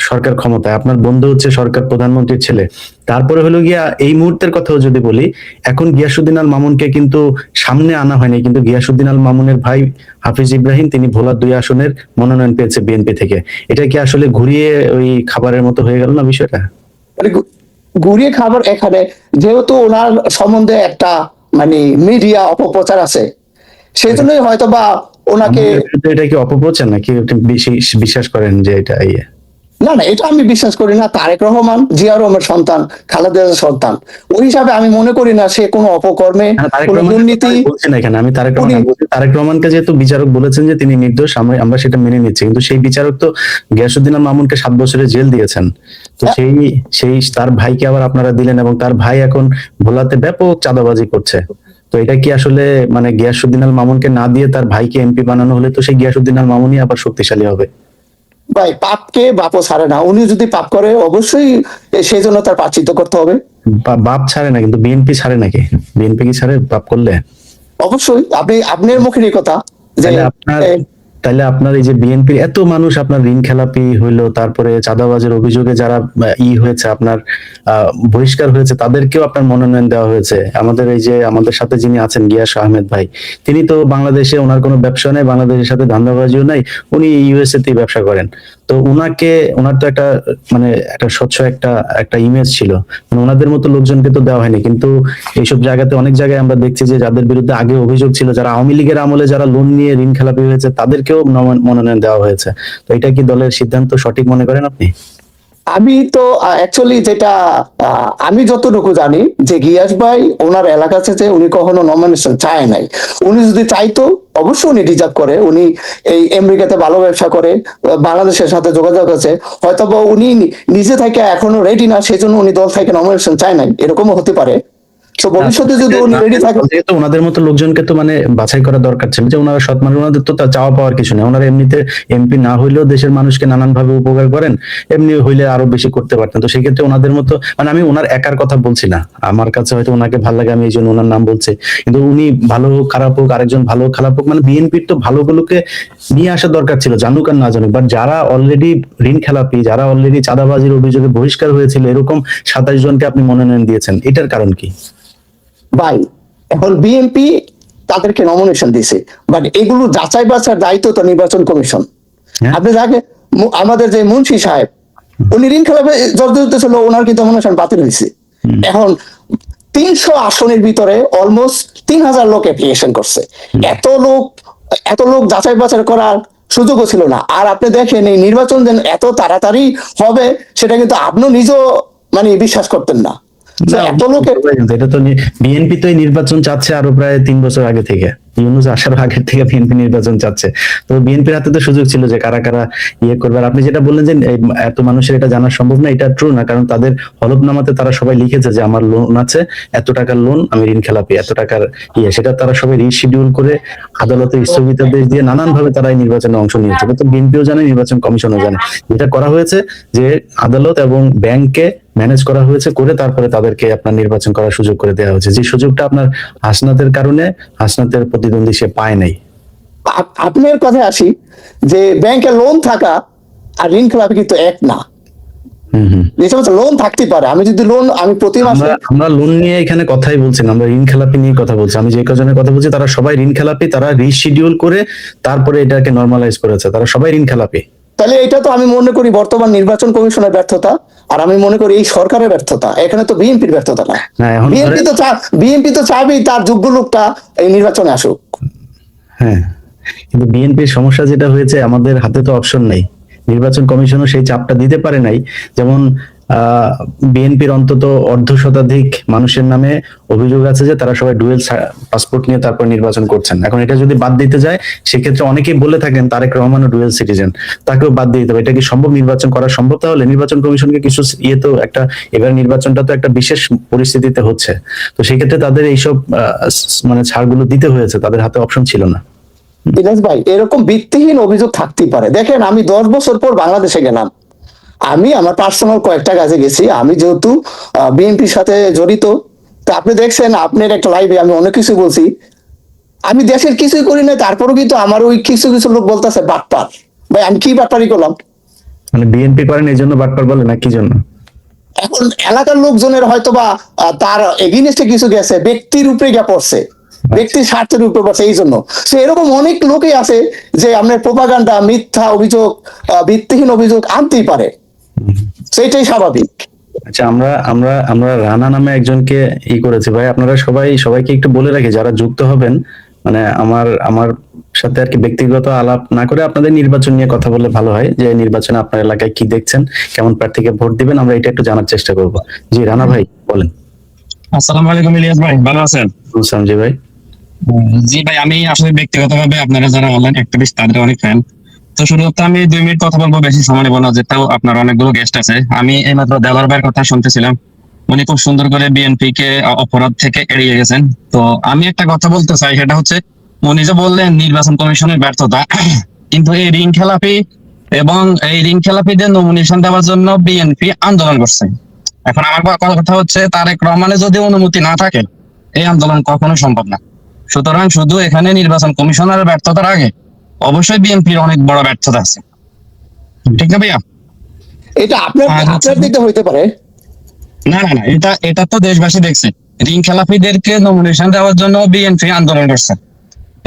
সরকার ক্ষমতায়, আপনার বন্ধু হচ্ছে সরকার প্রধানমন্ত্রীর ছেলে, তারপরে হলো গিয়া এই মুহূর্তের কথাও যদি বলি, এখন গিয়াসউদ্দিন আল মামুনকে কিন্তু সামনে আনা হয়নি, কিন্তু গিয়াসউদ্দিন আল মামুনের ভাই হাফিজ ইব্রাহিম তিনি ভোলা 2 আসনের মনোনয়ন পেয়েছে বিএনপি থেকে। এটা কি আসলে ঘুরিয়ে ওই খাবারের মতো হয়ে গেল না বিষয়টা? মানে ঘুরিয়ে খাবার, এখানে যেহেতু ওনার সম্বন্ধে একটা মানে মিডিয়া অপপ্রচার আছে, সেই জন্যই হয়তো বা ওনাকে। এটা কি অপপ্রচার নাকি আপনি বিশ্বাস করেন যে এটা না না, এটা আমি বিশ্বাস করি না। তারেক রহমান জিয়া রহমানের সন্তান, খালেদা জিয়ার সন্তান, ওই হিসাবে আমি মনে করি না সে কোনো অপকর্মে কোনো দুর্নীতি বলছি না এখানে। আমি তারেক রহমানকে যেহেতু বিচারক বলেছেন যে তিনি নির্দোষ, আমরা সেটা মেনে নিচ্ছি, কিন্তু সেই বিচারক তো গিয়াসউদ্দিন আল মামুনকে 7 বছরের জেল দিয়েছেন। তো সেই তার ভাইকে আবার আপনারা দিলেন, এবং তার ভাই এখন ভোলাতে ব্যাপক চাঁদাবাজি করছে। তো এটা কি আসলে মানে গিয়াসউদ্দিন আল মামুনকে না দিয়ে তার ভাইকে এমপি বানানো হলে তো সেই গিয়াসউদ্দিন আল মামুনই আবার শক্তিশালী হবে। ভাই পাপকে বাপও ছাড়ে না, উনি যদি পাপ করে অবশ্যই সেই জন্য তার প্রায়শ্চিত্ত করতে হবে। বাপ ছাড়ে না, কিন্তু বিএনপি ছাড়ে নাকি? বিএনপি কি ছাড়ে পাপ করলে? অবশ্যই আপনার মুখের এই কথা যে তাহলে আপনার এই যে বিএনপির এত মানুষ আপনার ঋণ খেলাপি হইলো, তারপরে চাঁদাবাজের অভিযোগে যারা হয়েছে আপনার বহিষ্কার হয়েছে, তাদেরকেও আপনার মনোনয়ন দেওয়া হয়েছে। আমাদের এই যে আমাদের সাথে যিনি আছেন গিয়াস আহমেদ ভাই, তিনি তো বাংলাদেশে ওনার কোনো ব্যবসা নেই, বাংলাদেশের সাথে ধান্দাবাজিও নাই, উনি ইউএসএ তে ব্যবসা করেন। তো ওনার তো একটা মানে একটা স্বচ্ছ একটা ইমেজ ছিল, মানে ওনাদের মতো লোকজনকে তো দেওয়া হয়নি। কিন্তু এইসব জায়গাতে অনেক জায়গায় আমরা দেখছি যে যাদের বিরুদ্ধে আগে অভিযোগ ছিল, যারা আওয়ামী লীগের আমলে যারা লোন নিয়ে ঋণ খেলাপি হয়েছে, তাদেরকেও মনোনয়ন দেওয়া হয়েছে। তো এটা কি দলের সিদ্ধান্ত সঠিক মনে করেন আপনি? আমি তো অ্যাকচুয়ালি যেটা আমি যতটুকু জানি যে গিয়াস ভাই ওনার এলাকা থেকে উনি কখনো নমিনেশন চায় নাই। উনি যদি চাইতো অবশ্যই উনি ডিজার্ভ করে, উনি এই আমেরিকাতে ভালো ব্যবসা করে, বাংলাদেশের সাথে যোগাযোগ আছে, হয়তো উনি নিজে থেকে এখনো রেডি না, সেজন্য উনি দল থেকে নমিনেশন চায় নাই, এরকমও হতে পারে। তো ভবিষ্যতে যদি উনি রেডি থাকে, যেহেতু ওনাদের মতো লোকজনকে তো মানে বাছাই করা দরকার ছিল, যে ওনারা সৎ মানুষ, ওনাদের তো তা চাওয়া পাওয়ার কিছু নেই, ওনারা এমনিতে এমপি না হইলেও দেশের মানুষকে নানান ভাবে উপকার করেন, এমনি হইলে আরো বেশি করতে পারতেন। তো সেই ক্ষেত্রে ওনাদের মতো, মানে আমি ওনার একার কথা বলছি না, আমার কাছে হয়তো ওনাকে ভালো লাগে আমি এই জন্য ওনার নাম বলছি, কিন্তু উনি ভালো হোক খারাপ হোক, আরেকজন ভালো হোক খারাপ হোক, মানে বিএনপির তো ভালোগুলোকে নিয়ে আসা দরকার ছিল, জানুক আর না জানুক, বাট যারা অলরেডি ঋণ খেলাপি, যারা অলরেডি চাঁদাবাজির অভিযোগে বহিষ্কার হয়েছিল, এরকম 27 জনকে আপনি মনোনয়ন দিয়েছেন, এটার কারণ কি? ভাই এখন বিএনপি তাদেরকে নমিনেশন দিছে, বাট এগুলো যাচাই বাছার দায়িত্ব তো নির্বাচন কমিশন। হ্যাঁ। আপনি যাকে আমাদের যে মুন্সি সাহেব, উনি ঋণ খেলাপে জর্জরিত ছিল, ওনার কিন্তু নমিনেশন বাতিল হয়েছে। এখন 300 আসনের ভিতরে অলমোস্ট 3000 লোক অ্যাপ্লিকেশন করছে, এত লোক যাচাই বাছাই করার সুযোগও ছিল না। আর আপনি দেখেন এই নির্বাচন যেন এত তাড়াতাড়ি হবে, সেটা কিন্তু আপনিও নিজেও মানে বিশ্বাস করতেন না। তো এত লোকের, এটা তো বিএনপি তো এই নির্বাচন চাচ্ছে আরো প্রায় 3 বছর আগে থেকে, ইউনূস আসার আগে থেকে বিএনপি নির্বাচন চাচ্ছে। তো বিএনপির হাতে তো সুযোগ ছিল যে কারা কারা ইয়ে করবে। আর আপনি যেটা বললেন যে এত মানুষের এটা জানা সম্ভব না, এটা ট্রু না, কারণ তাদের হলফনামাতে তারা সবাই লিখেছে যে আমার লোন আছে, এত টাকার লোন, আমি ঋণ খেলাপি, এত টাকার ইয়ে, সেটা তারা সবাই রিশিডিউল করে আদালতে স্থগিতাদেশ দিয়ে নানান ভাবে তারা এই নির্বাচনে অংশ নিয়েছে। তো বিএনপিও জানে, নির্বাচন কমিশনও জানে। যেটা করা হয়েছে যে আদালত এবং ব্যাংককে ম্যানেজ করা হয়েছে, করে তারপরে তাদেরকে আপনার নির্বাচন করার সুযোগ করে দেওয়া হয়েছে, যে সুযোগটা আপনার হাসনাতের কারণে হাসনাতের প্রতিদ্বন্দ্বী সে পায় নাই। আপনার কথায় আসি যে ব্যাংকে লোন থাকা আর ঋণ খেলাপি কিন্তু এক না। যে সমস্ত লোন থাকতে পারে, আমি যদি লোন আমি প্রতি মাসে, আমরা লোন নিয়ে এখানে কথাই বলছি না, আমরা ঋণ খেলাপি নিয়ে কথা বলছি। আমি যে কজনের কথা বলছি তারা সবাই ঋণ খেলাপি, তারা রিশিডিউল করে তারপরে এটাকে নরমালাইজ করেছে, তারা সবাই ঋণ খেলাপি। তাহলে এটা তো আমি মনে করি বর্তমান নির্বাচন কমিশনের ব্যর্থতা, আর আমি মনে করি এই সরকারের ব্যর্থতা, এখানে তো বিএনপির ব্যর্থতা না। এখন বিএনপি তো চাবেই তার যোগ্য লোকটা এই নির্বাচনে আসুক। হ্যাঁ, কিন্তু বিএনপির সমস্যা যেটা হয়েছে, আমাদের হাতে তো অপশন নাই, নির্বাচন কমিশনও সেই চাপটা দিতে পারে নাই। যেমন বিএনপির অন্তত 1/2 শতাধিক মানুষের নামে অভিযোগ আছে যে তারা সবাই ডুয়েল পাসপোর্ট নিয়ে তারপর নির্বাচন করছেন। এখন এটা যদি বাদ দিতে যায়, সেক্ষেত্রে অনেকেই বলে থাকেন তারেক রহমানও ডুয়েল সিটিজেন, তাকেও বাদ দিয়ে দিতে হবে। এটা কি সম্ভব, নির্বাচন করা সম্ভব? তাহলে নির্বাচন কমিশনকে কিছু ইয়ে তো একটা, এবার নির্বাচনটা তো একটা বিশেষ পরিস্থিতিতে হচ্ছে, তো সেক্ষেত্রে তাদের এইসব মানে ছাড়গুলো দিতে হয়েছে, তাদের হাতে অপশন ছিল না। দিনেশ ভাই, এরকম ভিত্তিহীন অভিযোগ থাকতেই পারে। দেখেন, আমি 10 বছর পর বাংলাদেশে গেলাম, আমি আমার পার্সোনাল কয়েকটা কাজে গেছি, আমি যেহেতু বিএনপির সাথে জড়িত। তা আপনি দেখছেন, আপনার একটা লাইভে আমি অনেক কিছু বলছি, আমি দেশের কিছুই করি না, তারপরেও কিন্তু আমার ওই কিছু কিছু লোক বলতেছে বাটপার। ভাই আমি কি বাটপারি করলাম? মানে বিএনপি করেন এই জন্য বাটপার বলে না কি জন্য? এখন এলাকার লোকজনের হয়তো বা তার এগেইনস্টে কিছু গেছে, ব্যক্তির উপরে গিয়ে পড়ছে, ব্যক্তির স্বার্থের উপরে পড়ছে, এই জন্য। সে এরকম অনেক লোকই আছে যে আপনার প্রোপাগান্ডা, মিথ্যা অভিযোগ, ভিত্তিহীন অভিযোগ আনতেই পারে, সেটাই স্বাভাবিক। আচ্ছা, আমরা আমরা আমরা রানা নামে একজনকে করেছি ভাই, আপনারা সবাইকে একটু বলে রাখি, যারা যুক্ত হবেন, মানে আমার সাথে আর কি ব্যক্তিগত আলাপ না করে আপনাদের নির্বাচন নিয়ে কথা বললে ভালো হয়, যে নির্বাচনে আপনার এলাকায় কি দেখছেন, কেমন প্রার্থীকে ভোট দিবেন, আমরা এটা একটু জানার চেষ্টা করব। জি রানা ভাই বলেন। আসসালামু আলাইকুম ইলিয়াস ভাই, ভালো আছেন? বুঝলাম জি ভাই। জি ভাই, আমি আসলে ব্যক্তিগতভাবে আপনারা যারা অনলাইন অ্যাক্টিভিস্ট তাদের অনেক ফ্যান। তো শুরুতে আমি 2 মিনিট কথা বলবো, বেশি সময় নেবো না, যেটাও আপনার অনেকগুলো গেস্ট আছে। আমি এইমাত্র দেওয়ার ভাইয়ের কথা শুনতেছিলাম, উনি খুব সুন্দর করে বিএনপি কে অপরাধ থেকে এড়িয়ে গেছেন। তো আমি একটা কথা বলতে চাই, সেটা হচ্ছে উনি যে বললেন নির্বাচন কমিশনের ব্যর্থতা, কিন্তু এই ঋণ খেলাপি এবং এই ঋণ খেলাপিদের নমিনেশন দেওয়ার জন্য বিএনপি আন্দোলন করছে। এখন আমার কথা হচ্ছে, তারেক রহমানের যদি অনুমতি না থাকে এই আন্দোলন কখনো সম্ভব না। সুতরাং শুধু এখানে নির্বাচন কমিশনারের ব্যর্থতার আগে অবশ্যই বিএনপির অনেক বড় ব্যর্থতা আছে, ঠিক না ভাইয়া? এটা আপনার দিতে হইতে পারে। না না না, এটা তো দেশবাসী দেখছে। ঋণ খেলাপিদেরকে নমিনেশন দেওয়ার জন্য বিএনপি আন্দোলন করছে,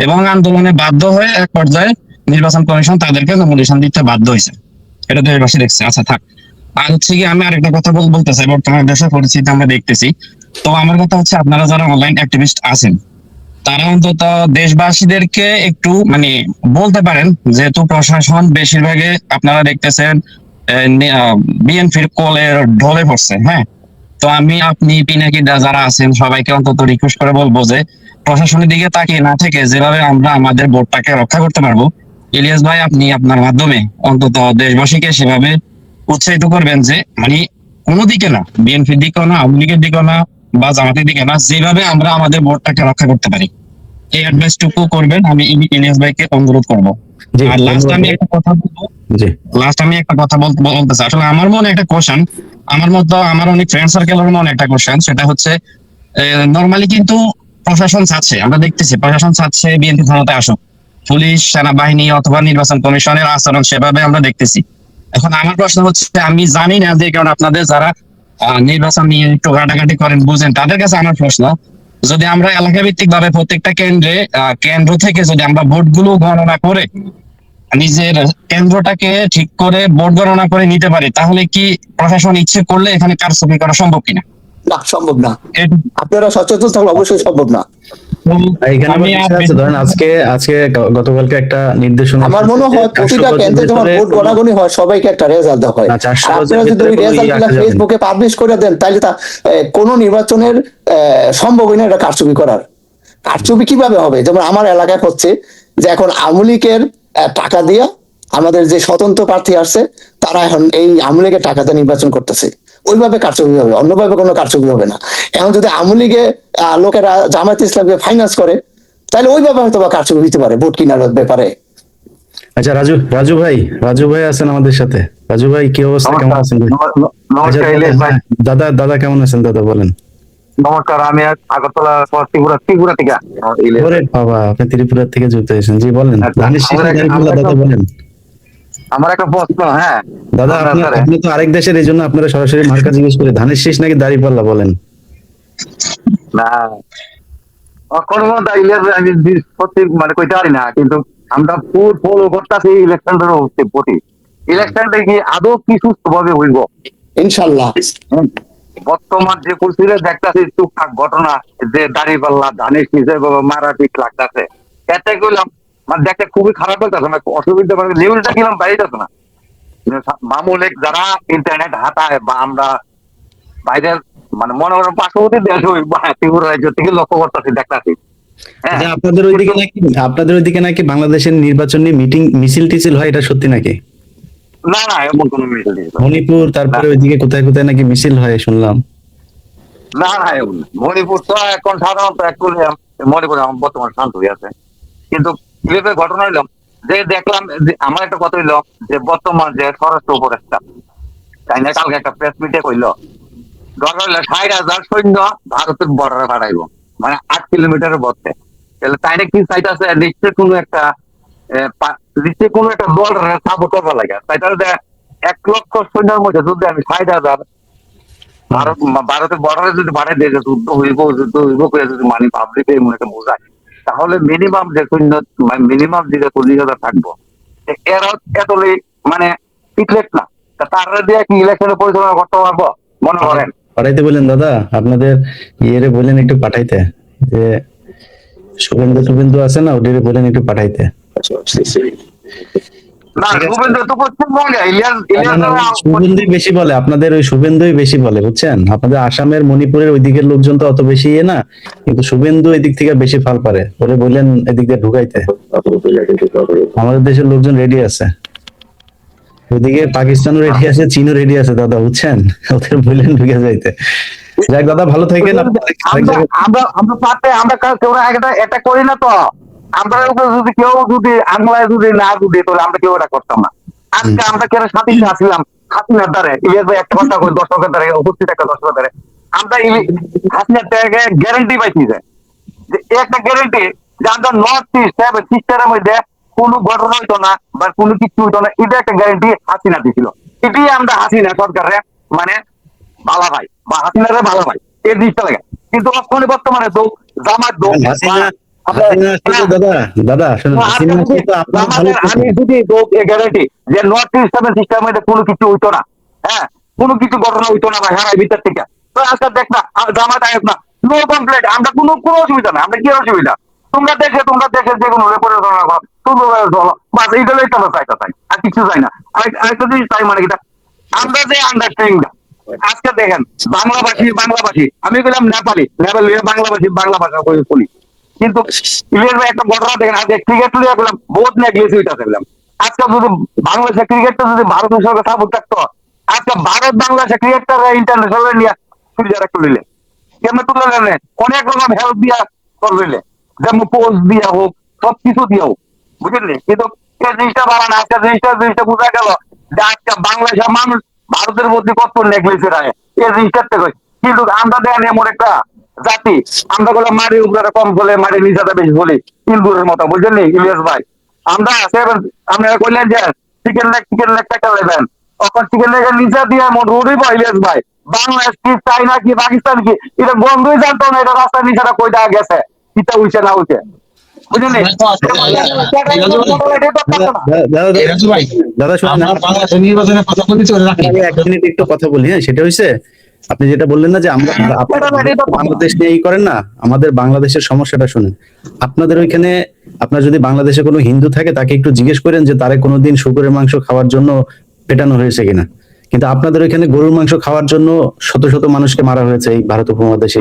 এবং আন্দোলনে বাধ্য হয়ে এক পর্যায়ে নির্বাচন কমিশন তাদেরকে নমিনেশন দিতে বাধ্য হয়েছে, এটা দেশবাসী দেখছে। আচ্ছা থাক। আর হচ্ছে কি, আমি আরেকটা কথা বলতে চাই, বর্তমানে দেশের পরিস্থিতি আমরা দেখতেছি। তো আমার কথা হচ্ছে, আপনারা যারা অনলাইন অ্যাক্টিভিস্ট আছেন, তারা অন্তত দেশবাসীদেরকে একটু মানে বলতে পারেন, যেহেতু প্রশাসন বেশিরভাগে আপনারা দেখতেছেন বিএনপির কোলে ঢলে পড়ছে। হ্যাঁ, তো আপনি পিনাকি যারা আছেন সবাইকে অন্তত রিকোয়েস্ট করে বলবো যে প্রশাসনের দিকে তাকিয়ে না থেকে যেভাবে আমরা আমাদের ভোটটাকে রক্ষা করতে পারবো, ইলিয়াস ভাই আপনি আপনার মাধ্যমে অন্তত দেশবাসীকে সেভাবে উৎসাহিত করবেন যে মানে কোনো দিকে না, বিএনপির দিকেও না, আওয়ামী লীগের দিকেও না, বা জামাতের দিকে না, যেভাবে আমরা আমাদের ভোটটাকে রক্ষা করতে পারি এই অ্যাডভাইসটুকু করবেন, আমি ইলিয়াস ভাইকে অনুরোধ করবো। জি, আর লাস্ট ধন্যবাদ আমি ভাই। একটা কথা বলবো, জি বলতে চাই। আসলে আমার মনে একটা কোশ্চেন, আমার মতো আমার অনেক ফ্রেন্ড সার্কেলের মনে একটা কোশ্চেন, সেটা হচ্ছে নর্মালি কিন্তু প্রশাসন চাচ্ছে, আমরা দেখতেছি প্রশাসন চাচ্ছে বিএনপি ক্ষমতায় আসুক, পুলিশ সেনাবাহিনী অথবা নির্বাচন কমিশনের আচরণ সেভাবে আমরা দেখতেছি। এখন আমার প্রশ্ন হচ্ছে, আমি জানি না যে কারণ আপনাদের যারা নির্বাচন নিয়ে একটু ঘাটাঘাটি করেন, বুঝেন, তাদের কাছে আমার প্রশ্ন, যদি আমরা এলাকা ভিত্তিক ভাবে প্রত্যেকটা কেন্দ্র থেকে যদি আমরা ভোটগুলো গণনা করে নিজের কেন্দ্রটাকে ঠিক করে ভোট গণনা করে নিতে পারি, তাহলে কি প্রশাসন ইচ্ছে করলে এখানে কারচুপি করা সম্ভব কিনা? না, সম্ভব না। এটুকু। আপনারা সচেতন থাকলে অবশ্যই সম্ভব না। এখানে আবার আমি আর বিষয় আছে, ধরেন আজকে গতকালকে একটা নির্দেশনা আমার মনে হয় প্রতিটা কেন্দ্রে যখন ভোট গণাগণি হয় সবাইকে একটা রেজাল্ট দেওয়া হয়। না, 400 আর আপনারা গজের যদি ওই ভিতরে কোনো রেজাল্ট রাখা যাবে না। ফেসবুকে পাবলিশ করে দেন, তাহলে তা কোনো নির্বাচনের সম্ভবই না এটা কারচুপি করার। কারচুপি কিভাবে হবে? যেমন আমার এলাকায় হচ্ছে যে এখন আওয়ামী লীগের টাকা দিয়া আমাদের যে স্বতন্ত্র প্রার্থী আসছে, তারা এখন এই আওয়ামী লীগের টাকাতে নির্বাচন করতেছে। ওইভাবে কারচুপি হবে, অন্যভাবে কোনো কারচুপি হবে না। এখন যদি আওয়ামী লীগে লোকেরা জামায়াত ইসলামকে ফাইন্যান্স করে, তাহলে ওইভাবে হয়তো বা কারচুপি হতে পারে ভোট কেনার ব্যাপারে। আচ্ছা, রাজু ভাই আছেন আমাদের সাথে। রাজু ভাই কি অবস্থা, কেমন আছেন ভাই? আচ্ছা, দাদা কেমন আছেন দাদা, বলেন। নমস্কার, আমি আগরতলা ত্রিপুরা থেকে। ওরে বাবা, আপনি ত্রিপুরা থেকে যুক্ত হয়েছেন, জি বলেন। ধানের শীষ না দাঁড়িপাল্লা, দাদা বলেন। আমার একটা প্রশ্ন, হ্যাঁ দাদা আপনি তো আরেক দেশের, এই জন্য আপনারা সরাসরি মার্কা জিজ্ঞেস করে, ধানের শীষ নাকি দাঁড়িপাল্লা বলেন। না কোনো আমি সত্যি মানে কইতে পারি না, কিন্তু আমরা ফুল ফলো করতেছি ইলেকশনটার প্রতি। ইলেকশনটা কি আদৌ কি সুস্থ ভাবে হইব? ইনশাল্লাহ। বর্তমান যে পরিস্থিতি দেখতেছি, টুকটাক ঘটনা যে দাঁড়িপাল্লা ধানের শীষে মারাপিট লাগতেছে, এতে কইলাম মানে দেখতে খুবই খারাপ লাগতেছে। না অসুবিধা, মানে নিউজটা কিলাম বাইরে যাচ্ছে না। মামুলিক যারা ইন্টারনেট হাতায় বা আমরা বাইরের মানে মনে করেন পার্শ্ববর্তী দেশ ত্রিপুরা রাজ্য থেকে লক্ষ্য করতেছি, দেখতেছি। হ্যাঁ, আচ্ছা, আপনাদের ওইদিকে নাকি বাংলাদেশের নির্বাচন নিয়ে মিছিল টিছিল হয়, এটা সত্যি নাকি? না না, এমন কোনো মিছিল নেই। মণিপুর, তারপরে ওইদিকে কোথায় কোথায় নাকি মিছিল হয় শুনলাম। না না, এমন না। মণিপুর তো এখন সাধারণত একটু মণিপুর এখন বর্তমানে শান্ত হয়ে আছে, কিন্তু ঘটনা হইল যে দেখলাম যে আমার একটা কথা হইলো যে বর্তমান যে স্বরাষ্ট্র উপদেষ্টা তাই না কালকে একটা প্রেস মিটে কইলো দরকার হইলে 60,000 সৈন্য ভারতের বর্ডারে পাঠাইবো, মানে 8 কিলোমিটারের মধ্যে। তাহলে তাই না কি চাইতেছে নিশ্চয় কোনো একটা দল সাপোর্ট করবার লাগে। তাই তাহলে 1 লক্ষ সৈন্যের মধ্যে যদি আমি 60,000 ভারতের বর্ডারে যদি পাঠাই দিয়ে যুদ্ধ হইব করে যদি মানে পাবলিক এই মনে বোঝায়, তাহলে মিনিমাম যে সৈন্য মিনিমাম যে 40,000 থাকবো, এরা এতলে মানে পিকলেট না, তারা দিয়ে কি ইলেকশনে পরিচালনা করতে পারবো মনে করেন? পাঠাইতে বলেন দাদা, আপনাদের ইয়েরে বলেন একটু পাঠাইতে, যে শুভেন্দু আছে না, ওদের বলেন একটু পাঠাইতে। না, শুভেন্দু তো পশ্চিমবঙ্গে শুভেন্দুই বেশি বলে, আপনাদের ওই শুভেন্দুই বেশি বলে, বুঝছেন। আপনাদের আসামের মণিপুরের ওই দিকের লোকজন তো অত বেশি ইয়ে না, কিন্তু শুভেন্দু এদিক থেকে বেশি ফাল পারে, ওরে বললেন এদিক দিয়ে ঢুকাইতে। আমাদের দেশের লোকজন রেডি আছে, ওইদিকে পাকিস্তানও রেডি আছে, চীনও রেডি আছে দাদা, বুঝছেন। ওদের বললেন ঢুকে যাইতে। যাক দাদা, ভালো থাকেন। আমরা এটা করি না তো, আমরা যদি কেউ যদি আংলায় যদি না যদি তাহলে আমরা কেউ এটা করতাম না। আজকে আমরা কেন স্বাধীন আসলাম হাসিনার দ্বারে, ইলিয়াস ভাই একটা কথা কই দর্শকের দ্বারে উপস্থিত একটা দর্শকের দ্বারে আমরা হাসিনার থেকে গ্যারেন্টি পাইছি যে একটা গ্যারেন্টি যে আমরা নর্থ ইস্ট সিস্টারের মধ্যে কোনো ঘটনা হইতো না বা কোনো কিছু হইতো না, এটা একটা গ্যারেন্টি হাসিনা দিছিল। এটাই আমরা হাসিনা সরকারের মানে ভালো ভাই বা হাসিনারে ভালো ভাই এই জিনিসটা লাগে। কিন্তু বর্তমানে তো জামাত আমি যদি গ্যারান্টি যে নর্থ ইস্টার্ন সিস্টেমের কোনো কিছু হইতো না, হ্যাঁ কোনো কিছু ঘটনা হইতো না ভাই হ্যাঁ ভিতর থেকে, তো আজকে দেখ না জামাত আয়োগ না, নো কমপ্লেট, আমরা কোনো অসুবিধা না। আমরা কি অসুবিধা? তোমরা দেশে যে কোনো পরিচালনা করো, তোমরা চলো বাস, এইটাই তোমরা চাই আর কিছু চাই না। আরেকটা জিনিস চাই মানে কিটা আমরা যে আন্ডারস্ট্যান্ডিংটা আজকে দেখেন বাংলাভাষী আমি বললাম নেপালি বাংলা ভাষা বলি, কিন্তু একটা ঘটনা দেখেন আজকে ক্রিকেট প্লেয়ার বললাম বহুত নেগলেস হইতেছে বললাম। আজকে যদি বাংলাদেশের ক্রিকেটটা যদি ভারতের সঙ্গে সাপোর্ট থাকতো, আজকে ভারত বাংলাদেশের ক্রিকেটটা ইন্টারন্যাশনাল নিয়ে সুবিধা একটু নিলে, কেমন তুলে নেন অনেক রকম হেল্প দিয়া করবে, যেমন পোস্ট দিয়া হোক, সবকিছু দিয়া হোক, বুঝলি? কিন্তু এই জিনিসটা বাড়া না, আজকে জিনিসটা বোঝা গেল যে আজকে বাংলাদেশের মানুষ ভারতের মধ্যে কত নেগলেছে রায় এই জিনিসটাতে কই। কিন্তু আমরা দেন এমন একটা জাতি, আমরা বলে মারি উপরে কম বলে মারি নিচাটা বেশি বলি, ইন্দুরের মতো, বুঝলি ইলিয়াস ভাই? আমরা আপনারা কইলেন যে চিকেন লেগ টাকা নেবেন, তখন চিকেন লেগের নিচা দিয়ে এমন রোডই বা ইলিয়াস ভাই, বাংলাদেশ কি চাইনা কি পাকিস্তান কি এটা বন্ধই জানতো না, এটা রাস্তার নিচাটা কই দেওয়া গেছে, কিটা উঠছে না উঠছে, বুঝলি? রাজু ভাই, দাদা শুনুন, আমরা বাংলাদেশের নির্বাচনের কথা বলতে চলে রাখি। আমি 1 মিনিট একটু কথা বলি। হ্যাঁ, সেটা হয়েছে আপনি যেটা বললেন না যে আমরা আপনারা বাংলাদেশ নিয়ে এই করেন না, আমাদের বাংলাদেশের সমস্যাটা শুনেন। আপনাদের ওইখানে আপনার যদি বাংলাদেশে কোনো হিন্দু থাকে তাকে একটু জিজ্ঞেস করেন যে তারে কোনোদিন শুকরের মাংস খাওয়ার জন্য পেটানো হয়েছে কিনা, কিন্তু আপনাদের ওইখানে গরুর মাংস খাওয়ার জন্য শত শত মানুষকে মারা হয়েছে এই ভারত উপমহাদেশে।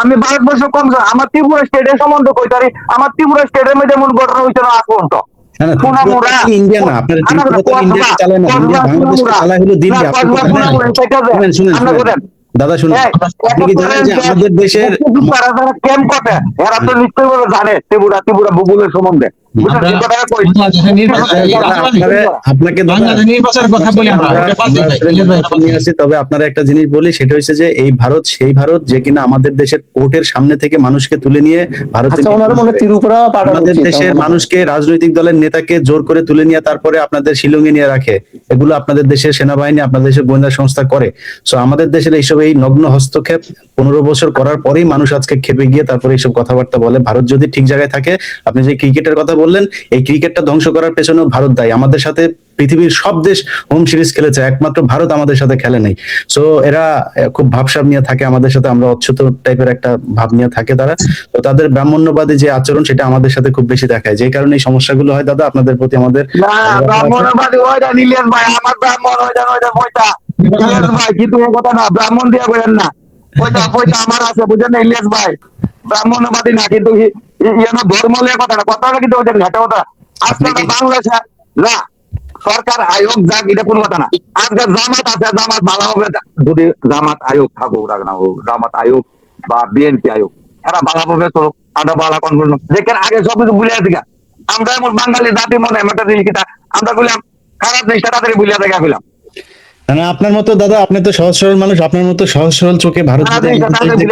আমি ভারতবর্ষ কম, আমার ত্রিপুরা স্টেটের সম্বন্ধে কইতারি, আমার ত্রিপুরা স্টেটের মধ্যে এমন ঘটনা হয়েছে না আজ পর্যন্ত। না, ত্রিপুরা তো ইন্ডিয়া না, আপনার ত্রিপুরা তো ইন্ডিয়াকে চালায় না, ইন্ডিয়া বাংলাদেশকে চালায় হলো দিল্লি। আপনি তো জানেন। শুনেন দাদা, শুনুন, আপনি কি জানেন যে আমাদের দেশের ক্যাম্প করে এরা তো নিশ্চয়ই জানে ত্রিপুরা ভূগোলের সম্বন্ধে, আপনাকে বাংলাদেশের নির্বাচনের কথা বলি আমরা, এটা বাদ দিই ভাই, ইলিয়াস ভাই, নিয়ে আসি। তবে আপনারা একটা জিনিস বলি, সেটা হচ্ছে যে এই ভারত সেই ভারত যে কিনা আমাদের দেশের কোর্টের সামনে থেকে মানুষকে তুলে নিয়ে ভারতে আচ্ছা, ওনার মনে ত্রিপুরা পাঠানো আমাদের উচিত, দেশের আমার মনে হয়। মানুষকে, রাজনৈতিক দলের নেতাকে জোর করে তুলে নিয়ে তারপরে আপনাদের শিলংয়ে নিয়ে রাখে। এগুলো আপনাদের দেশের সেনাবাহিনী, আপনাদের দেশের গোয়েন্দা সংস্থা করে। সো আমাদের দেশের এইসব এই নগ্ন হস্তক্ষেপ 15 বছর করার পরেই মানুষ আজকে খেপে গিয়ে তারপরে এইসব কথাবার্তা বলে। ভারত যদি ঠিক জায়গায় থাকে, আপনি যে ক্রিকেটের কথা বললেন, এই ক্রিকেটটা ধ্বংস করার পেছনেও ভারত দায়ী। আমাদের সাথে পৃথিবীর সব দেশ হোম সিরিজ খেলেছে, একমাত্র ভারত আমাদের সাথে খেলে নাই। সো এরা খুব ভাবসাব নিয়ে থাকে আমাদের সাথে, আমরা অচ্ছুত টাইপের একটা ভাব নিয়ে থাকে তারা। তো তাদের ব্রাহ্মণ্যবাদী যে আচরণ সেটা আমাদের সাথে খুব বেশি দেখায়, যে কারণে এই সমস্যাগুলো হয়। দাদা, আপনাদের প্রতি আমাদের ব্রাহ্মণবাদী ওইটা নিলেন ভাই, আমার ব্রাহ্মণ ওইটা ওইটা ইলিয়াস ভাই, কিন্তু ও কথা না, ব্রাহ্মণ দিয়ে বলেন না, ওইটা আমার আছে, বুঝেন না ইলিয়াস ভাই? ব্রাহ্মণবাদী না, কিন্তু ধর্ম নিয়ে কথা না, কথাটা কিন্তু ওইটা ঘাটে কথা। আজকাল বাংলাদেশে না সরকার আয়োগ যাক, এটা কোন কথা না। আজকে জামাত আছে, জামাত ভালো হবে, যদি জামাত আয়োগ থাকুক না হোক, জামাত আয়োগ বা বিএনপি আয়োগ, এরা ভালো হবে তো আমরা ভালো কনফার্ম দেখেন। আগে সবকিছু ভুলিয়া দিকা, আমরা এমন বাঙালি জাতি মনে একটা জিনিস কিনা আমরা বললাম খারাপ জিনিসটা তাড়াতাড়ি ভুলিয়া দেখা ফেলাম। না, আপনার মতো দাদা, আপনি তো সহজ সরল মানুষ, আপনার মতো সহজ সরল চোখে ভারত যদি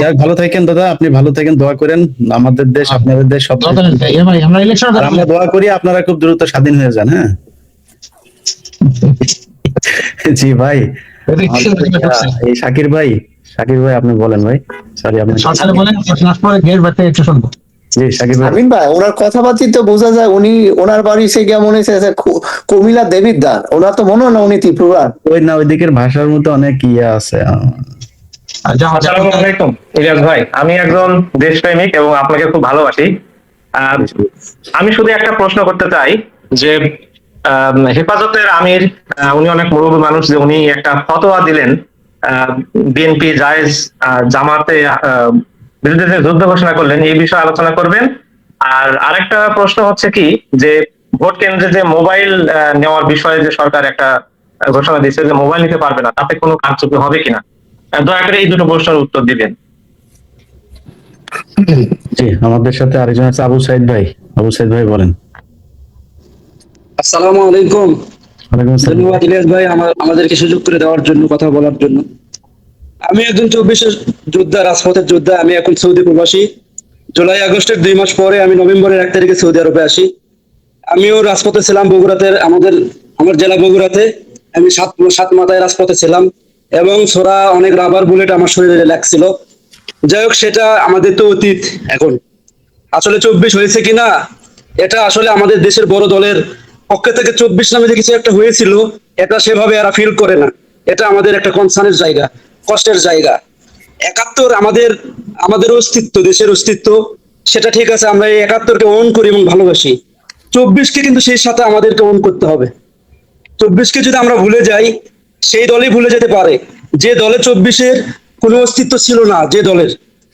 যাক, ভালো থাকেন দাদা, আপনি ভালো থাকেন, দোয়া করেন আমাদের দেশ, আপনাদের দেশ সব। ভাই, আমরা ইলেকশন আর আমরা দোয়া করি আপনারা খুব দ্রুত স্বাধীন হয়ে যান। হ্যাঁ, জি ভাই। এই শাকির ভাই আপনি বলেন ভাই। সরি, আপনি সরকারে বলেন, পরে গেট বাড়তে একটু শুনবো। জি শাকির ভাই। আমিন ভাই, ওনার কথাবার্তা তো বোঝা যায় ওনার বাড়ি সে কেমন হয়েছে কুমিল্লা দেবিদ্বার, ওনার তো মনে হয় না উনি ত্রিপুরার। ওই না, ওই দিকের ভাষার মতো অনেক ইয়ে আছে। আসসালামু আলাইকুম ইলিয়াস ভাই, আমি একজন দেশপ্রেমিক এবং আপনাকে খুব ভালোবাসি। আমি শুধু একটা প্রশ্ন করতে চাই যে হেফাজতের আমির, উনি অনেক মুরব্বী মানুষ, যে উনি একটা ফতোয়া দিলেন বিএনপি জায়েজ জামাতে বিরুদ্ধে যে যুদ্ধ ঘোষণা করলেন, এই বিষয়ে আলোচনা করবেন। আর আরেকটা প্রশ্ন হচ্ছে কি, যে ভোট কেন্দ্রে যে মোবাইল নেওয়ার বিষয়ে যে সরকার একটা ঘোষণা দিয়েছে যে মোবাইল নিতে পারবে না, তাতে কোনো কারচুপি হবে কিনা, দয়া করে এই দুটো প্রশ্নের উত্তর দিবেন। জি, আমাদের সাথে আরেকজন আছে আবু সাইদ ভাই। আবু সাইদ ভাই বলেন। আসসালামু আলাইকুম। ওয়ালাইকুম আসসালাম। ধন্যবাদ ইলিয়াস ভাই আমাদেরকে সুযোগ করে দেওয়ার জন্য, কথা বলার জন্য। আমি একজন 24 যোদ্ধা, রাজপথের যোদ্ধা। আমি এখন সৌদি প্রবাসী। জুলাই আগস্টের 2 মাস পরে আমি নভেম্বরের 1 তারিখে সৌদি আরবে আসি। আমিও রাজপথে ছিলাম বগুড়াতে, আমার জেলা বগুড়াতে। আমি সাত মাথায় রাজপথে ছিলাম এবং ছোড়া অনেক রাবার বুলেট আমার শরীরে লাগছিল। যাই হোক, সেটা আমাদের তো অতীত। এখন আসলে 24 হয়েছে কিনা, এটা আসলে আমাদের দেশের বড় দলের পক্ষে থেকে 24 নামে যে কিছু একটা হয়েছিল, এটা সেভাবে এরা ফিল করে না। এটা আমাদের একটা কনসার্নের জায়গা, কষ্টের জায়গা। 71 আমাদের অস্তিত্ব, দেশের অস্তিত্ব, সেটা ঠিক আছে, আমরা এই 71কে ওন করি এবং ভালোবাসি। 24কে কিন্তু সেই সাথে আমাদেরকে ওন করতে হবে। 24কে যদি আমরা ভুলে যাই, সেই দলই ভুলে যেতে পারে যে দলে 24-এর কোনো অস্তিত্ব ছিল না। যে দলের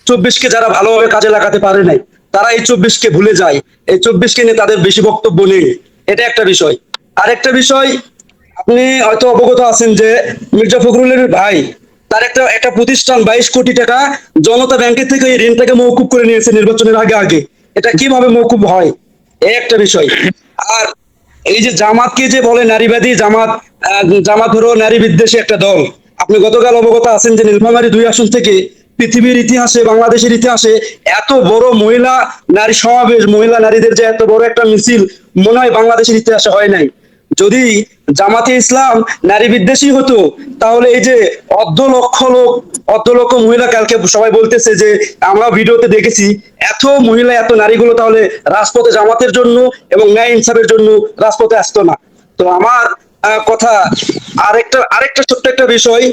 24কে যারা ভালোভাবে কাজে লাগাতে পারে নাই, তারা এই 24কে ভুলে যায়। এই 24কে নিয়ে তাদের বেশি বক্তব্য নেই। এটা একটা বিষয়। আরেকটা বিষয়, আপনি হয়তো অবগত আছেন যে মির্জা ফখরুলের ভাই তার একটা প্রতিষ্ঠান 22 কোটি টাকা জনতা ব্যাংকের থেকে এই ঋণটাকে মওকুফ করে নিয়েছে নির্বাচনের আগে আগে। এটা কিভাবে মওকুফ হয়, এই একটা বিষয়। আর এই যে জামাতকে যে বলে নারীবাদী, জামাত হলো নারী বিদ্বেষী একটা দল। আপনি গতকাল অবগত আছেন যে নীলফামারী 2 আসন থেকে পৃথিবীর ইতিহাসে, বাংলাদেশের ইতিহাসে এত বড় মহিলা নারী সমাবেশ, মহিলা নারীদের যে এত বড় একটা মিছিল মনে হয় বাংলাদেশের ইতিহাসে হয় নাই। যদি জামাতে ইসলাম নারী বিদ্বেষী হতো, তাহলে এই যে অর্ধ লক্ষ মহিলা, কালকে সবাই বলতেছে যে আমরা ভিডিওতে দেখেছি এত মহিলা, এত নারীগুলো তাহলে রাজপথে জামাতের জন্য এবং ন্যায় ইনসাফের জন্য রাজপথে আসতো না। তো আমার কথা, আরেকটা ছোট্ট একটা বিষয়,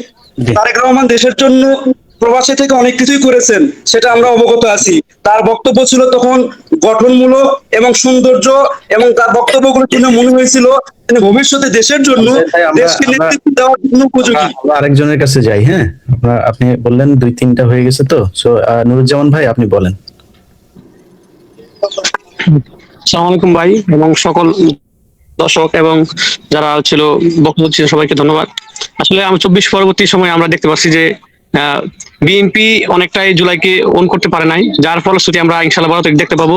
তারেক রহমান দেশের জন্য প্রবাসী থেকে অনেক কিছুই করেছেন, সেটা আমরা অবগত আছি। তার বক্তব্য ছিল তখন গঠনমূলক এবং সৌন্দর্য, এবং তার বক্তব্যগুলো শুনে মনে হয়েছিল তিনি ভবিষ্যতে দেশের জন্য, দেশকে নেতৃত্ব দেওয়ার জন্য উপযোগী। আরেকজনের কাছে যাই। হ্যাঁ, আপনি বললেন 2-3টা হয়ে গেছে, তো নুরুজ্জামান ভাই আপনি বলেন। আসসালামু আলাইকুম ভাই, এবং সকল দর্শক এবং যারা ছিল বক্তব্য ছিল সবাইকে ধন্যবাদ। আসলে আমি 24 পরবর্তী সময়ে আমরা দেখতে পাচ্ছি যে বিএনপি অনেকটাই জুলাইকে অন করতে পারে নাই, যার ফলশ্রুতি আমরা ইনশাআল্লাহ 12 তারিখ দেখতে পাবো।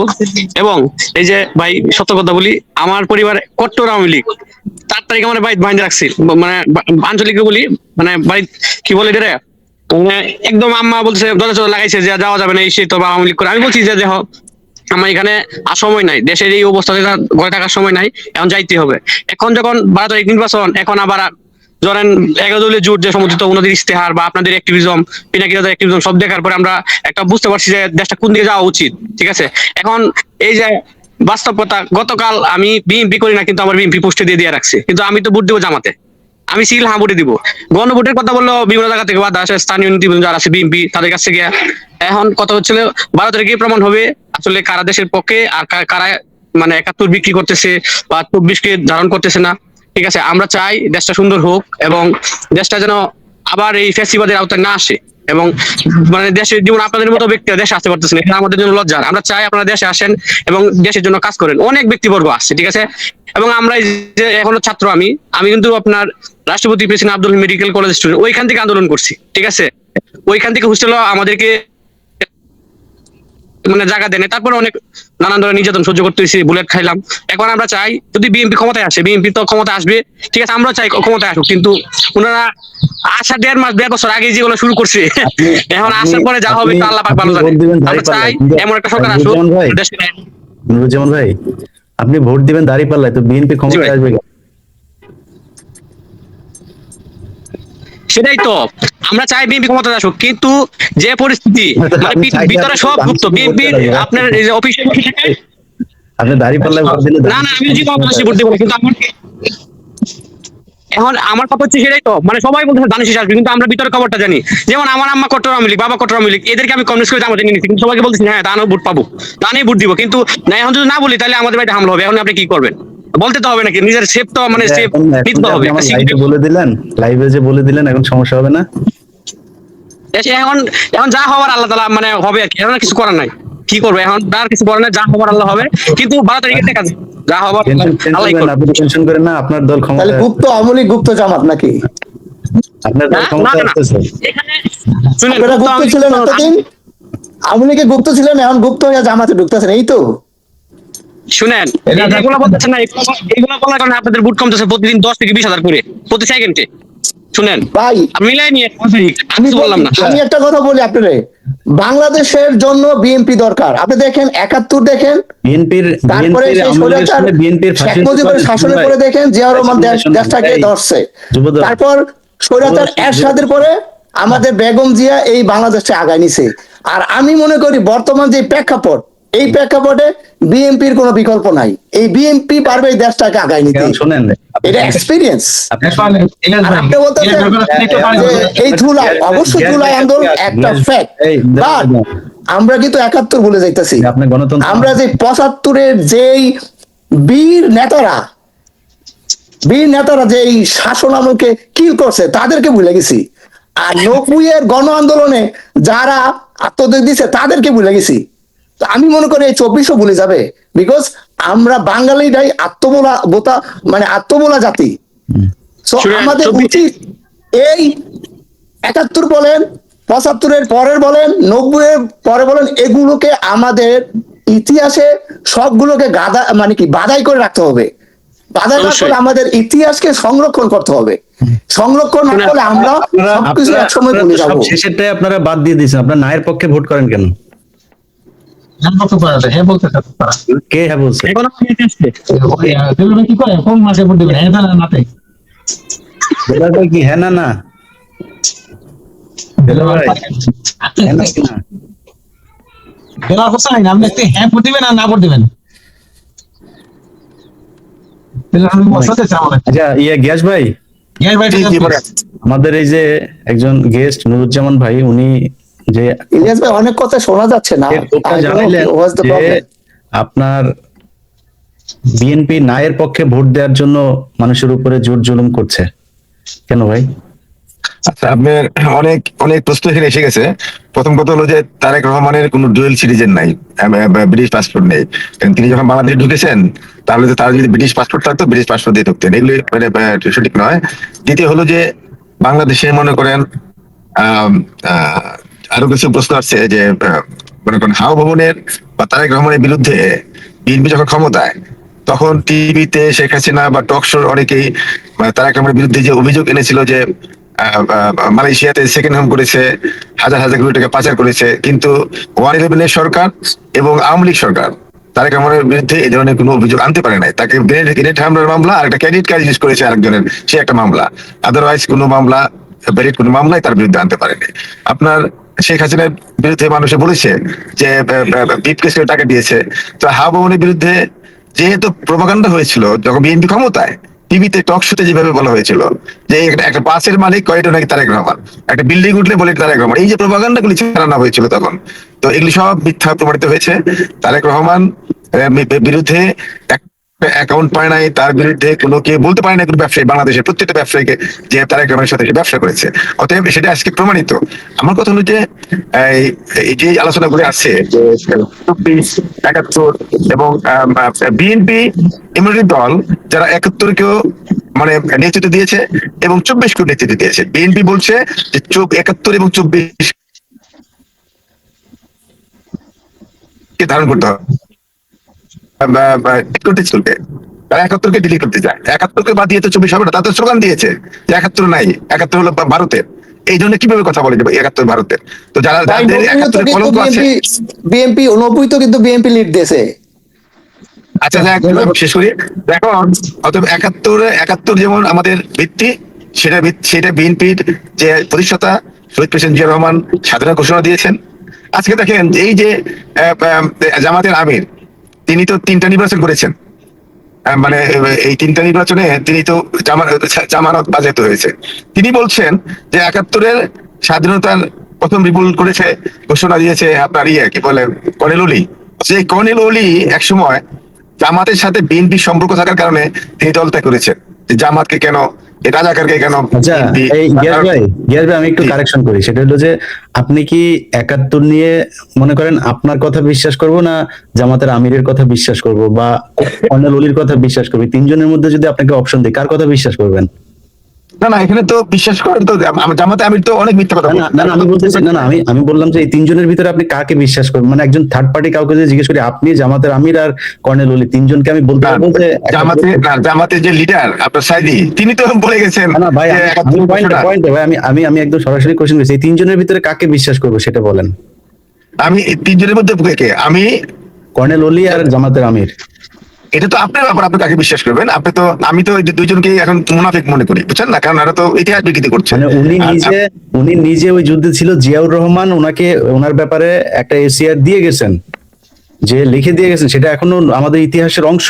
এবং এই যে ভাই সত্য কথা বলি, আমার পরিবার কট্টর আওয়ামী লীগ, 4 তারিখ আমার বাড়ি বাইন্ধে রাখছি, মানে আঞ্চলিক বলি, মানে বাড়ি কি বলে এটা, মানে একদম আম্মা বলছে দরজা লাগাইছে যে যাওয়া যাবে না, এই সেই, তো আওয়ামী লীগ করে। আমি বলছি যে দেখো আমার এখানে আর সময় নাই, দেশের এই অবস্থাতে ঘরে থাকার সময় নাই, এখন যাইতে হবে। এখন যখন 12 তারিখ নির্বাচন, এখন আবার ধরেন 11 দলীয় জোট যে সমর্থিত ওনাদের ইস্তেহার বা আপনাদের অ্যাক্টিভিজম, পিনাকিদাদের অ্যাক্টিভিজম সব দেখার পরে আমরা একটা বুঝতে পারছি যে দেশটা কোন দিকে যাওয়া উচিত। ঠিক আছে, এখন এই যে বাস্তবতা, গতকাল আমি বিএনপি করি না, কিন্তু আমার বিএনপি পোস্টে দিয়ে রাখছে, কিন্তু আমি তো ভোট দিব জামাতে, আমি সিল হ্যাঁ ভোটে দিব। গণভোটের কথা বললো বিভিন্ন জায়গা থেকে বাধা আসে, স্থানীয় নীতিবৃন্দ যারা আছে বিএনপি তাদের কাছে গিয়া। এখন কথা হচ্ছিল 12 তারিখে প্রমাণ হবে আসলে কারা দেশের পক্ষে আর কারা মানে 71 বিক্রি করতেছে বা 24কে ধারণ করতেছে না। ঠিক আছে, আমরা চাই দেশটা সুন্দর হোক এবং দেশটা যেন আবার এই ফ্যাসিবাদের আওতায় না আসে, এবং মানে দেশের যেমন আপনাদের মতো ব্যক্তিরা দেশে আসতে পারতেছেন, এটা আমাদের জন্য লজ্জার। আমরা চাই আপনারা দেশে আসেন এবং দেশের জন্য কাজ করেন। অনেক ব্যক্তিবর্গ আসছে, ঠিক আছে, এবং আমরা এই যে এখনো ছাত্র, আমি কিন্তু আপনার রাষ্ট্রপতি president Abdul medical college student, ওইখান থেকে আন্দোলন করছি। ঠিক আছে, ওইখান থেকে হোস্টেল আমাদেরকে মানে জায়গা দেন, তারপরে অনেক নানান ধরনের নির্যাতন সহ্য করতে হয়েছে, বুলেট খাইলাম। এখন আমরা চাই যদি বিএনপি ক্ষমতায় আসে, বিএনপি তো ক্ষমতা আসবে, ঠিক আছে, আমরা চাই ক্ষমতায় আসুক, কিন্তু ওনারা আসার 1.5 মাস 1.5 বছর আগে যেগুলো শুরু করছে, এখন আসার পরে যা হবে আল্লাহ পাক ভালো জানে। আমরা চাই এমন একটা সরকার আসুক। নুরুজ্জামান ভাই, আপনি ভোট দিবেন দাঁড়িপাল্লায়, তো বিএনপি ক্ষমতায় আসবে? সেটাই তো আমরা চাই বিএনপি ক্ষমতায় আসুক, কিন্তু যে পরিস্থিতি মানে ভিতরে সব গুপ্ত, বিএনপি আপনার এই যে অফিসে আপনি দাঁড়িপাল্লায় ভোট দিলে না আমি জীবন ভোট দেবো, কিন্তু আমার এখন আমার কথা হচ্ছে সেটাই তো, মানে সবাই বলতে দানিশ আসবে, কিন্তু আমরা ভিতরে খবরটা জানি। যেমন আমার আম্মা কট্টর আওয়ামী লীগ, বাবা কট্টর আওয়ামী লীগ, এদেরকে আমি কনভিন্স করে জামাতে নিয়ে নিচ্ছি, কিন্তু সবাইকে বলতেছি হ্যাঁ দানও ভোট পাবো, দানেই ভোট দিব, কিন্তু না এখন যদি না বলি তাহলে আমাদের বাড়িতে হামলা হবে। এখন আপনি কি করবেন বলতে তো হবে নাকি, নিজের সেফ তো মানে সেফ নিতে হবে। বলে দিলেন, লাইভে যে বলে দিলেন, এখন সমস্যা হবে না? এখন এখন যা হওয়ার আল্লাহ তাআলা মানে হবে আর কি, এখন কিছু করার নাই, কি করবে এখন, আর কিছু করার নাই, যা হবার আল্লাহ হবে, কিন্তু 12 তারিখে দেখা যাবে যা হবার আল্লাহই করবে। আপনি টেনশন করেন না, আপনার দল তাহলে ক্ষমতায়, গুপ্ত আওয়ামী লীগ, গুপ্ত জামাত নাকি? আপনার দল ক্ষমতায় আসতেছে। শুনেন, আপনারা গুপ্ত ছিলেন এতদিন, আওয়ামী লীগে গুপ্ত ছিলেন, এখন গুপ্ত হয়ে জামাতে ঢুকতেছেন, এই তো। শুনেন এগুলো বলতেছেন না, এগুলো বলার কারণে আপনাদের বুট কমতেছে প্রতিদিন 10 থেকে 20,000 করে প্রতি সেকেন্ডে। শুনেন ভাই মিলাই নিয়ে আমি বললাম না, আমি একটা কথা বলি আপনারে, বাংলাদেশের জন্য বিএনপি দরকার। আপনি দেখেন 71 দেখেন, তারপরে শেখ মুজিবের শাসনের পরে দেখেন জিয়াউর রহমান দেশটাকে ধরছে, তারপর স্বৈরাচার এরশাদের পরে আমাদের বেগম জিয়া এই বাংলাদেশটা আগায় নিছে। আর আমি মনে করি বর্তমান যে প্রেক্ষাপট, এই প্রেক্ষাপটে বিএনপির কোনো বিকল্প নাই, এই বিএনপি পারবে এই দেশটাকে আগায় নিতে। শোনেন, এটা এক্সপিরিয়েন্স। আপনি বলতেছেন এই জুলাই, অবশ্যই জুলাই আন্দোলন একটা ফ্যাক্ট, বাট আমরা কিন্তু 71 ভুলে যাইতেছি। আমরা যে 75-এর যেই বীর নেতারা যে শাসন আমলকে কিল করছে তাদেরকে ভুলে গেছি, আর 90-এর গণ আন্দোলনে যারা আত্মত্যাগ দিচ্ছে তাদেরকে ভুলে গেছি। তো আমি মনে করি এই 24ও ভুলে যাবে, বিকজ আমরা বাঙালিরাই আত্মবোলা জাতি। আমাদের উচিত এই 71 বলেন, 75-এর পরের বলেন, 90-এর পরে বলেন, এগুলোকে আমাদের ইতিহাসে সবগুলোকে গাদা মানে কি বাধাই করে রাখতে হবে। বাধাই না করলে আমাদের ইতিহাসকে সংরক্ষণ করতে হবে। সংরক্ষণ না করলে আমরা সবকিছু একসময় ভুলে সব যাবো। শেষেরটাই আপনারা বাদ দিয়ে দিয়েছেন, আপনারা নায়ের পক্ষে ভোট করেন কেন? হ্যাঁ বলতে পারা যায়, হ্যাঁ বলতে পারা। কে হ্যাঁ বলছে? কি করে কোন মাসে ভোট দিবেন, হ্যাঁ না নাতে? বেলাল ভাই কি হ্যাঁ না না? বেলাল ভাই হ্যাঁ না কি না? বেলা হোসেন, আপনি একটু হ্যাঁ ভোট দিবেন আর না ভোট দিবেন? আচ্ছা গ্যাস ভাই, আমাদের এই যে একজন গেস্ট নুরুজ্জামান ভাই, উনি যে ইলিয়াস ভাই অনেক কথা শোনা যাচ্ছে না, ক্ষোভটা জানাইলেন যে আপনার বিএনপি নায়ের পক্ষে ভোট দেওয়ার জন্য মানুষের উপরে জোর জুলুম করছে, কেন ভাই? আচ্ছা, আপনার অনেক অনেক প্রশ্ন এখানে এসে গেছে। প্রথম কথা হলো যে তারেক রহমানের কোনো ডুয়েল সিটিজেন নাই, ব্রিটিশ পাসপোর্ট নেই। কারণ তিনি যখন বাংলাদেশে ঢুকেছেন, তাহলে তো তার যদি ব্রিটিশ পাসপোর্ট থাকতো, ব্রিটিশ পাসপোর্ট দিয়ে ঢুকতেন, এগুলো সঠিক নয়। দ্বিতীয় হলো যে বাংলাদেশে মনে করেন আরো কিছু প্রশ্ন আসছে যে মনে করেন হাও ভবনের বা তারেক রহমানের বিরুদ্ধে বিএনপি যখন ক্ষমতায়, তখন টিভিতে শেখ হাসিনা বা টক শোর অনেকেই তারেক রহমানের বিরুদ্ধে যে অভিযোগ এনেছিল যে মালয়েশিয়াতে সেকেন্ড হোম করেছে, হাজার হাজার কোটি টাকা পাচার করেছে, কিন্তু 111 সরকার এবং আওয়ামী লীগ সরকার তারেক রহমানের বিরুদ্ধে এই ধরনের কোনো অভিযোগ আনতে পারে নাই। তাকে গ্রেনেড হামলার মামলা আর একটা ক্রেডিট কার্ড ইউজ করেছে আরেকজনের, সে একটা মামলা, আদারওয়াইজ কোনো মামলা ভ্যালিড কোনো মামলাই তার বিরুদ্ধে আনতে পারেনি। আপনার শেখ হাসিনার বিরুদ্ধে মানুষে বলেছে যে ব্রিফকেস করে টাকা দিয়েছে। তো হাওয়া ভবনের বিরুদ্ধে যেহেতু প্রপাগান্ডা হয়েছিল যখন বিএনপি ক্ষমতায়, টিভিতে টক শোতে যেভাবে বলা হয়েছিল যে একটা বাসের মালিক কয়টা নাকি তারেক রহমান, একটা বিল্ডিং উঠলে বলে তারেক রহমান, এই যে প্রপাগান্ডা গুলি চালানো হয়েছিল তখন, তো এগুলি সব মিথ্যা প্রমাণিত হয়েছে। তারেক রহমান বিরুদ্ধে অ্যাকাউন্ট পায় নাই, তার বিরুদ্ধে কোনো কেউ বলতে পারে না কোনো ব্যবসায়ী, বাংলাদেশের প্রত্যেকটা ব্যবসায়ীকে যে তারেক রহমানের সাথে ব্যবসা করেছে, অতএব সেটা আজকে প্রমাণিত। আমার কথা হলো যে এই যে আলোচনাগুলো আছে 24, 71 এবং বিএনপি এমনি দল যারা 71-কেও মানে নেতৃত্ব দিয়েছে এবং 24-কেও নেতৃত্ব দিয়েছে। বিএনপি বলছে যে 71 এবং 24 কে ধারণ করতে হবে, করতে চলবে। তারা 71-কে ডিলিট করতে চায়, 71-কে বাদ দিয়ে তো 24 হবে না। তাদের স্লোগান দিয়েছে যে 71 নাই, 71 হলো ভারতের। এই জন্য কিভাবে কথা বলে যাবে 71 ভারতের? তো যারা যাদের 71 কলঙ্ক আছে, বিএনপি 90 তো কিন্তু বিএনপি লিড দিয়েছে। আচ্ছা শেষ করি। দেখো, অতএব 71 যেমন আমাদের ভিত্তি, সেটা বিএনপির যে প্রতিষ্ঠাতা শহীদ প্রেসিডেন্ট জিয়া রহমান স্বাধীনতা ঘোষণা দিয়েছেন। আজকে দেখেন এই যে জামাতের আমির, তিনি তো 3টা নির্বাচন করেছেন, মানে এই 3টা নির্বাচনে তিনি তো জামানত বাজেয়াপ্ত হয়েছে। তিনি বলছেন যে 71-এর স্বাধীনতার প্রথম রিপুল করেছে, ঘোষণা দিয়েছে আপনার কি বলে কর্নেল ওলি। সেই কর্নেল ওলি একসময় জামাতের সাথে বিএনপি সম্পর্ক থাকার কারণে তিনি দল ত্যাগ করেছেন। জামাতকে কেন, রাজাকারকে কেন? আচ্ছা এই গিয়াস ভাই আমি একটু কারেকশন করি, সেটা হলো যে আপনি কি 71 নিয়ে মনে করেন আপনার কথা বিশ্বাস করব না জামাতের আমিরের কথা বিশ্বাস করব বা কর্নেল ওলির কথা বিশ্বাস করবে? 3 জনের মধ্যে যদি আপনাকে অপশন দিই, কার কথা বিশ্বাস করবেন? না না, এখানে তো বিশ্বাস করেন তো জামাতে আমির তো অনেক মিথ্যা কথা। না আমি বলতেছি না আমি বললাম যে এই 3 জনের ভিতরে আপনি কাকে বিশ্বাস করবেন, মানে একজন থার্ড পার্টি কাউকে যদি জিজ্ঞেস করি, আপনি জামাতের আমির আর কর্নেল ওলি 3 জনকে আমি বলতে পারবো যে জামাতের যে লিডার আপনার সাইদি, তিনি তো বলে গেছেন। না ভাই পয়েন্ট ভাই, আমি একদম সরাসরি কোশ্চেন করছি, এই 3 জনের ভিতরে কাকে বিশ্বাস করবো সেটা বলেন। আমি 3 জনের মধ্যে আমি কর্নেল ওলি আর জামাতের আমির। এটা তো আপনার ব্যাপার, আপনি কাকে বিশ্বাস করবেন। আপনি তো, আমি তো 2 জনকে এখন মুনাফিক মনে করি, বুঝছেন না, কারণ ওরা তো ইতিহাস বিকৃতি করছে। মানে উনি নিজে ওই যুদ্ধে ছিল, জিয়াউর রহমান ওনার ব্যাপারে একটা এসিআর দিয়ে গেছেন, যে লিখে দিয়ে গেছেন, সেটা এখনো আমাদের ইতিহাসের অংশ,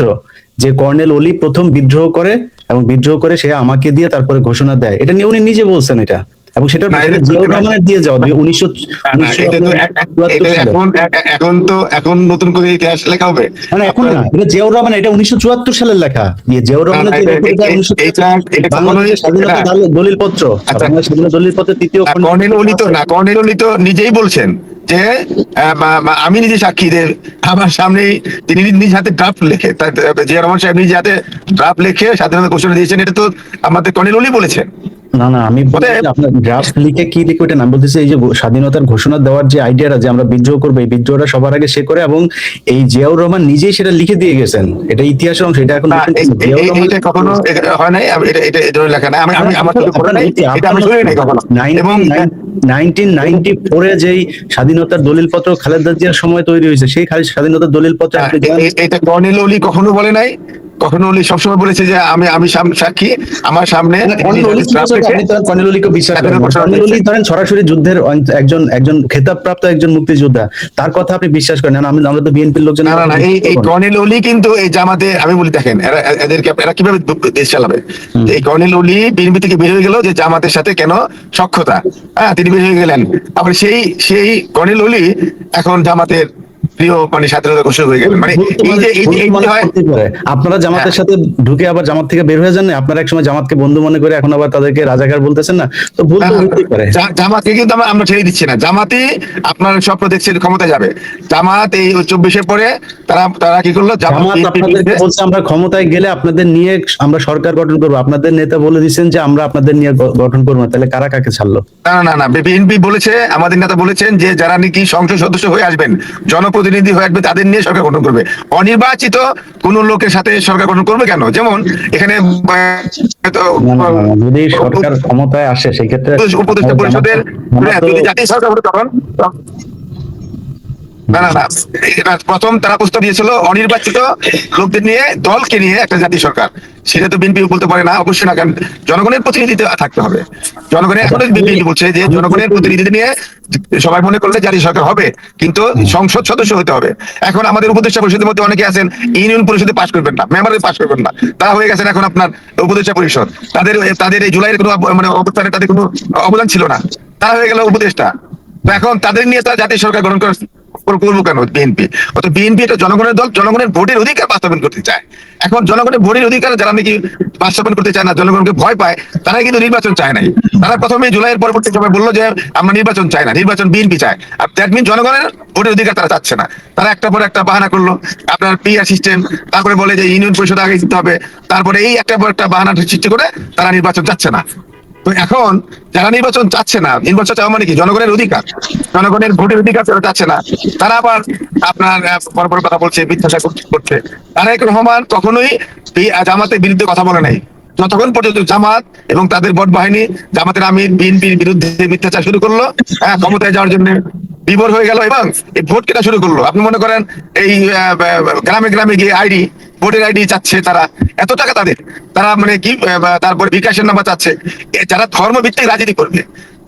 যে কর্নেল ওলি প্রথম বিদ্রোহ করে এবং বিদ্রোহ করে সে আমাকে দিয়ে তারপরে ঘোষণা দেয়, এটা নিয়ে উনি নিজে বলছেন এটা, এবং সেটা জিয়াউর রহমানের দিয়ে যাওয়া 1974 এখন নতুন করে ইতিহাস লেখা হবে, মানে এখন না, এটা জিয়াউর রহমান, এটা 1974 সালের লেখা। জিয়াউর রহমানের দলিল পত্র, দলিল পত্র 3য় খণ্ড। কর্নেল ওলি তো নিজেই বলছেন যে আমি নিজে সাক্ষীদের আমার সামনে তিনি নিজ হাতে ড্রাফট লেখে, জিয়া রহমান সাহেব নিজ হাতে ড্রাফট লেখে স্বাধীনতা ঘোষণা দিয়েছেন, এটা তো আমাদের কর্নেল ওলি বলেছেন। না না, আমি বলছি অতএব যে আপনার ড্রাফট লিখে কি লিখে ওটা নাম বলতেছে, এই যে স্বাধীনতার ঘোষণা দেওয়ার যে আইডিয়াটা যে আমরা বিদ্রোহ করবো, এই বিদ্রোহটা সবার আগে সে করে, এবং এই জিয়াউর রহমান নিজেই সেটা লিখে দিয়ে গেছেন। এটা ইতিহাসের অংশ, এটা এখন না, নতুন কিছু না। জিয়াউর রহমান এটা কখনো হয় নাই, এটা এটা এটা লেখা নাই, আমি আমার চোখে পড়ে নাই, এটা আমি শুনি নাই কখনো। এবং 1994 যেই স্বাধীনতার দলিলপত্র খালেদা জিয়ার সময় তৈরি হয়েছে, সেই স্বাধীনতার দলিলপত্র আপনি এটা কর্নেল ওলি কখনো বলে নাই। কখনো ওলি সবসময় বলেছে যে আমি সাক্ষী, আমার সামনে কর্নেল অলিকে বিশ্বাস করেন না। কর্নেল অলি ধরেন সরাসরি যুদ্ধের একজন খেতাবপ্রাপ্ত একজন মুক্তিযোদ্ধা, তার কথা আপনি বিশ্বাস করেন না? আমরা তো বিএনপির লোকজন। না না না, এই কর্নেল ওলি কিন্তু এই জামাতে, আমি বলি দেখেন এরা কিভাবে দেশ চালাবে। এই কর্নেল ওলি বিএনপি থেকে বের হয়ে গেল যে জামাতের সাথে কেন সখ্যতা, হ্যাঁ তিনি বের হয়ে গেলেন। আবার সেই কর্নেল ওলি এখন জামাতের প্রিয় মানে স্বাধীনতা ঘোষণা হয়ে গেলেন। মানে এই যে হয়, আপনারা জামাতের সাথে ঢুকে আবার জামাত থেকে বের হয়ে যান না? আপনারা একসময় জামাতকে বন্ধু মনে করে এখন আবার তাদেরকে রাজাকার বলতেছেন না? তো ভুল তো হতেই পারে। জামাতকে কিন্তু আমরা ছেড়ে দিচ্ছি না। জামাতে আপনার স্বপ্ন দেখছে ক্ষমতায় যাবে। জামাত এই 24-এর পরে তারা কি করলো, জামাত আপনাদেরকে বলছে আমরা ক্ষমতায় গেলে আপনাদের নিয়ে আমরা সরকার গঠন করবো। আপনাদের নেতা বলে দিচ্ছেন যে আমরা আপনাদের নিয়ে গঠন করবো না, তাহলে কারা কাকে ছাড়লো? না না না, বিএনপি বলেছে, আমাদের নেতা বলেছেন যে যারা নাকি সংসদ সদস্য হয়ে আসবেন, জনপ্রতিনিধি হয়ে আসবে, তাদের নিয়ে সরকার গঠন করবে। অনির্বাচিত কোন লোকের সাথে সরকার গঠন করবে কেন? যেমন এখানে যদি সরকার ক্ষমতায় আসে সেই ক্ষেত্রে উপদেষ্টা পরিষদের যদি জাতীয় সরকার হতো তখন না না না, এটা প্রথম তারা প্রস্তাব দিয়েছিল অনির্বাচিত লোকদের নিয়ে, দলকে নিয়ে একটা জাতীয় সরকার। সেটা তো বিএনপি বলতে পারে না, অবশ্যই না, কারণ জনগণের প্রতিনিধিত্ব থাকতে হবে। জনগণের এখন বিএনপি বলছে যে জনগণের প্রতিনিধি নিয়ে সবাই মনে করলে জাতীয় সরকার হবে, কিন্তু সংসদ সদস্য হতে হবে। এখন আমাদের উপদেষ্টা পরিষদের মধ্যে অনেকে আছেন ইউনিয়ন পরিষদে পাশ করবেন না, মেম্বারে পাশ করবেন না, তারা হয়ে গেছেন এখন আপনার উপদেষ্টা পরিষদ। তাদের এই জুলাইয়ের কোনো মানে অবস্থানে তাদের কোনো অবদান ছিল না, তারা হয়ে গেল উপদেষ্টা। তো এখন তাদের নিয়ে তারা জাতীয় সরকার গঠন করবো কেন বিএনপি? অর্থাৎ বিএনপি এটা জনগণের দল, জনগণের ভোটের অধিকার বাস্তবায়ন করতে চায়। এখন জনগণের ভোটের অধিকার যারা নাকি বাস্তবায়ন করতে চায় না, জনগণকে ভয় পায়, তারা কিন্তু নির্বাচন চায় নাই। তারা প্রথমে জুলাইয়ের পরবর্তী সময় বললো যে আমরা নির্বাচন চাই না, নির্বাচন বিএনপি চায়। আর দ্যাট মিন জনগণের ভোটের অধিকার তারা চাচ্ছে না। তারা একটা পর একটা বাহানা করলো, আপনার পিআর সিস্টেম, তারপরে বলে যে ইউনিয়ন পরিষদ আগে দিতে হবে, তারপরে এই একটা পর একটা বাহানা সৃষ্টি করে তারা নির্বাচন চাচ্ছে না। তো এখন যারা নির্বাচন চাচ্ছে না, নির্বাচন চাওয়া মানে কি? জনগণের অধিকার, জনগণের ভোটের অধিকার তারা চাচ্ছে না। তারা আবার আপনার বড় বড় কথা বলছে, মিথ্যাচার করছে। তারেক রহমান কখনোই জামাতের বিরুদ্ধে কথা বলে নাই। যতক্ষণ পর্যন্ত জামাত এবং তাদের ভোট বাহিনী, জামাতের আমির বিএনপির বিরুদ্ধে মিথ্যাচার শুরু করলো, ক্ষমতায় যাওয়ার জন্য বিভোর হয়ে গেল এবং এই ভোট কেনা শুরু করলো। আপনি মনে করেন এই গ্রামে গ্রামে গিয়ে ভোটের আইডি চাচ্ছে তারা, এত টাকা তাদের, তারা মানে কি তারপরে বিকাশের নাম্বার চাচ্ছে। যারা ধর্মভিত্তিক রাজনীতি করবে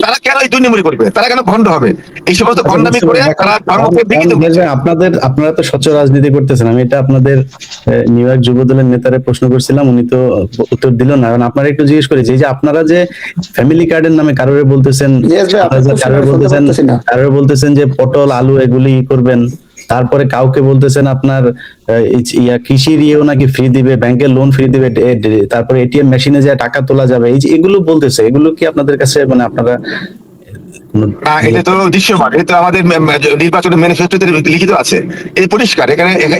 তারা কেন এই দুর্নীতি করবে? তারা কেন ভণ্ড হবে? এই সমস্ত ভণ্ডামি করে তারা ধর্মকে বিকৃত করছে। আপনারা তো স্বচ্ছ রাজনীতি করতেছেন। আমি এটা আপনাদের নিউ ইয়র্ক যুব দলের নেতারে প্রশ্ন করছিলাম, উনি তো উত্তর দিল না। কারণ আপনারা একটু জিজ্ঞেস করি যে আপনারা যে ফ্যামিলি কার্ডের নামে কারোরে বলতেছেন, কারোরে বলতেছেন যে পটল আলু এগুলি করবেন, তারপরে কাউকে বলতেছেন আপনার কৃষির ইয়েও নাকি ফ্রি দিবে, ব্যাংকের লোন ফ্রি দিবে, তারপরে এটিএম মেশিনে যে টাকা তোলা যাবে, এই যে এগুলো বলতেছে, এগুলো কি আপনাদের কাছে মানে আপনারা? না, এটা তো দৃশ্যমান, এটা তো আমাদের নির্বাচনের ম্যানিফেস্টোতে লিখিত আছে, এই পরিষ্কার। এখানে এক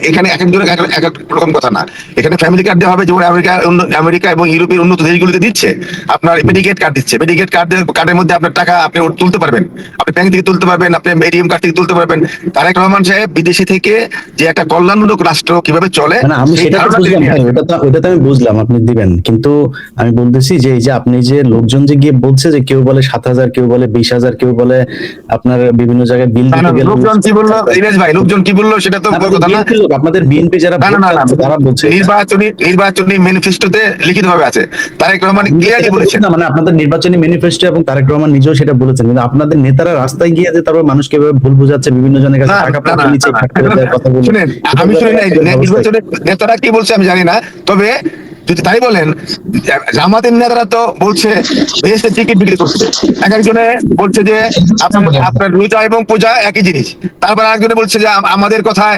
একজনের এক এক রকম কথা না। এখানে ফ্যামিলি কার্ড দেওয়া হবে, যেমন আমেরিকা এবং ইউরোপের উন্নত দেশগুলিতে দিচ্ছে। আপনার মেডিকেট কার্ড দিচ্ছে, মেডিকেট কার্ডের মধ্যে আপনার টাকা আপনি তুলতে পারবেন, আপনি ব্যাংক থেকে তুলতে পারবেন, আপনি এটিএম কার্ড থেকে তুলতে পারবেন। তারেক রহমান সাহেব বিদেশি থেকে যে একটা কল্যাণমূলক রাষ্ট্র কিভাবে চলে, আমি সেটা তো বুঝলাম, ওটা তো আমি বুঝলাম আপনি দিবেন, কিন্তু আমি বলতেছি যে এই যে আপনি যে লোকজন যে গিয়ে বলছে যে কেউ বলে 7,000, কেউ বলে 20,000, কেউ বলে আপনার বিভিন্ন জায়গায় বিল দিতে গেলে, লোকজন কি বললো ইরাজ ভাই, লোকজন কি বললো সেটা তো বড় কথা না। আপনাদের বিএনপি যারা তারা বলছে নির্বাচনী ম্যানিফেস্টোতে লিখিত ভাবে আছে, তারেক রহমান ক্লিয়ারলি বলেছেন। না মানে আপনাদের নির্বাচনী ম্যানিফেস্টো এবং তারেক রহমান নিজেও সেটা বলেছেন, কিন্তু আপনাদের নেতারা রাস্তায় গিয়ে যে তারপর মানুষকে ভুল বোঝাচ্ছে, বিভিন্ন জনের কাছে টাকা পয়সা নিচ্ছে, কথা বলে। শুনেন, আমি শুনি নাই নির্বাচনের নেতারা কি বলছে আমি জানি না, তবে যদি তাই বলেন, জামাতের নেতারা তো বলছে দেশের টিকিট বিক্রি করছে। এক একজনে বলছে যে আপনার রোজা এবং পূজা একই জিনিস। তারপর আরেকজনে বলছে যে আমাদের কথায়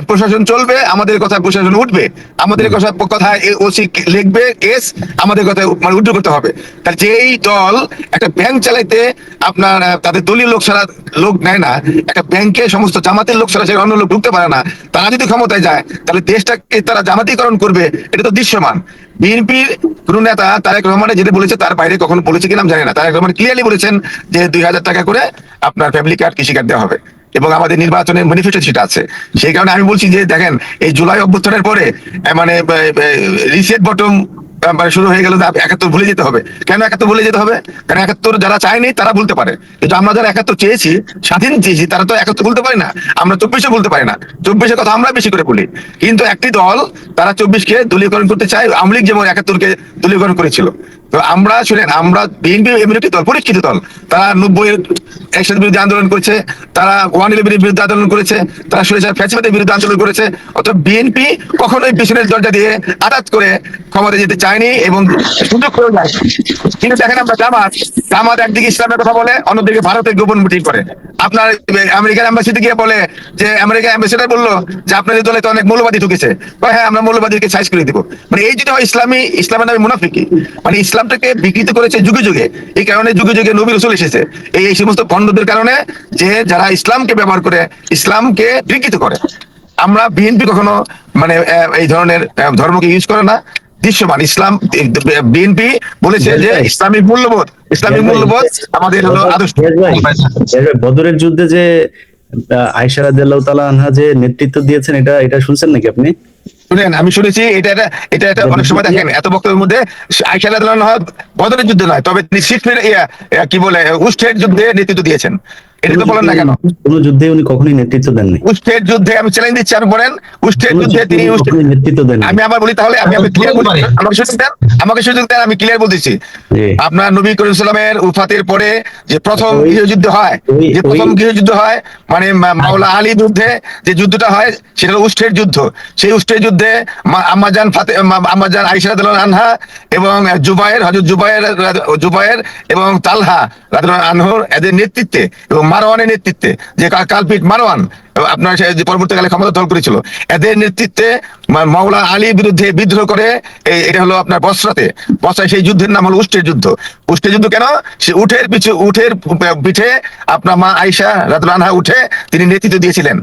প্রশাসন চলবে, আমাদের কথায় প্রশাসন উঠবে, আমাদের কথায় ওসি লিখবে কেস, আমাদের কথায় মানে উদ্যোগ করতে হবে। তার যেই দল একটা ব্যাংক চালাইতে আপনার তাদের দলীয় লোক ছাড়া লোক নেয় না, একটা ব্যাংকে সমস্ত জামাতের লোক ছাড়া সে অন্য লোক ঢুকতে পারে না, তারা যদি ক্ষমতায় যায় তাহলে দেশটাকে তারা জামাতিকরণ করবে, এটা তো দৃশ্যমান। বিএনপির কোন নেতা তারেক রহমানের যেটা বলেছে তার বাইরে কখনো বলেছে কিনা আমি জানি না। তারেক রহমান ক্লিয়ারলি বলেছেন যে 2000 টাকা করে আপনার ফ্যামিলি কার্ড, কৃষি কার্ড দেওয়া হবে, এবং আমাদের নির্বাচনের ম্যানিফেস্টো সেটা আছে। সেই কারণে আমি বলছি যে দেখেন, এই জুলাই অভ্যুত্থানের পরে মানে রিসেট বটম মানে শুরু হয়ে গেল, 71 ভুলে যেতে হবে। কেন 71 ভুলে যেতে হবে? কারণ 71 যারা চায়নি তারা বলতে পারে, কিন্তু আমরা যারা 71 চেয়েছি, স্বাধীন চেয়েছি, তারা তো 71 বলতে পারে না। আমরা 24 বলতে পারি না, 24 কথা আমরা বেশি করে বলি। কিন্তু একটি দল তারা 24-কে দলীয়করণ করতে চায়, আওয়ামী লীগ যেমন 71-কে দলীয়করণ করেছিল। তো আমরা শুনেন, আমরা বিএনপি এমন একটি দল, পরীক্ষিত দল, তারা 90-এর বিরুদ্ধে আন্দোলন করেছে, তারা 111-এর বিরুদ্ধে আন্দোলন করেছে, তারা সুরেশার ফ্যাসিবাদের বিরুদ্ধে আন্দোলন করেছে। অর্থাৎ বিএনপি কখনোই পিছনের দরজা দিয়ে আঘাত করে ক্ষমতা যেতে চায়নি এবং সুযোগ করে যায়। কিন্তু দেখেন আমরা জামাত একদিকে ইসলামের কথা বলে, অন্যদিকে ভারতের গোপন মিটিং করে। আপনার আমেরিকার এম্বাসিতে গিয়ে বলে যে, আমেরিকার অ্যাম্বাসেডর বললো যে আপনাদের দলে তো অনেক মৌলবাদী ঢুকেছে, হ্যাঁ আমরা মৌলবাদীকে সাইজ করে দিব। মানে এই যেটা ইসলামের নামে মুনাফিকি, মানে ইসলামটাকে বিকৃত করেছে যুগে যুগে। এই কারণে যুগে যুগে নবী রাসূল এসেছে এই সমস্ত ভণ্ডদের কারণে, যে যারা ইসলামকে ব্যবহার করে, ইসলামকে বিকৃত করে। আমরা বিএনপি কখনো মানে এই ধরনের ধর্মকে ইউজ করে না। দৃশ্যমান ইসলাম, বিএনপি বলেছে যে ইসলামিক মূল্যবোধ আমাদের হলো আদর্শ। বদরের যুদ্ধে যে আয়েশা রাদিয়াল্লাহু তাআলা আনহা যে নেতৃত্ব দিয়েছেন, এটা শুনছেন নাকি আপনি? শুনেন, আমি শুনেছি এটা অনেক সময় দেখেন এত বক্তব্যের মধ্যে আয়েশা রাদিয়াল্লাহু আনহা বদরের যুদ্ধে নয়, তবে তিনি সিফিনের কি বলে উস্টের যুদ্ধে নেতৃত্ব দিয়েছেন। এটা তো বলেন না কেন? কোন যুদ্ধে উনি কখনোই নেতৃত্ব দেননি। উস্টের যুদ্ধে আমি চ্যালেঞ্জ দিচ্ছি, আপনি বলেন উস্টের যুদ্ধে তিনি নেতৃত্ব দেন। আমি আবার বলি, তাহলে আমি ক্লিয়ার বলি, আমাকে সুযোগ দেন, আমি ক্লিয়ার বলতেছি। আপনার নবী করিম সাল্লামের উফাতের পরে যে প্রথম গৃহযুদ্ধ হয়, মানে মাওলা আলীর বিরুদ্ধে যে যুদ্ধটা হয়, সেটা হলো উস্টের যুদ্ধ। সেই উস্টের যুদ্ধে আম্মাজান আয়েশা রাদিয়াল্লাহু আনহা এবং হযরত জুবায়ের এবং তালহা রাদিয়াল্লাহু আনহুর এদের নেতৃত্বে এবং মারওয়ানের নেতৃত্বে, যে কালপিট মারওয়ান আপনার যে পরবর্তীকালে ক্ষমতা দখল করেছিল, এদের নেতৃত্বে মাওলা আলীর বিরুদ্ধে বিদ্রোহ করে এটা হলো আপনার বসরাতে সেই যুদ্ধের নাম হলো উষ্টের যুদ্ধ। উষ্টের যুদ্ধ কেন? সে উটের পিঠে আপনার মা আয়েশা রাদিয়াল্লাহু আনহা উঠে তিনি নেতৃত্ব দিয়েছিলেন।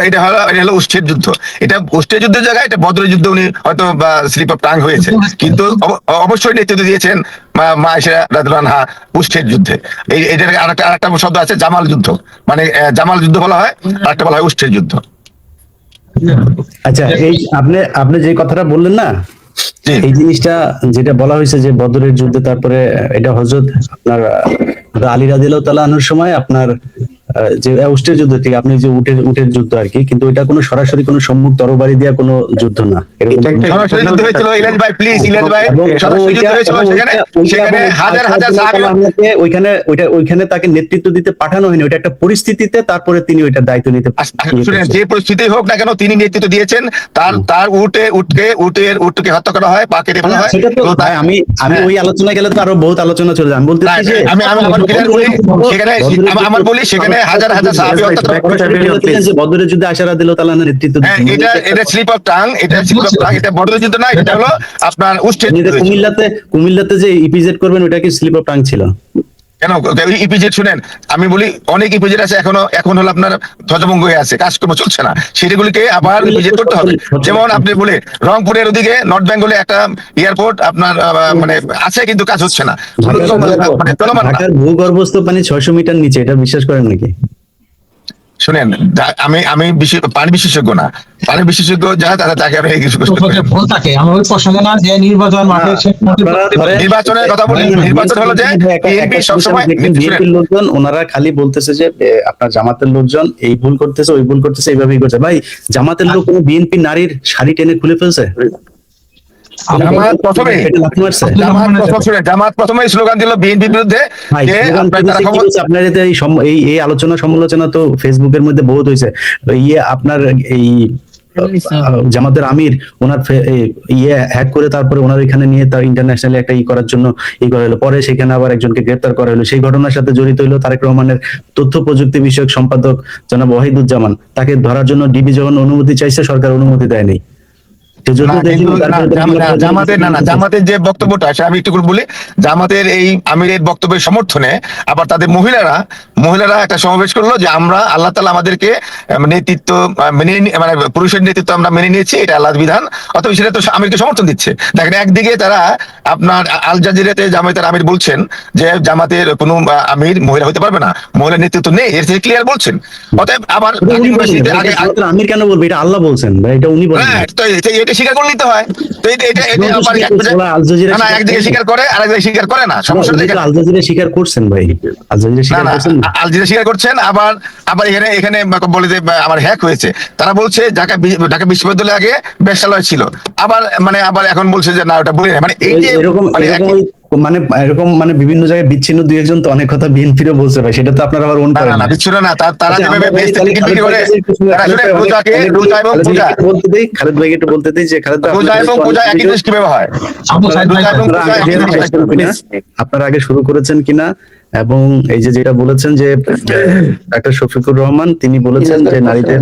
এটা হলো উষ্টের যুদ্ধ। এটা উষ্টের যুদ্ধের জায়গায় এটা বদরের যুদ্ধ উনি হয়তো স্লিপ অফ টাং হয়েছে, কিন্তু অবশ্যই নেতৃত্ব দিয়েছেন মা আয়েশা রাদিয়াল্লাহু আনহা উষ্টের যুদ্ধে। এটার আরেকটা শব্দ আছে জামাল যুদ্ধ, মানে জামাল যুদ্ধ বলা হয়, আরেকটা বলা হয় উষ্টের যুদ্ধ। আচ্ছা, এই আপনি যে কথাটা বললেন না, এই জিনিসটা যেটা বলা হয়েছে যে বদরের যুদ্ধে, তারপরে এটা হযরত আপনার আলী রাদিয়াল্লাহু তাআলা আনহুর সময় আপনার যে উষ্টের যুদ্ধ থেকে আপনি যে উটের যুদ্ধ আর কি, কিন্তু এটা কোনো সরাসরি কোনো সম্মুখ তরবারি দেওয়া কোনো যুদ্ধ না। সরাসরি যুদ্ধ হয়েছিল ইলিয়াস ভাই, প্লিজ ইলিয়াস ভাই, সরাসরি যুদ্ধ হয়েছিল, সেখানে হাজার সাহাবী ওইখানে তাকে নেতৃত্ব দিতে পাঠানো হয়নি, ওইটা একটা পরিস্থিতিতে তারপরে তিনি ওইটার দায়িত্ব নিতে। শুনেন, যে পরিস্থিতি হোক না কেন তিনি নেতৃত্ব দিয়েছেন। তার উটকে হত্যা করা হয়, পা কেটে ফেলা হয়। আমি ওই আলোচনায় গেলে তো আরো বহুত আলোচনা চলে যায়। আমি বলতে চাই যে সেখানে হাজার সাহাবী হত্যা করা যে বদরের যুদ্ধে আয়েশা রাদিয়াল্লাহু তাআলা আনহার নেতৃত্ব দিয়েছেন। এটা স্লিপ অফ টাং, এটা বদরের যুদ্ধ না, এটা হলো আপনার উষ্টের যুদ্ধ। কুমিল্লাতে যে ইপিজেড করবেন ওটা কি স্লিপ অফ টাং ছিল? কেন ইপিজেড? শুনেন, আমি বলি অনেক ইপিজেড আছে এখন হলো আপনার ধ্বজভঙ্গ হয়ে আছে, কাজকর্ম চলছে না, সেগুলিকে আবার ইপিজেড করতে হবে। যেমন আপনি বলে রংপুরের ওদিকে নর্থ বেঙ্গলে একটা এয়ারপোর্ট আপনার মানে আছে, কিন্তু কাজ হচ্ছে না। ঢাকার ভূগর্ভস্থ পানি 600 মিটার নিচে, এটা বিশ্বাস করেন নাকি? শুনেন, আমি পানি বিশেষজ্ঞ না, পানি বিশেষজ্ঞ যারা তাকে আমি কিছু নির্বাচনের কথা বলি। নির্বাচন হলো যে বিএনপির লোকজন ওনারা খালি বলতেছে যে আপনার জামাতের লোকজন এই ভুল করতেছে, ওই ভুল করতেছে, এইভাবেই করছে। ভাই, জামাতের লোক কোন বিএনপি নারীর শাড়ি টেনে খুলে ফেলছে? জামাত প্রথমে স্লোগান দিল বিএনপির বিরুদ্ধে। আপনার এই আলোচনা সমালোচনা তো ফেসবুকের মধ্যে বহুত হয়েছে। আপনার এই জামাতের আমির ওনার হ্যাক করে তারপরে ওনার এখানে নিয়ে তার ইন্টারন্যাশনালি একটা করার জন্য করা হলো, পরে সেখানে আবার একজনকে গ্রেফতার করা হলো। সেই ঘটনার সাথে জড়িত হলো তারেক রহমানের তথ্য প্রযুক্তি বিষয়ক সম্পাদক জনাব ওয়াহিদুজ্জামান। তাকে ধরার জন্য ডিবি যখন অনুমতি চাইছে, সরকার অনুমতি দেয়নি। জামাতের যে বক্তব্যটা আমি একটু বলি, জামাতের এই আমিরের বক্তব্যের সমর্থনে আবার তাদের মহিলারা একটা সমাবেশ করলো যে আমরা আল্লাহ তাআলা আমাদেরকে নেতৃত্ব মানে পুরুষের নেতৃত্ব আমরা মেনে নিয়েছি, এটা আল্লাহর বিধান, অথবা সেটা তো আমিরকে সমর্থন দিচ্ছে। দেখেন একদিকে তারা আপনার আল জাজিরাতে জামায়াতের আমির বলছেন যে জামাতের কোনো আমির মহিলা হতে পারবে না, মহিলার নেতৃত্ব নেই, এর থেকে ক্লিয়ার বলছেন। অতএব আবার আমির কেন বলবে? এটা আল্লাহ বলছেন ভাই, এটা উনি বলেন। হ্যাঁ, তো এটা স্বীকার করে নিতে হয়। তো এটা আবার একদিকে স্বীকার করে আর একদিকে স্বীকার করে না, সমস্যা আল জাজিরা স্বীকার করছেন ভাই, আল জাজিরা স্বীকার করছেন, আল জাজিরা স্বীকার করছেন। আবার আবার এখানে বলে যে আমার হ্যাক হয়েছে, তারা বলছে ঢাকা বিশ্ববিদ্যালয়ে আগে বেশ্যালয় ছিল, আবার এখন বলছে যে না ওটা বলি না। মানে এই যে এরকম মানে বিভিন্ন জায়গায় বিচ্ছিন্ন দুই একজন তো অনেক কথা বিএনপিরও বলছে ভাই, সেটা তো আপনারা আবার অন করেন না। বিচ্ছিন্ন না, তারা যেভাবে বিক্রি করে, তারা আসলে রোজা এবং পূজা বলতে দেই, খালেদ ভাইকে একটু বলতে দেই যে খালেদ ভাই রোজা এবং পূজা একই জিনিস কিভাবে হয়? আপনারা আগে শুরু করেছেন কিনা, এবং এই যে যেটা বলেছেন যে ডাক্তার শফিকুর রহমান তিনি বলেছেন যে নারীদের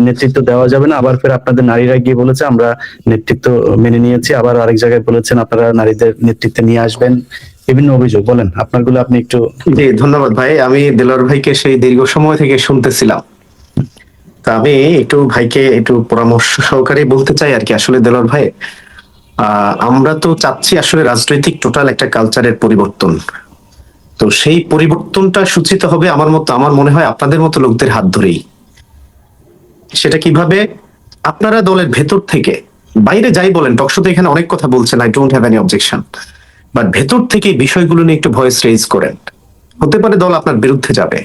নেতৃত্ব দেওয়া যাবে না, আবার ফের আপনাদের নারীরা গিয়ে বলেছে আমরা নেতৃত্ব মেনে নিয়েছি, আবার আরেক জায়গায় বলেছেন আপনারা নারীদের নেতৃত্বে নিয়ে আসবেন, বিভিন্ন অভিযোগ। বলেন আপনারগুলো আপনি একটু। জি ধন্যবাদ ভাই, আমি দেলোয়ার ভাইকে সেই দীর্ঘ সময় থেকে শুনতেছিলাম, তা আমি একটু ভাইকে একটু পরামর্শ সহকারে বলতে চাই আর কি। আসলে দেলোয়ার ভাই, আমরা তো চাচ্ছি আসলে রাজনৈতিক টোটাল একটা কালচারের পরিবর্তন। তো সেই পরিবর্তনটা সূচিত হবে আমার মনে হয় আপনাদের মতো লোকদের হাত ধরেই। সেটা কিভাবে? আপনারা দলের ভেতর থেকে, বাইরে যাই বলেন, টকশোতে এখানে অনেক কথা বলছেন, I don't have any objection, but ভেতর থেকে বিষয়গুলো নিয়ে একটু ভয়েস রেজ করেন। হতে পারে দল আপনার বিরুদ্ধে যাবে,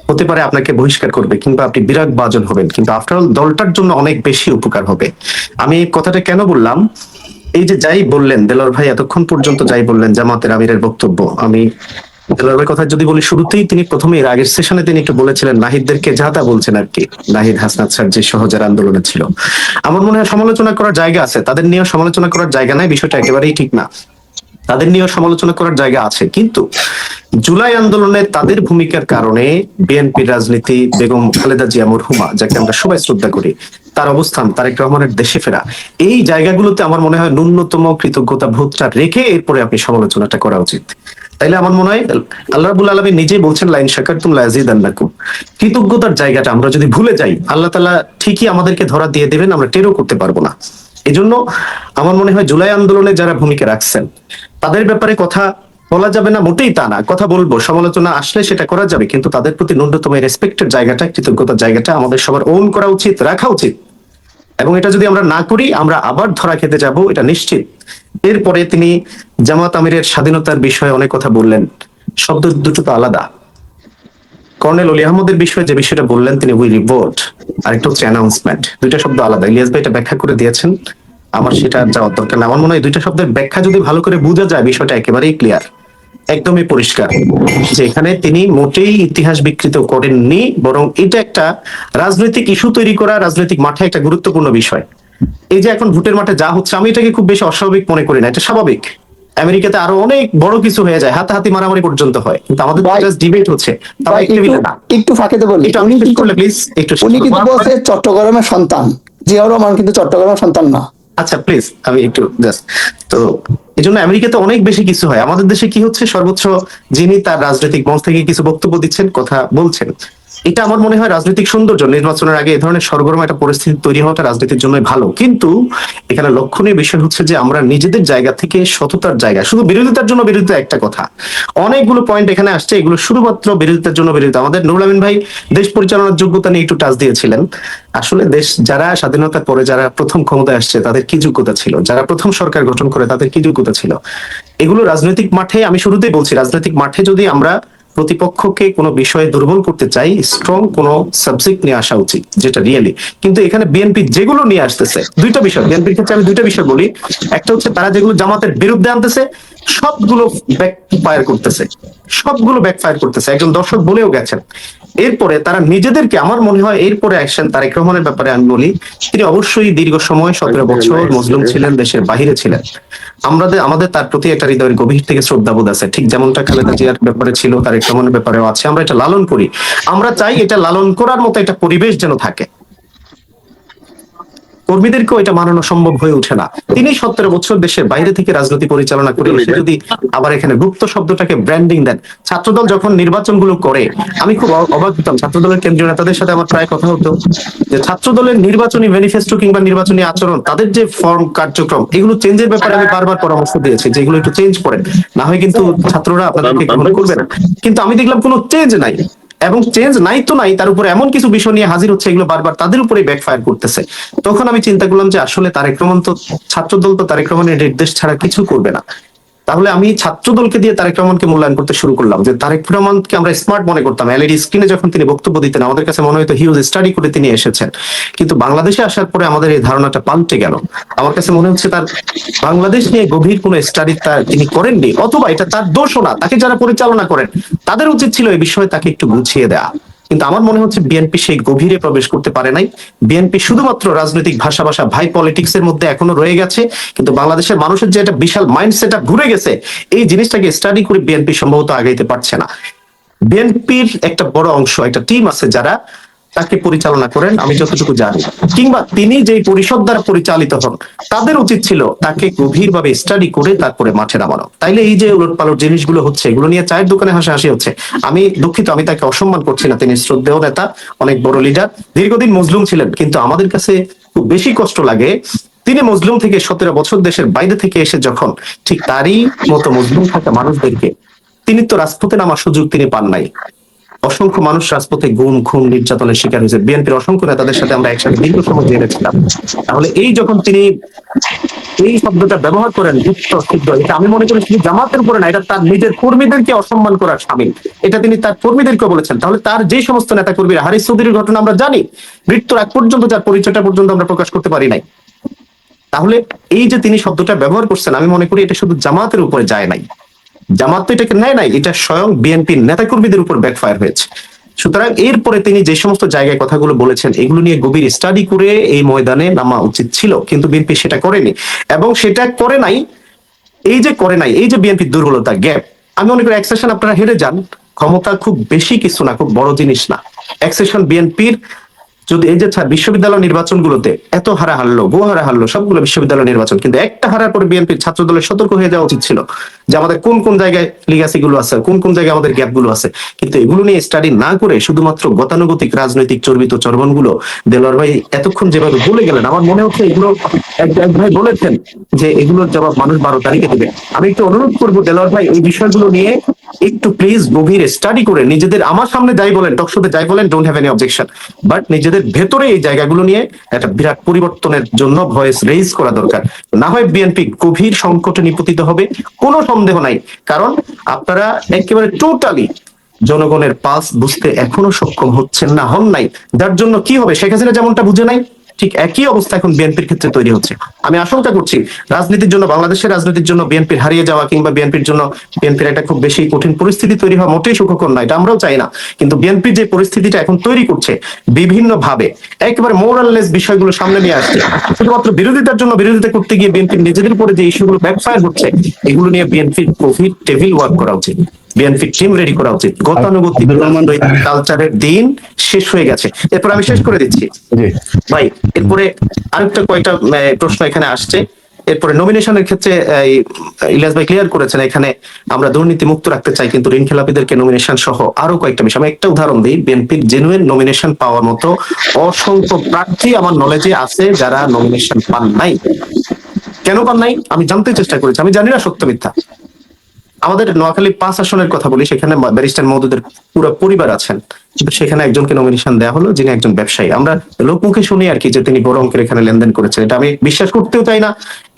হতে পারে আপনাকে বহিষ্কার করবে, কিংবা আপনি বিরাট বাজন হবেন, কিন্তু আফটার অল দলটার জন্য অনেক বেশি উপকার হবে। আমি এই কথাটা কেন বললাম? এই যে যাই বললেন দেলোয়ার ভাই, এতক্ষণ পর্যন্ত যাই বললেন জামাতের আমিরের বক্তব্য, আমি দেলোয়ার ভাই কথা যদি বলি, শুরুতেই তিনি প্রথমে এর আগের সেশনে তিনি একটু বলেছিলেন নাহিদদেরকে যা তা বলছেন আর কি, নাহিদ হাসনাত স্যার যে সহজার আন্দোলনে ছিল। আমার মনে হয় সমালোচনা করার জায়গা আছে, তাদের নিয়েও সমালোচনা করার জায়গা নাই, বিষয়টা একেবারেই ঠিক না, তাদের নিয়েও সমালোচনা করার জায়গা আছে। কিন্তু জুলাই আন্দোলনে তাদের ভূমিকার কারণে বিএনপির রাজনীতি, বেগম খালেদা জিয়া মরহুমা যাকে আমরা সবাই শ্রদ্ধা করি, তার অবস্থান, তারেক রহমানের দেশে ফেরা, এই জায়গাগুলোতে আমার মনে হয় ন্যূনতম কৃতজ্ঞতা বোধটা রেখে এরপরে আপনি সমালোচনাটা করা উচিত। তাইলে আমার মনে হয় আল্লাহ রাব্বুল আলামিন নিজেই বলছেন লাইন শাকারতুম লাযিদান্নাকুম, কৃতজ্ঞতার জায়গাটা আমরা যদি ভুলে যাই, আল্লাহ তাআলা ঠিকই আমাদেরকে ধরা দিয়ে দেবেন, আমরা টেরও করতে পারবো না। এজন্য আমার মনে হয় জুলাই আন্দোলনে যারা ভূমিকা রাখছেন তাদের ব্যাপারে কথা বলা যাবে না, মোটেই তা না, কথা বলবো, সমালোচনা আসলে সেটা করা যাবে, কিন্তু তাদের প্রতি ন্যূনতম রেসপেক্টের জায়গাটা, কৃতজ্ঞতার জায়গাটা আমাদের সবার ওন করা উচিত, রাখা উচিত। এবং এটা যদি আমরা না করি আমরা আবার ধরা খেতে যাব, এটা নিশ্চিত। এরপরে তিনি জামাত আমিরের স্বাধীনতার বিষয়ে অনেক কথা বললেন, শব্দ দুটো তো আলাদা। কর্নেল অলি আহমদের বিষয়ে যে বিষয়টা বললেন তিনি উই রিভোল্ট, আর একটা হচ্ছে অ্যানাউন্সমেন্ট, দুইটা শব্দ আলাদা। ইলিয়াস ভাই এটা ব্যাখ্যা করে দিয়েছেন, আমার সেটা যাওয়ার দরকার না। আমার মনে হয় দুইটা শব্দের ব্যাখ্যা যদি ভালো করে বোঝা যায়, বিষয়টা একেবারেই ক্লিয়ার, একদমই পরিষ্কার, যে এখানে তিনি মোটেই ইতিহাস বিকৃত করেননি, বরং এটা একটা রাজনৈতিক ইস্যু তৈরি করা, রাজনৈতিক মাঠে একটা গুরুত্বপূর্ণ বিষয়। এই যে এখন ভোটের মাঠে যা হচ্ছে, আমি এটাকে খুব বেশি অস্বাভাবিক মনে করি না, এটা স্বাভাবিক। আমেরিকাতে আরো অনেক বড় কিছু হয়ে যায়, হাতাহাতি মারামারি পর্যন্ত হয়, কিন্তু আমাদের ডিবেট হচ্ছে। একটু ফাঁকেতে বলি, প্লিজ একটু। উনি কিন্তু বলছে চট্টগ্রামের সন্তান, জিয়াউর রহমান কিন্তু চট্টগ্রামের সন্তান না। আচ্ছা প্লিজ, আমি একটু জাস্ট, তো এই জন্য আমেরিকাতে অনেক বেশি কিছু হয়। আমাদের দেশে কি হচ্ছে, সর্বোচ্চ যিনি তার রাজনৈতিক মঞ্চ থেকে কিছু বক্তব্য দিচ্ছেন, কথা বলছেন, এটা আমার মনে হয় রাজনৈতিক সৌন্দর্য। নির্বাচনের আগে এই ধরনের সরগরম একটা পরিস্থিতি তৈরি হওয়াটা রাজনীতির জন্য ভালো, কিন্তু এখানে লক্ষণীয় বিষয় হচ্ছে যে আমরা নিজেদের জায়গা থেকে সততার জায়গা, শুধু বিরোধিতার জন্য বিরোধিতা একটা কথা, অনেকগুলো পয়েন্ট এখানে আসছে, এগুলো শুধুমাত্র বিরোধিতার জন্য বিরোধিতা। আমাদের নুরুল আমিন ভাই দেশ পরিচালনার যোগ্যতা নিয়ে একটু টাচ দিয়েছিলেন। আসলে দেশ যারা স্বাধীনতার পরে যারা প্রথম ক্ষমতায় আসছে তাদের কি যোগ্যতা ছিল, যারা প্রথম সরকার গঠন করে তাদের কি যোগ্যতা ছিল, এগুলো রাজনৈতিক মাঠে, আমি শুরুতেই বলছি, রাজনৈতিক মাঠে যদি আমরা প্রতিপক্ষকে কোনো বিষয়ে দুর্বল করতে চাই, স্ট্রং কোনো সাবজেক্ট নিয়ে আসা উচিত, যেটা রিয়েলি। কিন্তু এখানে বিএনপি যেগুলো নিয়ে আসতেছে, দুইটা বিষয় বিএনপির ক্ষেত্রে আমি দুইটা বিষয় বলি। একটা হচ্ছে তারা যেগুলো জামাতের বিরুদ্ধে আনতেছে সবগুলো ব্যাকফায়ার করতেছে, সবগুলো ব্যাকফায়ার করতেছে, একজন দর্শক বলেও গেছেন। এরপরে তারা নিজেদেরকে, আমার মনে হয় এরপরে অ্যাকশন তারেক রহমানের ব্যাপারে আমি বলি, তিনি অবশ্যই দীর্ঘ সময় 17 বছর মজলুম ছিলেন, দেশের বাহিরে ছিলেন। আমাদের তার প্রতি একটা হৃদয়ের গভীর থেকে শ্রদ্ধাবোধ আছে, ঠিক যেমনটা খালেদা জিয়ার ব্যাপারে ছিল, তারেক রহমানের ব্যাপারেও আছে। আমরা এটা লালন করি, আমরা চাই এটা লালন করার মতো একটা পরিবেশ যেন থাকে। কর্মীদেরকেও এটা মানানো সম্ভব হয়ে ওঠে না। তিনি 17 বছর দেশের বাইরে থেকে রাজনীতি পরিচালনা করে এসে যদি আবার এখানে গুপ্ত শব্দটাকে ব্র্যান্ডিং দেন। ছাত্রদল যখন নির্বাচনগুলো করে আমি খুব অবাক হতাম। ছাত্রদলের কেন্দ্রীয় নেতাদের সাথে আমার প্রায় কথা হতো যে ছাত্রদলের নির্বাচনী ম্যানিফেস্টো কিংবা নির্বাচনী আচরণ, তাদের যে ফর্ম কার্যক্রম, এগুলো চেঞ্জের ব্যাপারে আমি বারবার পরামর্শ দিয়েছি যে এগুলো একটু চেঞ্জ করেন, না হয় কিন্তু ছাত্ররা আপনাদেরকে গ্রহণ করবে না। কিন্তু আমি দেখলাম কোনো চেঞ্জ নাই, এবং চেঞ্জ নাই তো নাই, তার উপরে এমন কিছু বিষয় নিয়ে হাজির হচ্ছে এগুলো বারবার তাদের উপরে ব্যাকফায়ার করতেছে। তখন আমি চিন্তা করলাম যে আসলে তারেক রহমান তো, ছাত্রদল তো তারেক রহমানের নির্দেশ ছাড়া কিছু করবে না। তাহলে আমি ছাত্রদলকে দিয়ে তারেক রহমানকে মূল্যায়ন করতে শুরু করলাম। যে তারেক রহমানকে আমরা স্মার্ট মনে করতাম, এলইডি স্ক্রিনে যখন তিনি বক্তব্য দিতেন আমাদের কাছে মনে হতো হিউজ স্টাডি করে তিনি এসেছেন। কিন্তু বাংলাদেশে আসার পরে আমাদের এই ধারণাটা পাল্টে গেল। আমার কাছে মনে হচ্ছে তার বাংলাদেশ নিয়ে গভীর কোনো স্টাডি তিনি করেননি, অথবা এটা তার দোষও না, তাকে যারা পরিচালনা করেন তাদের উচিত ছিল এই বিষয়ে তাকে একটু গুছিয়ে দেয়া। কিন্তু আমার মনে হচ্ছে বিএনপি সেই গভীরে প্রবেশ করতে পারে নাই। বিএনপি শুধুমাত্র রাজনৈতিক ভাষা ভাই পলিটিক্স এর মধ্যে এখনো রয়ে গেছে। কিন্তু বাংলাদেশের মানুষের যে একটা বিশাল মাইন্ড সেট আপ ঘুরে গেছে, এই জিনিসটাকে স্টাডি করে বিএনপি সম্ভবত আগাইতে পারছে না। বিএনপির একটা বড় অংশ, একটা টিম আছে যারা তাকে পরিচালনা করেন আমি যতটুকু জানি, কিংবা তিনি যে পরিষদ দ্বারা পরিচালিত হন, তাদের উচিত ছিল তাকে গভীরভাবে স্টাডি করে তারপরে মাঠে নামানো। তাইলে এই যে উলটপালট জিনিসগুলো হচ্ছে, এগুলো নিয়ে চায়ের দোকানে হাসাহাসি হচ্ছে। আমি দুঃখিত, আমি তাকে অসম্মান করছি না, তিনি শ্রদ্ধেয় নেতা, অনেক বড় লিডার, দীর্ঘদিন মজলুম ছিলেন। কিন্তু আমাদের কাছে খুব বেশি কষ্ট লাগে তিনি মজলুম থেকে 17 বছর দেশের বাইরে থেকে এসে যখন ঠিক তারই মতো মজলুম থাকা মানুষদেরকে, তিনি তো রাজপথে নামার সুযোগ তিনি পান নাই। অসংখ্য মানুষ রাজপথে গুম খুন নির্যাতনের শিকার হয়েছে। বিএনপির অসংখ্য নেতাদের সাথে আমরা একসাথে দীর্ঘ সময় জেনেছিলাম। তাহলে এই যখন তিনি এই শব্দটা ব্যবহার করেন এটা আমি মনে করি শুধু জামাতের উপরে না, এটা তার নিজের কর্মীদেরকে অসম্মান করার শামিল। এটা তিনি তার কর্মীদেরকে বলেছেন। তাহলে তার যে সমস্ত নেতা কর্মীরা, হারিস চৌধুরীর ঘটনা আমরা জানি, মৃত্যুর আগ পর্যন্ত যার পরিচয়টা পর্যন্ত আমরা প্রকাশ করতে পারি নাই। তাহলে এই যে তিনি শব্দটা ব্যবহার করছেন, আমি মনে করি এটা শুধু জামাতের উপরে যায় নাই, জামাত তো এটাকে নেয় নাই, এটা স্বয়ং বিএনপির নেতাকর্মীদের উপর ব্যাকফায়ার হয়েছে। সুতরাং এরপরে তিনি যে সমস্ত জায়গায় কথাগুলো বলেছেন, এগুলো নিয়ে গভীর স্টাডি করে এই ময়দানে নামা উচিত ছিল, কিন্তু বিএনপি সেটা করেনি। এবং সেটা করে নাই, এই যে করে নাই, এই যে বিএনপির দুর্বলতা, গ্যাপ, আমি মনে করি অ্যাকসেশন আপনারা হেরে যান, ক্ষমতা খুব বেশি কিছু না, খুব বড় জিনিস না। অ্যাকসেশন বিএনপির যদি এই যে বিশ্ববিদ্যালয় নির্বাচনগুলোতে এত হারা হারলো, গো হারা হারলো, সবগুলো বিশ্ববিদ্যালয় নির্বাচন, কিন্তু একটা হারার পরে বিএনপির ছাত্র দলের সতর্ক হয়ে যাওয়া উচিত ছিল যে আমাদের কোন কোন জায়গায় লিগাসি গুলো আছে, কোন কোন জায়গায় আমাদের গ্যাপ গুলো আছে। কিন্তু এগুলো নিয়ে স্টাডি না করে শুধুমাত্র গতানুগতিক রাজনৈতিক চর্বিত চর্বণ গুলো দেলোয়ার ভাই এতক্ষণ যেভাবে বলে গেলেন, আমার মনে হচ্ছে এগুলো এক ভাই বলেছেন যে এগুলোর জবাব মানুষ 12 তারিখে দেবে। আমি একটু অনুরোধ করবো দেলোয়ার ভাই, এই বিষয়গুলো নিয়ে একটু প্লিজ গভীর স্টাডি করে নিজেদের, আমার সামনে যাই বলেন, টকশোতে যাই বলেন, don't have any objection, but নিজেদের ভেতরে এই জায়গাগুলো নিয়ে একটা বিরাট পরিবর্তনের জন্য ভয়েস রেইজ করা দরকার। না হয় বিএনপি গভীর সংকটে নিপতিত হবে, কোনো সন্দেহ নাই। কারণ আপনারা একেবারে টোটালি জনগণের পালস বুঝতে এখনো সক্ষম হচ্ছেন না, হন নাই, যার জন্য কি হবে, শেখ হাসিনা যেমনটা বুঝে নাই, ঠিক একই অবস্থা এখন বিএনপির ক্ষেত্রে তৈরি হচ্ছে। আমি আশঙ্কা করছি রাজনীতির জন্য, বাংলাদেশের রাজনীতির জন্য বিএনপির হারিয়ে যাওয়া, কিংবা বিএনপির জন্য বিএনপির একটা খুব বেশি কঠিন পরিস্থিতি তৈরি হওয়া মোটেই সুখকর না, এটা আমরাও চাই না। কিন্তু বিএনপির যে পরিস্থিতিটা এখন তৈরি করছে বিভিন্ন ভাবে, একেবারে মোরাললেস বিষয়গুলো সামনে নিয়ে আসছে, শুধুমাত্র বিরোধিতার জন্য বিরোধিতা করতে গিয়ে বিএনপির নিজেদের উপরে যে ইস্যুগুলো ব্যাকফায়ার হচ্ছে, এগুলো নিয়ে বিএনপির গভীর টেবিল ওয়ার্ক করা উচিত, বিএনপি টিম রেডি করা উচিত। গতানুগতিক কালচারের দিন শেষ হয়ে গেছে। এরপর আমি শেষ করে দিচ্ছি ভাই, এরপরে আরেকটা কয়েকটা প্রশ্ন এখানে আসছে। এরপরে নমিনেশনের ক্ষেত্রে ইলিয়াস ভাই ক্লিয়ার করেছেন এখানে আমরা দুর্নীতি মুক্ত রাখতে চাই, কিন্তু ঋণ খেলাপিদেরকে নমিনেশন সহ আরো কয়েকটা বিষয়। আমি একটা উদাহরণ দিই, বিএনপির জেনুইন নমিনেশন পাওয়ার মতো অসংখ্য প্রার্থী আমার নলেজে আছে যারা নমিনেশন পান নাই। কেন পান নাই আমি জানতে চেষ্টা করেছি, আমি জানি না সত্য মিথ্যা। আমাদের নোয়াখালী 5 আসনের কথা বলি, সেখানে ব্যারিস্টার মওদুদের পুরো পরিবার আছেন, কিন্তু সেখানে একজনকে নমিনেশন দেওয়া হলো যিনি একজন ব্যবসায়ী। আমরা লোকমুখে শুনি আর কি যে তিনি বড় অঙ্কের এখানে লেনদেন করেছেন, এটা আমি বিশ্বাস করতেও চাই না,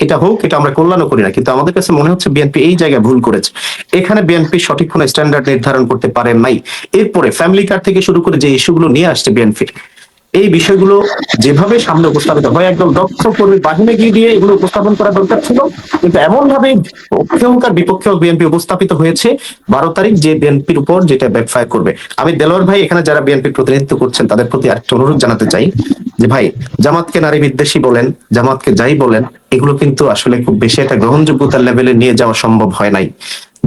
এটা হোক, এটা আমরা কল্যাণও করি না। কিন্তু আমাদের কাছে মনে হচ্ছে বিএনপি এই জায়গায় ভুল করেছে, এখানে বিএনপি সঠিক কোনো স্ট্যান্ডার্ড নির্ধারণ করতে পারেন নাই। এরপরে ফ্যামিলি কার্ড থেকে শুরু করে যে ইস্যুগুলো নিয়ে আসছে বিএনপির, এই বিষয়গুলো যেভাবে সামনে উপস্থাপিত হয়, একদম দক্ষ কর্মী বাহিনী গিয়ে দিয়ে এগুলো উপস্থাপন করা দরকার ছিল, কিন্তু এমন ভাবে পক্ষের বিপক্ষে বিএনপি উপস্থাপিত হয়েছে 12 তারিখ, যে বিএনপির উপর যেটা ব্যাকফায়ার করবে। আমি দেলোয়ার ভাই এখানে যারা বিএনপি প্রতিনিধিত্ব করছেন তাদের প্রতি আরেকটা অনুরোধ জানাতে চাই যে ভাই, জামাতকে নারী বিদ্বেষী বলেন, জামাতকে যাই বলেন, এগুলো কিন্তু আসলে খুব বেশি একটা গ্রহণযোগ্যতার লেভেলে নিয়ে যাওয়া সম্ভব হয় নাই।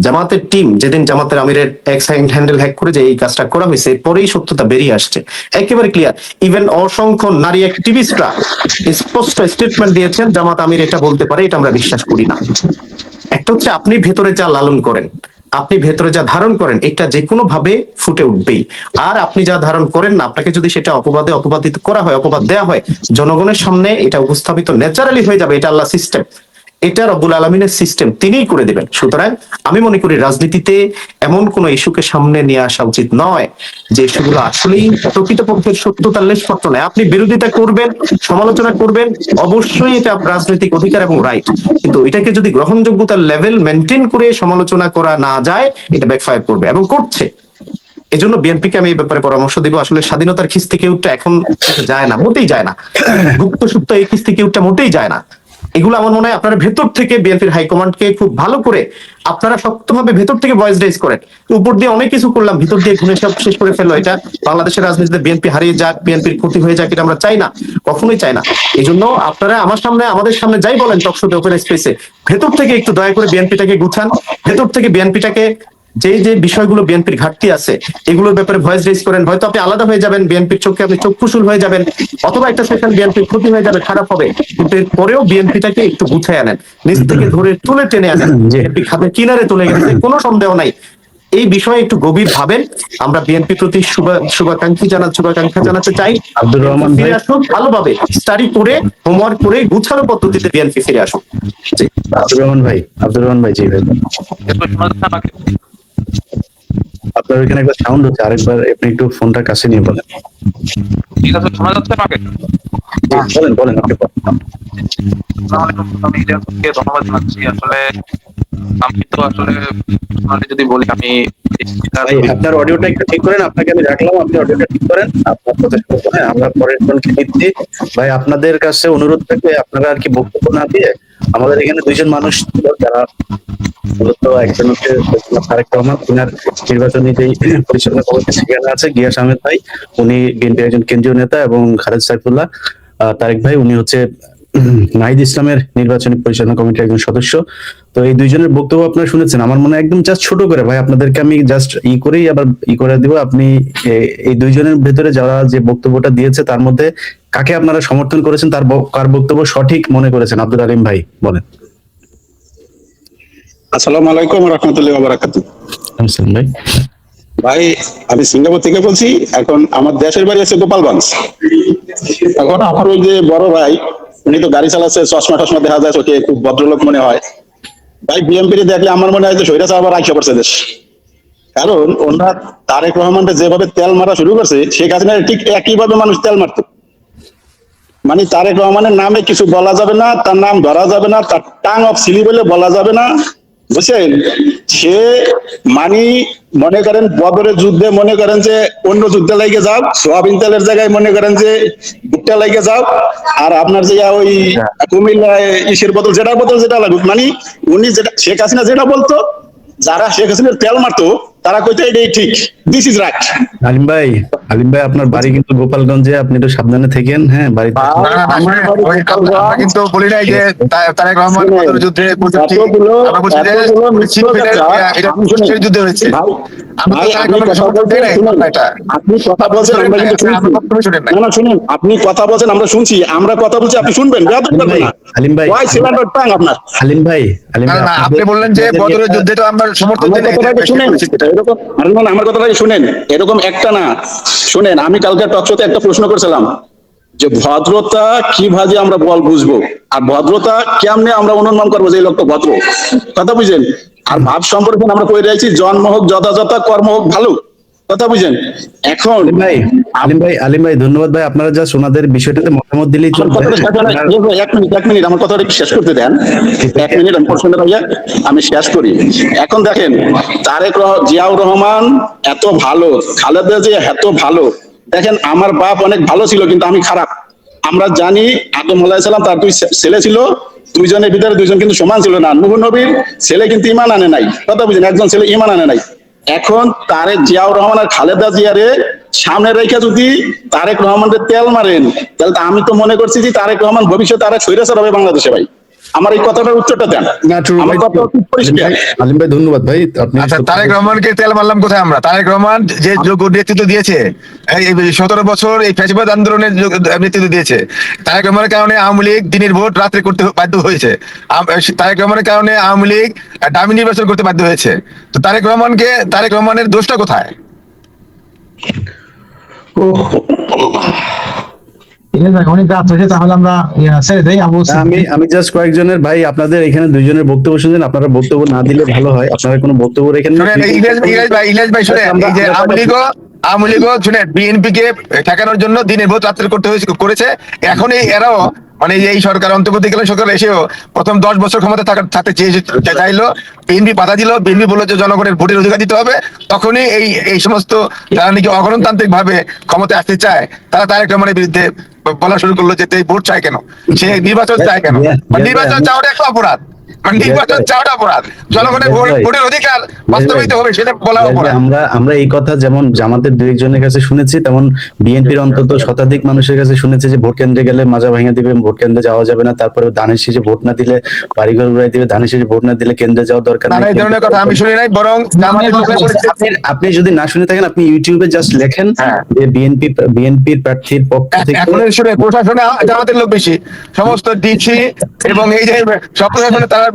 জামাতের টিম যেদিন জামাতের আমিরের এক্স হ্যান্ডেল হ্যাক করে যে এই কাজটা করা হয়েছে, পরেই সত্যতা বেরিয়ে আসছে, একেবারে ক্লিয়ার। ইভেন অসংখ্য নারী অ্যাক্টিভিস্টরা স্পষ্ট স্টেটমেন্ট দিয়েছেন জামাত আমির এটা বলতে পারে, এটা আমরা বিশ্বাস করি না। একটা হচ্ছে আপনি ভেতরে যা লালন করেন, আপনি ভেতরে যা ধারণ করেন, এটা যে কোনো ভাবে ফুটে উঠবেই। আর আপনি যা ধারণ করেন না, আপনাকে যদি সেটা অপবাদিত করা হয়, অপবাদ দেওয়া হয়, জনগণের সামনে এটা উপস্থাপিত ন্যাচারালি হয়ে যাবে। এটা আল্লাহ সিস্টেম, এটা রব্বুল আলমিনের সিস্টেম, তিনিই করে দেবেন। সুতরাং আমি মনে করি রাজনীতিতে এমন কোন ইস্যুকে সামনে নিয়ে আসা উচিত নয় যে ইস্যুগুলো আসলেই প্রকৃতপক্ষের সত্যতার লেশমাত্র নয়। আপনি বিরোধিতা করবেন, সমালোচনা করবেন, অবশ্যই এটা রাজনৈতিক অধিকার এবং রাইট, কিন্তু এটাকে যদি গ্রহণযোগ্যতার লেভেল মেনটেন করে সমালোচনা করা না যায়, এটা ব্যাকফায়ার করবে এবং করছে। এজন্য বিএনপিকে আমি এই ব্যাপারে পরামর্শ দিব, আসলে স্বাধীনতার খিস্তি কেউটা এখন যায় না, মোটেই যায় না। গুপ্ত সুপ্ত এই খিস্তি কেউটা মোটেই যায় না। এগুলো আমার মনে হয় আপনারা ভেতর থেকে বিএনপির হাইকমান্ডকে খুব ভালো করে আপনারা শক্তভাবে ভেতর থেকে ভয়েস রেজ করেন। উপর দিয়ে অনেক কিছু করলাম, ভিতর দিয়ে ঘুরে সব শেষ করে ফেললো। এটা বাংলাদেশের রাজনীতিতে বিএনপি হারিয়ে যাক, বিএনপির ক্ষতি হয়ে যাক, এটা আমরা চাই না, কখনোই চাই না। এই জন্য আপনারা আমাদের সামনে যাই বলেন টকশোতে, ওপেন স্পেসে, ভেতর থেকে একটু দয়া করে বিএনপিটাকে গুছান, ভেতর থেকে বিএনপিটাকে যে বিষয়গুলো বিএনপির ঘাটতি আছে এগুলোর ব্যাপারে ভয়েস রেজ করেন। হয়তো আপনি আলাদা হয়ে যাবেন, বিএনপির চোখে আপনি চক্ষুশূল হয়ে যাবেন, অথবা একটা সেশন বিএনপির ক্ষতি হয়ে যাবে, খারাপ হবে, কিন্তু এরপরেও বিএনপিটাকে একটু গুছায় আনেন, নিজ থেকে ধরে তুলে টেনে আনেন। বিএনপি খাতে কিনারে তুলে গেছে, কোনো সন্দেহ নাই। এই বিষয়ে একটু গভীর ভাবেন। আমরা বিএনপি প্রতি শুভাকাঙ্ক্ষা জানাতে চাই। আব্দুর রহমান ভাই, ফিরে আসুন, ভালোভাবে স্টাডি করে, হোমওয়ার্ক করে, গুছানো পদ্ধতিতে বিএনপি ফিরে আসুন। জি। আব্দুর রহমান ভাই, জি ভাই, আপনার ওইখানে একবার সাউন্ড হচ্ছে, আরেকবার আপনি একটু ফোনটা কাছে নিয়ে বলেন। ঠিক আছে, শোনা যাচ্ছে আমাকে? বলেন আপনি বলেন। আমি ইলিয়াসকে ধন্যবাদ জানাচ্ছি। আসলে আমি তো আসলে যদি বলি, আমি ভাই আপনার অডিওটা একটু ঠিক করেন, আপনাকে আমি রাখলাম, আপনি অডিওটা ঠিক করেন, আপনার কথা শুনবো, হ্যাঁ আমরা পরের জনকে নিচ্ছি। ভাই আপনাদের কাছে অনুরোধ থাকবে, আপনারা আর কি বক্তব্য না দিয়ে, আমাদের এখানে দুইজন মানুষ ছিল যারা মূলত, একজন হচ্ছে তারেক রহমান, উনার নির্বাচনী যে পরিচালনা কমিটি সেখানে আছে গিয়াস আহমেদ ভাই, উনি বিএনপির একজন কেন্দ্রীয় নেতা, এবং খালেদ সাইফুল্লাহ তারেক ভাই, উনি হচ্ছে নাহিদ ইসলামের নির্বাচনী পরিচালনা কমিটির একজন সদস্য। তো এই দুইজনের বক্তব্য আপনারা শুনেছেন। আমার মনে হয় একদম জাস্ট ছোট করে ভাই আপনাদেরকে আমি জাস্ট করেই আবার করে দিব। আপনি এই দুইজনের ভেতরে যারা যে বক্তব্যটা দিয়েছে তার মধ্যে কাকে আপনারা সমর্থন করেছেন, কার বক্তব্য সঠিক মনে করেছেন? আব্দুল আলিম ভাই বলেন। আসসালামু আলাইকুম রহমতুল্লাহ বারাকাতুহু। ভাই ভাই আমি সিঙ্গাপুর থেকে বলছি। এখন আমার দেশের বাড়ি আছে গোপালগঞ্জ। এখন আমার ওই যে বড় ভাই, উনি তো গাড়ি চালাচ্ছে, চশমা টশমা দেখা যায়, ওকে খুব ভদ্রলোক মনে হয়। ভাই বিএনপি দেখলে আমার মনে হয় যে সৈরা আবার আইসা পড়ছে দেশ। কারণ ওনারা তারেক রহমানকে যেভাবে তেল মারা শুরু করছে, শেখ হাসিনা ঠিক একইভাবে মানুষ তেল মারত। মানে তারেক রহমানের নামে কিছু বলা যাবে না, তার নাম ধরা যাবে না, তার টাং অফ সিলি বলে বলা যাবে না, বুঝছেন? সে মানে মনে করেন বদরের যুদ্ধে মনে করেন যে অন্য যুদ্ধে লাগে যাও, সোয়াবিন তেলের জায়গায় মনে করেন যে ভুট্টা লাগে যাও, আর আপনার যে ওই কুমিল্লায় ইসের বদল যেটা লাগুক, মানে উনি যেটা শেখ হাসিনা যেটা বলতো, যারা শেখ হাসিনার তেল মারতো তারা কইতো এটাই ঠিক, দিস ইজ রাইট। আলিম ভাই আপনার বাড়ি কিন্তু গোপালগঞ্জে, আপনি একটু সাবধানে থাকেন, হ্যাঁ বাড়িতে। আমরা কিন্তু বলি নাই যে তারেক রহমান বদরের যুদ্ধে আমরা বলছি যে এটা কুষ্টিয়ার যুদ্ধে হয়েছে। আপনি কথা বলছেন, আমরা কিন্তু শুনছি। না শুনেন, আপনি কথা বলছেন, আমরা শুনছি, আমরা কথা বলছি, আপনি শুনবেন। আলিম ভাই, আপনার আলিম ভাই, আপনি বললেন যে বদরের যুদ্ধে তো আমরা সমর্থন দিই। আমার কথাটাকে শুনেন, এরকম একটা না, শুনেন। আমি কালকে টকশোতে একটা প্রশ্ন করেছিলাম যে ভদ্রতা কিভাবে আমরা বুঝবো, আর ভদ্রতা কেমনে আমরা অনুমান করবো যে এই লোকটা ভদ্র, কথা বুঝেন? আর ভাব সম্পর্কে আমরা কই রয়েছি, জন্ম হোক যথাযথ, কর্ম হোক ভালো, কথা বুঝেন? এখন আলিম ভাই ধন্যবাদ ভাই, আপনারা যা ওনাদের বিষয়টাতে মতামত দিলেই চলবে। এক মিনিট আমার কথাটা শেষ করতে দেন, 1 মিনিট আমি প্রশ্নটা ভাইয়া আমি শেষ করি। এখন দেখেন, জিয়াউর রহমান এত ভালো, খালেদা জিয়া এত ভালো। দেখেন আমার বাপ অনেক ভালো ছিল, কিন্তু আমি খারাপ। আমরা জানি আদম আলাইহিস সালাম তার 2 ছেলে ছিল, 2 জনের ভিতরে 2 জন কিন্তু সমান ছিল না। নূহ নবীর ছেলে কিন্তু ঈমান আনে নাই, কথা বুঝেন? একজন ছেলে ঈমান আনে নাই। এখন তারেক জিয়াউর রহমান আর খালেদা জিয়ারে সামনে রেখে যদি তারেক রহমানের তেল মারেন, তাহলে আমি তো মনে করছি যে তারেক রহমান ভবিষ্যতে আরেক স্বৈরাচার হবে বাংলাদেশে। ভাই আমার এই কথাটার উত্তরটা দেন। না, true আমার ভাই, কথা খুব পরিষ্কার। আলিম ভাই ধন্যবাদ ভাই, আপনি আচ্ছা, তারেক রহমানকে তেল মারলাম কোথায় আমরা? তারেক রহমান যে যোগ্য নেতৃত্ব দিয়েছে, এই 17 বছর এই ফ্যাসিবাদ আন্দোলনের নেতৃত্ব দিয়েছে। তারেক রহমানের কারণে আওয়ামী লীগ দিনের ভোট রাত্রে করতে বাধ্য হয়েছে। তারেক রহমানের কারণে আওয়ামী লীগ ডামি নির্বাচন করতে বাধ্য হয়েছে। তো তারেক রহমানের দোষটা কোথায়? অনেক রাত হয়েছে, তাহলে আমরা ছেড়ে দেই। আমি জাস্ট কয়েকজনের ভাই, আপনাদের এখানে দুইজনের বক্তব্য শুনছেন, আপনারা বক্তব্য না দিলে ভালো হয়। আপনারা কোনো বক্তব্য রেখেন না। শুনেন, ইলিয়াস ভাই শুনেন, এই যে আওয়ামী লীগ শুনেন বিএনপি কে ঠেকানোর জন্য দিনের ভোট রাত্রে করেছে। এখন এরাও মানে এই সরকার, অন্তর্বর্তীকালীন সরকার এসেও প্রথম 10 বছর ক্ষমতা থাকতে চাইলো, বিএনপি বাধা দিল। বিএনপি বললো যে জনগণের ভোটের অধিকার দিতে হবে। তখনই এই সমস্ত যারা নাকি অগণতান্ত্রিক ভাবে ক্ষমতায় আসতে চায়, তারা তারেক রহমানের বিরুদ্ধে বলা শুরু করলো যে ভোট চায় কেন, সে নির্বাচন চায় কেন। নির্বাচন চাওয়াটা একটা অপরাধ, নির্বাচন চাওয়াটা অপরাধ। জনগণের ভোটের অধিকার বাস্তবায়িত হবে সেটা বলা অপরাধ। আমরা এই কথা যেমন জামাতের দুই একজনের কাছে শুনেছি, তেমন বিএনপির অন্তত শতাধিক মানুষের কাছে শুনেছি যে ভোট কেন্দ্রে গেলে মাজা ভেঙে দিবে, ভোট কেন্দ্রে যাওয়া যাবে না, তারপরে ধানের শেষে ভোট না দিলে বাড়িঘর উড়াই দিবে, ধানের শেষে ভোট না দিলে কেন্দ্রে যাওয়ার দরকার না, নেই। এই ধরনের কথা আমি শুনি নাই, বরং আপনি যদি না শুনে থাকেন, আপনি ইউটিউবে জাস্ট লেখেন যে বিএনপির প্রার্থীর পক্ষ থেকে। এখন শুনে প্রশাসনে জামাতের লোক বেশি, সমস্ত ডিসি এবং এই যে সব প্রশাসনে তারা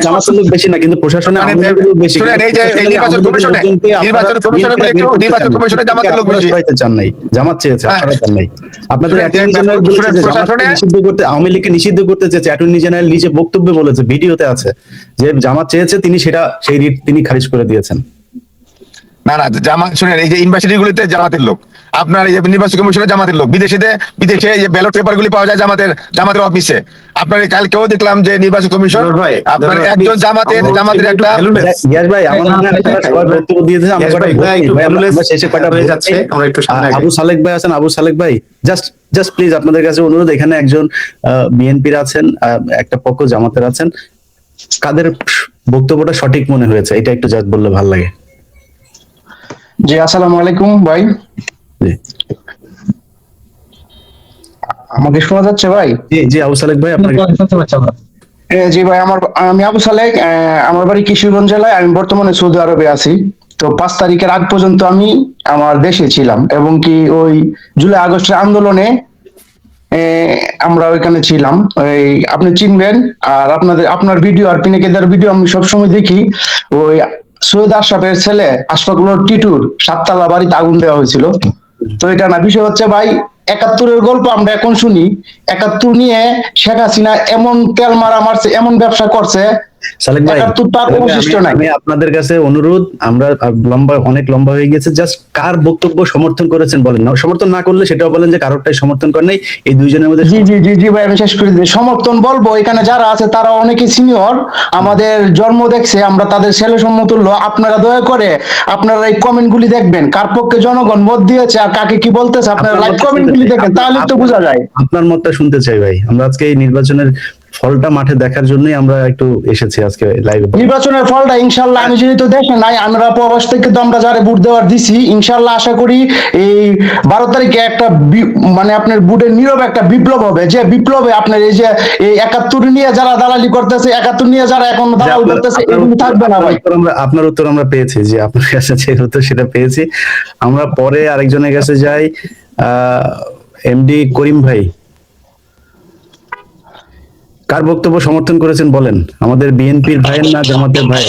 জামাতের লোক বেশি না, কিন্তু প্রশাসনে আওয়ামী লীগের লোক বেশি। শুনেন, এই যে নির্বাচন কমিশনে জামাতের লোক বেশি। চান নাই, জামাত চেয়েছে, আপনারা চান নাই। আপনাদের অ্যাটর্নি জেনারেল বলেছে যে জামাতকে নিষিদ্ধ করতে, আওয়ামী লীগকে নিষিদ্ধ করতে চেয়েছে। অ্যাটর্নি জেনারেল নিজে বক্তব্যে বলেছে, ভিডিওতে আছে, যে জামাত চেয়েছে, তিনি সেটা সেই রিট তিনি খারিজ করে দিয়েছেন। না, জামাত শুনেন, এই যে ইউনিভার্সিটি গুলিতে জামাতের লোক, আপনার এই যে নির্বাচন কমিশনে জামাতের লোক, বিদেশে যে ব্যালট পেপার গুলি পাওয়া যায় জামাতের অফিসে। আপনার কালকেও দেখলাম যে নির্বাচন কমিশন আপনার একজন জামাতের একটা ইয়াস ভাই, আমার মনে হয় আপনারা সবাই বক্তব্য দিয়েছেন। আমরা শেষে কয়টা হয়ে যাচ্ছে, আমরা একটু আবু সালেক ভাই আছেন, আবু সালেক ভাই জাস্ট প্লিজ আপনাদের কাছে অনুরোধ, এখানে একজন বিএনপির আছেন, একটা পক্ষ জামাতের আছেন, কাদের বক্তব্যটা সঠিক মনে হয়েছে এটা একটু জাস্ট বললে ভালো লাগে। জি, আসসালামু আলাইকুম ভাই। জি আমাকে শোনা যাচ্ছে ভাই? জি আবু সালেক ভাই, আপনাকে জি ভাই, আমি আবু সালেক, আমার বাড়ি কিশোরগঞ্জ জেলায়। আমি বর্তমানে সৌদি আরবে আছি। তো 5 তারিখের আগ পর্যন্ত আমি আমার দেশে ছিলাম, এবং কি ওই জুলাই আগস্টের আন্দোলনে আমরা ওইখানে ছিলাম। ওই আপনি চিনবেন, আর আপনার ভিডিও আর পিনাকিদার ভিডিও আমি সবসময় দেখি। ওই সৈয়দ আশরাফের ছেলে আশফাকুল টিটুর 7 তলা বাড়িতে আগুন দেওয়া হয়েছিল। তো এটা না, বিষয় হচ্ছে ভাই 71-এর গল্প আমরা এখন শুনি। 71 নিয়ে শেখ হাসিনা এমন তেল মারা মারছে, এমন ব্যবসা করছে, সালেক ভাই, আমি আপনাদের কাছে অনুরোধ, আমরা অনেক লম্বা হয়ে গেছে, জাস্ট কার বক্তব্য সমর্থন করেছেন বলেন, না সমর্থন না করলে সেটাও বলেন যে কারোরটাই সমর্থন করেন নাই। এই দুইজনের মধ্যে জি ভাই, আমি শেষ করে দিই। সমর্থন বলবো, এখানে যারা আছে তারা অনেকে সিনিয়র, আমাদের জন্ম দেখছে, আমরা তাদের ছেলে সমতুল্য। আপনারা দয়া করে আপনারা এই কমেন্ট গুলি দেখবেন, কার পক্ষে জনগণ মত দিয়েছে আর কাকে কি বলতেছে, আপনারা লাইভ কমেন্ট গুলি দেখেন, তাহলে একটু বোঝা যায়। আপনার মতটা শুনতে চাই ভাই। আমরা আজকে এই নির্বাচনের ফলটা মাঠে দেখার জন্যই আমরা একটু এসেছি আজকে লাইভে। নির্বাচনের ফলটা ইনশাল্লাহ, আমি যেহেতু দেখে নাই, আমরা প্রবাস থেকে তো আমরা যারা ভোট দেওয়ার দিছি, ইনশাল্লাহ আশা করি এই 12 তারিখে একটা মানে আপনার ভোটের নীরব একটা বিপ্লব হবে, যে বিপ্লবে আপনার এই যে এই 71 নিয়ে যারা দালালি করতেছে, 71 নিয়ে যারা এখন দালাল করতেছে, এগুলো থাকবে না ভাই। আপনার উত্তর আমরা পেয়েছি, যে আপনার কাছে যে উত্তর সেটা পেয়েছি। আমরা পরে আরেকজনের কাছে যাই, এমডি করিম ভাই, কার বক্তব্য সমর্থন করেছেন বলেন, আমাদের বিএনপির ভাইয়ের না জামাতের ভাই?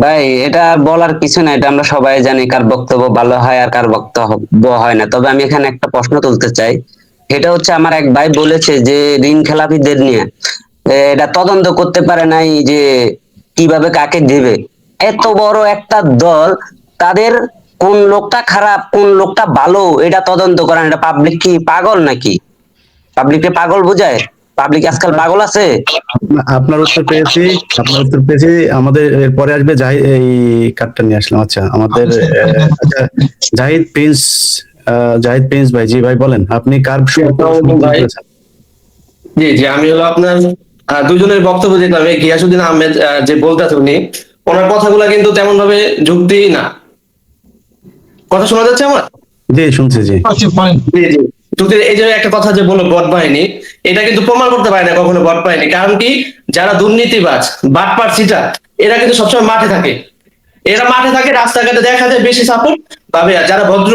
ভাই এটা বলার কিছু না, এটা আমরা সবাই জানি কার বক্তব্য ভালো হয় আর কার বক্তব্য হয় না। তবে আমি এখানে একটা প্রশ্ন তুলতে চাই, এটা হচ্ছে আমার এক ভাই বলেছে যে ঋণ খেলাপিদের নিয়ে এটা তদন্ত করতে পারে নাই যে কিভাবে কাকে দেবে। এত বড় একটা দল, তাদের কোন লোকটা খারাপ কোন লোকটা ভালো এটা তদন্ত করেন, এটা পাবলিক কি পাগল নাকি? পাবলিককে পাগল বোঝায়? পাবলিক আজকাল পাগল আছে? আপনার উত্তর পেয়েছি, আমাদের এরপরে আসবে জাহিদ, এই কার্ডটা নিয়ে আসলাম। আচ্ছা, আমাদের জাহিদ প্রিন্স ভাই। জি ভাই বলেন, আপনি কার? জি আমি হলো আপনার দুজনের বক্তব্য দেখলাম। গিয়াসউদ্দিন আহমেদ যে বলতেছে, উনি ওনার কথাগুলা কিন্তু তেমন ভাবে যুক্তি না। কথা শোনা যাচ্ছে আমার? জি শুনছি। জি যদি এই যে একটা কথা যে বলো বট বাহিনী, এটা কিন্তু প্রমাণ করতে পারে না কখনো বট বাহিনী। কারণ কি, যারা দুর্নীতিবাজ, বাটপার, চিটার, এরা কিন্তু সবসময় মাঠে থাকে। এরা মাঠে থাকে, রাস্তাঘাটে দেখা যায় বেশি সাপোর্ট পাবে। আর যারা ভদ্র,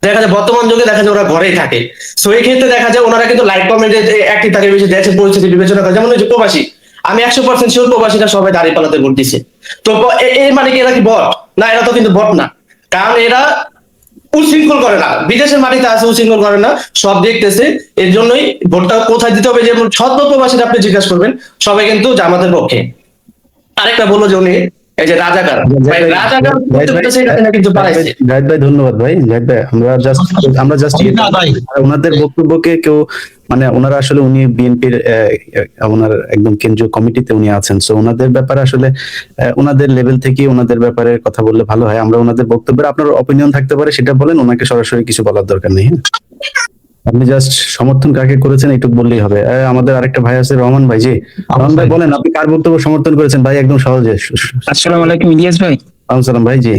দেখা যায় বর্তমান যুগে দেখা যায় ওরা ঘরেই থাকে। সো এই ক্ষেত্রে দেখা যায় ওনারা কিন্তু লাইক কমেন্টে অ্যাক্টিভ থাকে, বেশি দেশের পরিস্থিতি বিবেচনা করে। যেমন ওই যে প্রবাসী, আমি 100% শিওর প্রবাসীরা সবাই দাঁড়িয়ে পালাতে ভোট দিছে। তো এর মানে কি এরা কি বট? না, এরা তো কিন্তু বট না। কারণ এরা উশৃঙ্খল করে না, বিদেশের মাটিতে আছে উশৃঙ্খল করে না, সব দেখতেছে। এর জন্যই ভোটটা কোথায় দিতে হবে, যেমন ছদ্ম প্রবাসীরা আপনি জিজ্ঞাসা করবেন, সবাই কিন্তু জামাতের পক্ষে। আরেকটা বললো যে উনি এই যে রাজাকার, ভাই রাজাকার করতে করতেছে, এটা না কিন্তু বাড়াইছে। জাহিদ ভাই ধন্যবাদ ভাই। জাহিদ ভাই আমরা জাস্ট ওনাদের বক্তব্যকে কেউ মানে ওনারা আসলে উনি বিএনপির ওনার একদম কেন্দ্রীয় কমিটিতে উনি আছেন, সো ওনাদের ব্যাপারে আসলে ওনাদের লেভেল থেকে ওনাদের ব্যাপারে কথা বললে ভালো হয়। আমরা ওনাদের বক্তব্যের আপনার অপিনিয়ন থাকতে পারে সেটা বলেন, ওনাকে সরাসরি কিছু বলার দরকার নেই। হ্যাঁ, আপনি জাস্ট সমর্থন কাকে করেছেন একটু বললেই হবে। আমাদের আরেকটা ভাই আছে রহমান ভাই। জি রহমান ভাই বলেন, আপনি কার বক্তব্য সমর্থন করেছেন ভাই, একদম সহজে। আসসালামু আলাইকুম ইলিয়াস ভাই। সালাম ভাই। জি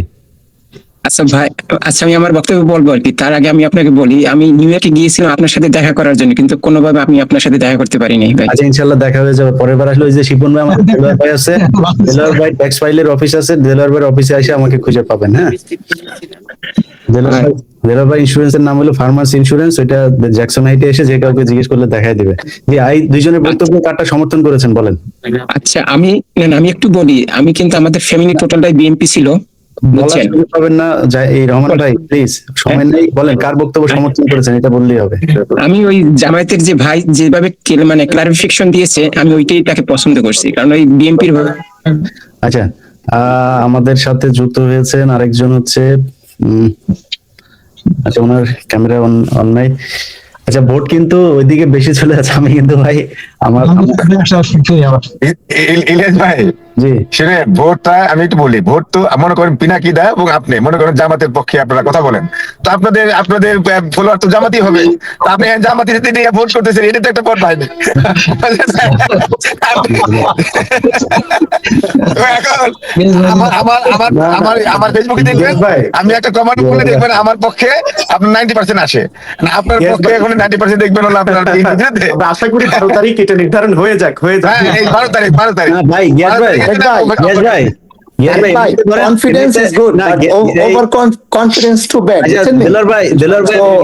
আচ্ছা ভাই, আচ্ছা আমি আমার বক্তব্য বলবো আর কি। তার আগে আমি আপনাকে বলি, আমি নিউ ইয়র্কে গিয়েছিলাম আপনার সাথে দেখা করার জন্য, কিন্তু কোনোভাবে আমি আপনার সাথে দেখা করতে পারিনি ভাই। আচ্ছা ইনশাআল্লাহ দেখা হয়ে যাবে পরের বার। আসলে ওই যে শিপন ভাই আমাদের দেলোয়ার ভাই আছে, দেলোয়ার ভাই ট্যাক্স ফাইলের অফিস আছে, দেলোয়ার ভাইয়ের অফিসে এসে আমাকে খুঁজে পাবেন। হ্যাঁ, দেলোয়ার ভাই ইন্স্যুরেন্সের নাম হলো ফার্মার্স ইন্স্যুরেন্স, ওইটা জ্যাকসন হাইটে এসে যে কাউকে জিজ্ঞেস করলে দেখাই দিবে। জি এই দুইজনের বক্তব্য কারটা সমর্থন করেছেন বলেন। আচ্ছা আমি আমি একটু বলি, আমি কিন্তু আমাদের ফ্যামিলি টোটালটাই বিএনপি ছিল, বুঝছেন? পাবেন না এই রহমান ভাই প্লিজ, সময় নেই, বলেন কার বক্তব্য সমর্থন করেছেন এটা বললেই হবে। আমি ওই জামায়াতের যে ভাই যেভাবে মানে ক্লারিফিকেশন দিয়েছে, আমি ওইটাই তাকে পছন্দ করছি, কারণ ওই বিএনপির। আচ্ছা আমাদের সাথে যুক্ত হয়েছেন আরেকজন হচ্ছে আচ্ছা ওনার ক্যামেরা অন নাই। আচ্ছা ভোট কিন্তু ওইদিকে বেশি চলে যাচ্ছে, আমি কিন্তু ভাই আমার ইলিয়াস ভাই জি শুনে ভোটটা আমি একটু বলি, ভোট তো মনে করেন পিনাকি দা এবং আপনি মনে করেন জামাতের পক্ষে আপনারা কথা বলেন, তো আপনাদের ফলোয়ার তো জামাতি হবে, তো আপনি জামাতি নিয়ে ভোট করতেছেন, এটা তো একটা ভোট পাইনি। এখন আমার ফেসবুকে দেখবেন, আমি একটা কমেন্ট করলে দেখবেন আমার পক্ষে আপনার 90% আসে, না আপনার পক্ষে এখন 90% দেখবেন হলো আপনার। আশা করি 12 তারিখ এটা নির্ধারণ হয়ে যাক। এই 12 তারিখ ভাই গিয়াস ভাই confidence is good, but over confidence too bad. Delwar ভাই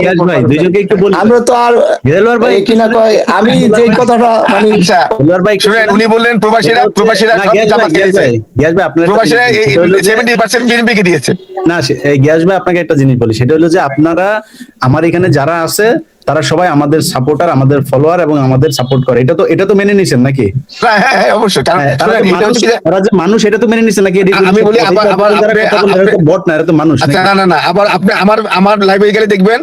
গিয়াস ভাই দুইজনকে একটু বলি। আমরা তো আর দেলোয়ার ভাই কিনা কয়, আমি যে কথাটা মানে দেলোয়ার ভাই শুনেন, উনি বললেন প্রবাসীরা গিয়াস ভাই আপনার প্রবাসীরা 70% বিএনপি কে দিয়েছে। না গিয়াস ভাই আপনাকে একটা জিনিস বলি, সেটা হলো যে আপনারা আমার এখানে যারা আছে তারা সবাই আমাদের সাপোর্টার, আমাদের ফলোয়ার এবং আমাদের সাপোর্ট করে, এটা তো মেনে নিছেন নাকি? হ্যাঁ অবশ্যই, কারণ তারা যে মানুষ এটা তো মেনে নিছেন নাকি? আমি বলি আবার বট না, এটা তো মানুষ। না আবার আপনি আমার লাইভে গেলে দেখবেন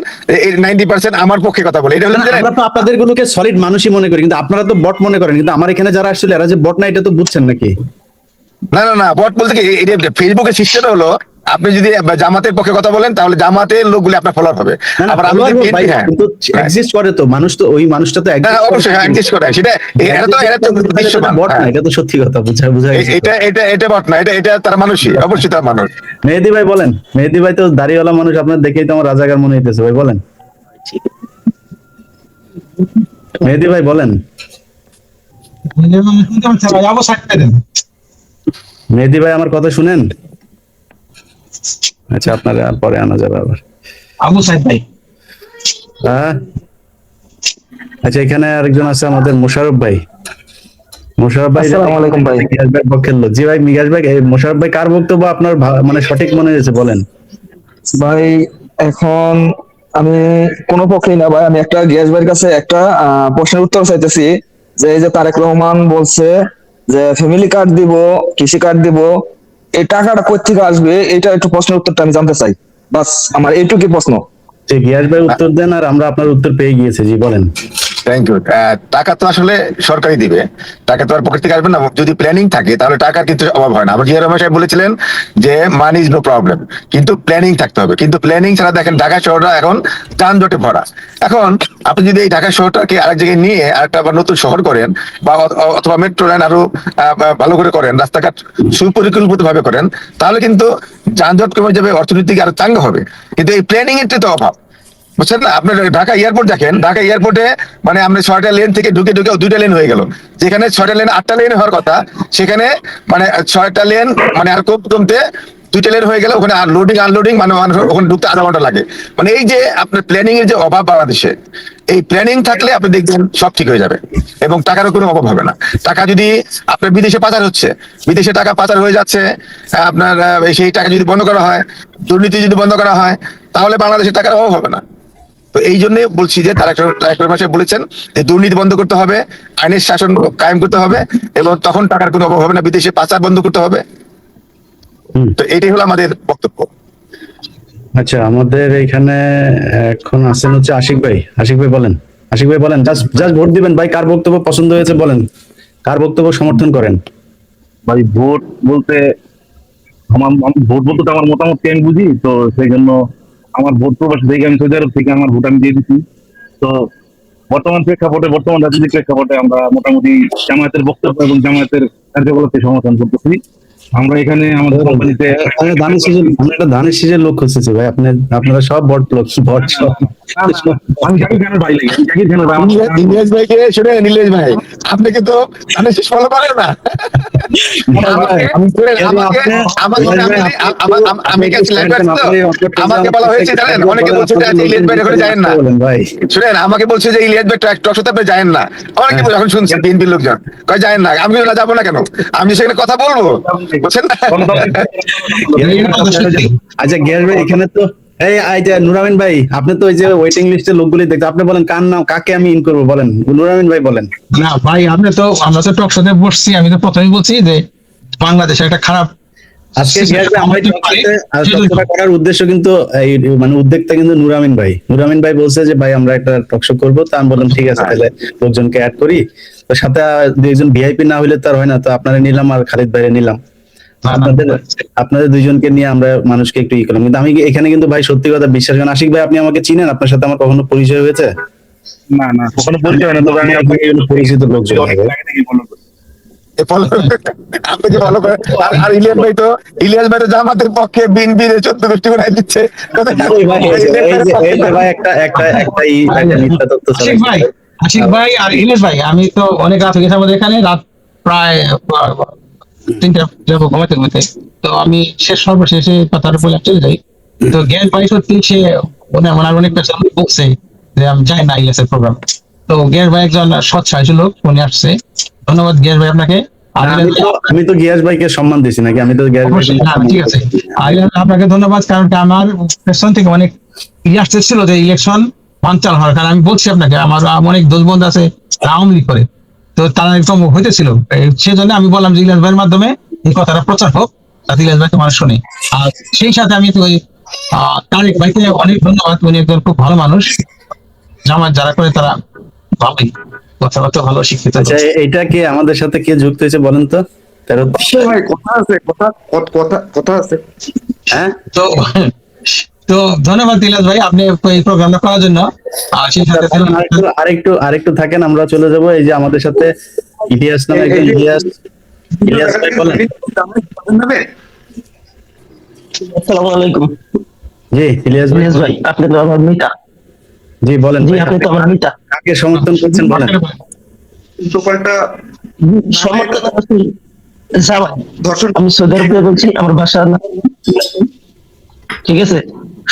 90% আমার পক্ষে কথা বলে। এটা হলো আমরা তো আপনাদের গুলোকে সলিড মানুষই মনে করি, কিন্তু আপনারা তো বট মনে করেন। কিন্তু আমার এখানে যারা আসলে এরা যে বট না, এটা তো বুঝছেন নাকি? না বট বলতে কি, ফেসবুকের সিস্টেমটা হলো আপনি যদি জামাতের পক্ষে কথা বলেন তাহলে জামাতের লোকগুলি আপনার ফলোয়ার হবে। আবার আমি কিন্তু এক্সিস্ট করে তো মানুষ, তো ওই মানুষটা তো অবশ্যই এক্সিস্ট করে, সেটা এটা তো বট না, এটা তো সত্যি কথা বুঝা গেছে। এটা বট না, এটা তার মানুষই, অবশ্যই তার মানুষ। মেহেদী ভাই বলেন, মেহেদী ভাই তো দাড়িওয়ালা মানুষ, আপনার দেখেই তো আমার রাজাকার মনে হইতেছে ভাই, বলেন মেহেদী ভাই বলেন। মেহেদী ভাই আমার কথা শুনেন? আচ্ছা আপনারা পরে আনা যাবে আবার। আবু সাইদ ভাই। হ্যাঁ আচ্ছা এখানে আরেকজন আছে আমাদের মোশাররফ ভাই। মোশাররফ ভাই আসসালামু আলাইকুম ভাই। মিগাজ ভাই পক্ষের লোক। জি ভাই মিগাজ ভাই, মোশাররফ ভাই কার বক্তব্য আপনার মানে সঠিক মনে হয়েছে বলেন ভাই। এখন আমি কোনো পক্ষেই না ভাই, আমি একটা গিয়াস ভাইয়ের কাছে একটা প্রশ্নের উত্তর চাইতেছি, যে এই যে তারেক রহমান বলছে যে ফ্যামিলি কার্ড দিব, কৃষি কার্ড দিব, এই টাকাটা কোথা থেকে আসবে, এটা একটু প্রশ্নের উত্তরটা আমি জানতে চাই, বাস আমার এইটুকুই প্রশ্ন। যে গিয়াস ভাই উত্তর দেন, আর আমরা আপনার উত্তর পেয়ে গিয়েছি। জি বলেন। Thank you. টাকা তো আসলে সরকারই দিবে, টাকা তো আর পকেট থেকে আসবে না। যদি প্ল্যানিং থাকে তাহলে টাকার কিন্তু অভাব হয় না। আবার জিয়া রহমান সাহেব বলেছিলেন যে মানি ইজ নো প্রবলেম, কিন্তু প্ল্যানিং থাকতে হবে। কিন্তু প্ল্যানিং ছাড়া দেখেন ঢাকা শহরটা এখন যানজটে ভরা। এখন আপনি যদি এই ঢাকা শহরটাকে আরেক জায়গায় নিয়ে আরেকটা নতুন শহর করেন, বা অথবা মেট্রো লাইন আরো ভালো করে করেন, রাস্তাঘাট সুপরিকল্পিত ভাবে করেন, তাহলে কিন্তু যানজট কমে যাবে, অর্থনীতি আরো চাঙ্গা হবে। কিন্তু এই প্ল্যানিং এর তো অভাব। বুঝছেন না? আপনার ঢাকা এয়ারপোর্ট দেখেন, ঢাকা এয়ারপোর্টে মানে আমরা 6টা লেন থেকে ঢুকে 2টা লেন হয়ে গেল, যেখানে 6টা লেন 8টা লেন হওয়ার কথা, সেখানে মানে 6টা লেন মানে আর কমতে 2টা লেন হয়ে গেল। ওখানে লোডিং আনলোডিং মানে মানুষ ওখানে ঢুকতে আধা ঘন্টা লাগে। মানে এই যে আপনার প্ল্যানিং এর যে অভাব বাংলাদেশে, এই প্ল্যানিং থাকলে আপনি দেখবেন সব ঠিক হয়ে যাবে এবং টাকারও কোনো অভাব হবে না। টাকা যদি আপনার বিদেশে পাচার হচ্ছে, বিদেশে টাকা পাচার হয়ে যাচ্ছে, আপনার সেই টাকা যদি বন্ধ করা হয়, দুর্নীতি যদি বন্ধ করা হয়, তাহলে বাংলাদেশের টাকার অভাব হবে না। তো এই জন্য বলছি যে তারেক মাসে বলেছেন যে দুর্নীতি বন্ধ করতে হবে, আইনের শাসন কায়েম করতে হবে এবং তখন টাকার কোনো অভাব হবে না, বিদেশে পাচার বন্ধ করতে হবে। তো এটাই হলো আমাদের বক্তব্য। আচ্ছা, আমাদের এখানে এখন আছেন হচ্ছে আশিক ভাই। আশিক ভাই বলেন, আশিক ভাই বলেন, জাস্ট ভোট দিবেন ভাই, কার বক্তব্য পছন্দ হয়েছে বলেন, কার বক্তব্য সমর্থন করেন। ভাই ভোট বলতে ভোট বলতে তো আমার মতামতকে আমি বুঝি, তো সেই জন্য আমার ভোট প্রবাসী থেকে আমি সৌদি আরব থেকে আমার ভোট আমি দিয়ে দিচ্ছি। তো বর্তমান রাজনৈতিক প্রেক্ষাপটে আমরা মোটামুটি জামায়াতের বক্তব্য এবং জামায়াতের কার্যকলাপকে সমর্থন করতেছি। আমরা এখানে আমাদের কোম্পানিতে ধানের শীষের লোক খুঁজতেছি ভাই, আপনারা সব ভোট সব। আমি জাকির খানের ভাই লাগি, জাকির খানের ভাই নীলেশ ভাইকে শুনে, নীলেশ ভাই আপনি কিন্তু ধানের শীষ ফলো করেন না। আমাকে বলা হয়েছে জানেন, অনেকে বলছে যে ইলিয়াস ভাই এখানে যায়েন না। শুনেন, আমাকে বলছে যে ইলিয়াস ভাই টকশোতে আপনি যায়েন না। অনেকে এখন শুনছেন বিএনপির লোকজন কয় যায়েন না, আমি যাবো না কেন, আমি সেখানে কথা বলবো, বুঝছেন না? আচ্ছা গিয়াস ভাই, এখানে তো এই যে নুরামিন ভাই, আপনি তো ওই যে ওয়েটিং লিস্টের লোকগুলি দেখতে, আপনি বলেন কার নাম, কাকে আমি ইন করবো বলেন, নুরামিন ভাই বলেন। না ভাই, আমরা তো টক শোতে বসছি, আমি তো প্রথমেই বলছি যে বাংলাদেশে একটা খারাপ আজকে করার উদ্দেশ্য কিন্তু এই মানে উদ্যোক্তা কিন্তু নুরামিন ভাই বলছে যে ভাই আমরা একটা টকশো করবো, তা আমি বললাম ঠিক আছে তাহলে লোকজনকে অ্যাড করি। তো সাথে দুইজন ভিআইপি না হইলে তার হয় না, তো আপনারা নিলাম আর খালিদ ভাইরে নিলাম, আপনাদের দুইজনকে নিয়ে আমরা মানুষকে একটু ই করলাম। কিন্তু আমি এখানে কিন্তু ভাই সত্যি কথা বিশ্বাস করেন, আশিক ভাই আপনি আমাকে চিনেন, আপনার সাথে আমার কখনো পরিচয় হয়েছে? না কখনো পরিচয় হয় না, তবে আমি আপনাকে পরিচিত লোকজন আর ইলিয়াস ভাই তো জামাতের পক্ষে বিএনপির 14 গোষ্ঠী বানাই দিচ্ছে। আশিক ভাই আর ইলিয়াস ভাই, আমি তো অনেক রাত হয়ে গেছে আমাদের এখানে, রাত প্রায় 3টা যাবো ঘুমাতে। তো আমি সর্বশেষে কথার উপর চলে যাই। তো জ্ঞান পাই সত্যি সে ওনার অনেক পেছন বলছে যে আমি যাই না ইলিয়াসের প্রোগ্রাম। তো গিয়াস ভাই একজন সৎ সাহসী লোক, উনি আসছে, ধন্যবাদ গিয়াস ভাই আপনাকে। আমি তো গিয়াস ভাইকে সম্মান দিছি নাকি? আমি তো গিয়াস ভাইকে ঠিক আছে, আপনাকে ধন্যবাদ, কারণ আমার পেছন থেকে অনেক ইয়ে ছিল যে ইলেকশন বানচাল হওয়ার, কারণ আমি বলছি আপনাকে আমার অনেক দোষ বন্ধু আছে আওয়ামী লীগ করে, তো তারা একদম হইতেছিল, সেজন্য আমি বললাম যে ইলিয়াস ভাইয়ের মাধ্যমে এই কথাটা প্রচার হোক, তাতে ইলিয়াস ভাইকে মানুষ শোনে। আর সেই সাথে আমি তো ওই তারেক ভাইকে অনেক ধন্যবাদ, উনি একজন খুব ভালো মানুষ, জামাত যারা করে তারা ভালোই কথাবার্তা ভালো শিক্ষিত। আচ্ছা, এটা কি আমাদের সাথে কে যুক্ত হয়েছে বলেন তো? ভাই কথা আছে হ্যাঁ, তো ধন্যবাদ ইলিয়াস ভাই আপনি এই প্রোগ্রামটা করার জন্য। আরেকটু থাকেন, আমরা চলে যাব। এই যে আমাদের সাথে ইলিয়াস নামে একজন, ইলিয়াস ভাই বলেন। আসসালামু আলাইকুম। জি ইলিয়াস ভাই, আপনি তো আমার মিতা। জি বলেন। জি, আপনি তো আমার মিতা। কাকে সমর্থন করছেন বলেন? আমি সৌদি আরবে বলছি, আমার বাসা ঠিক আছে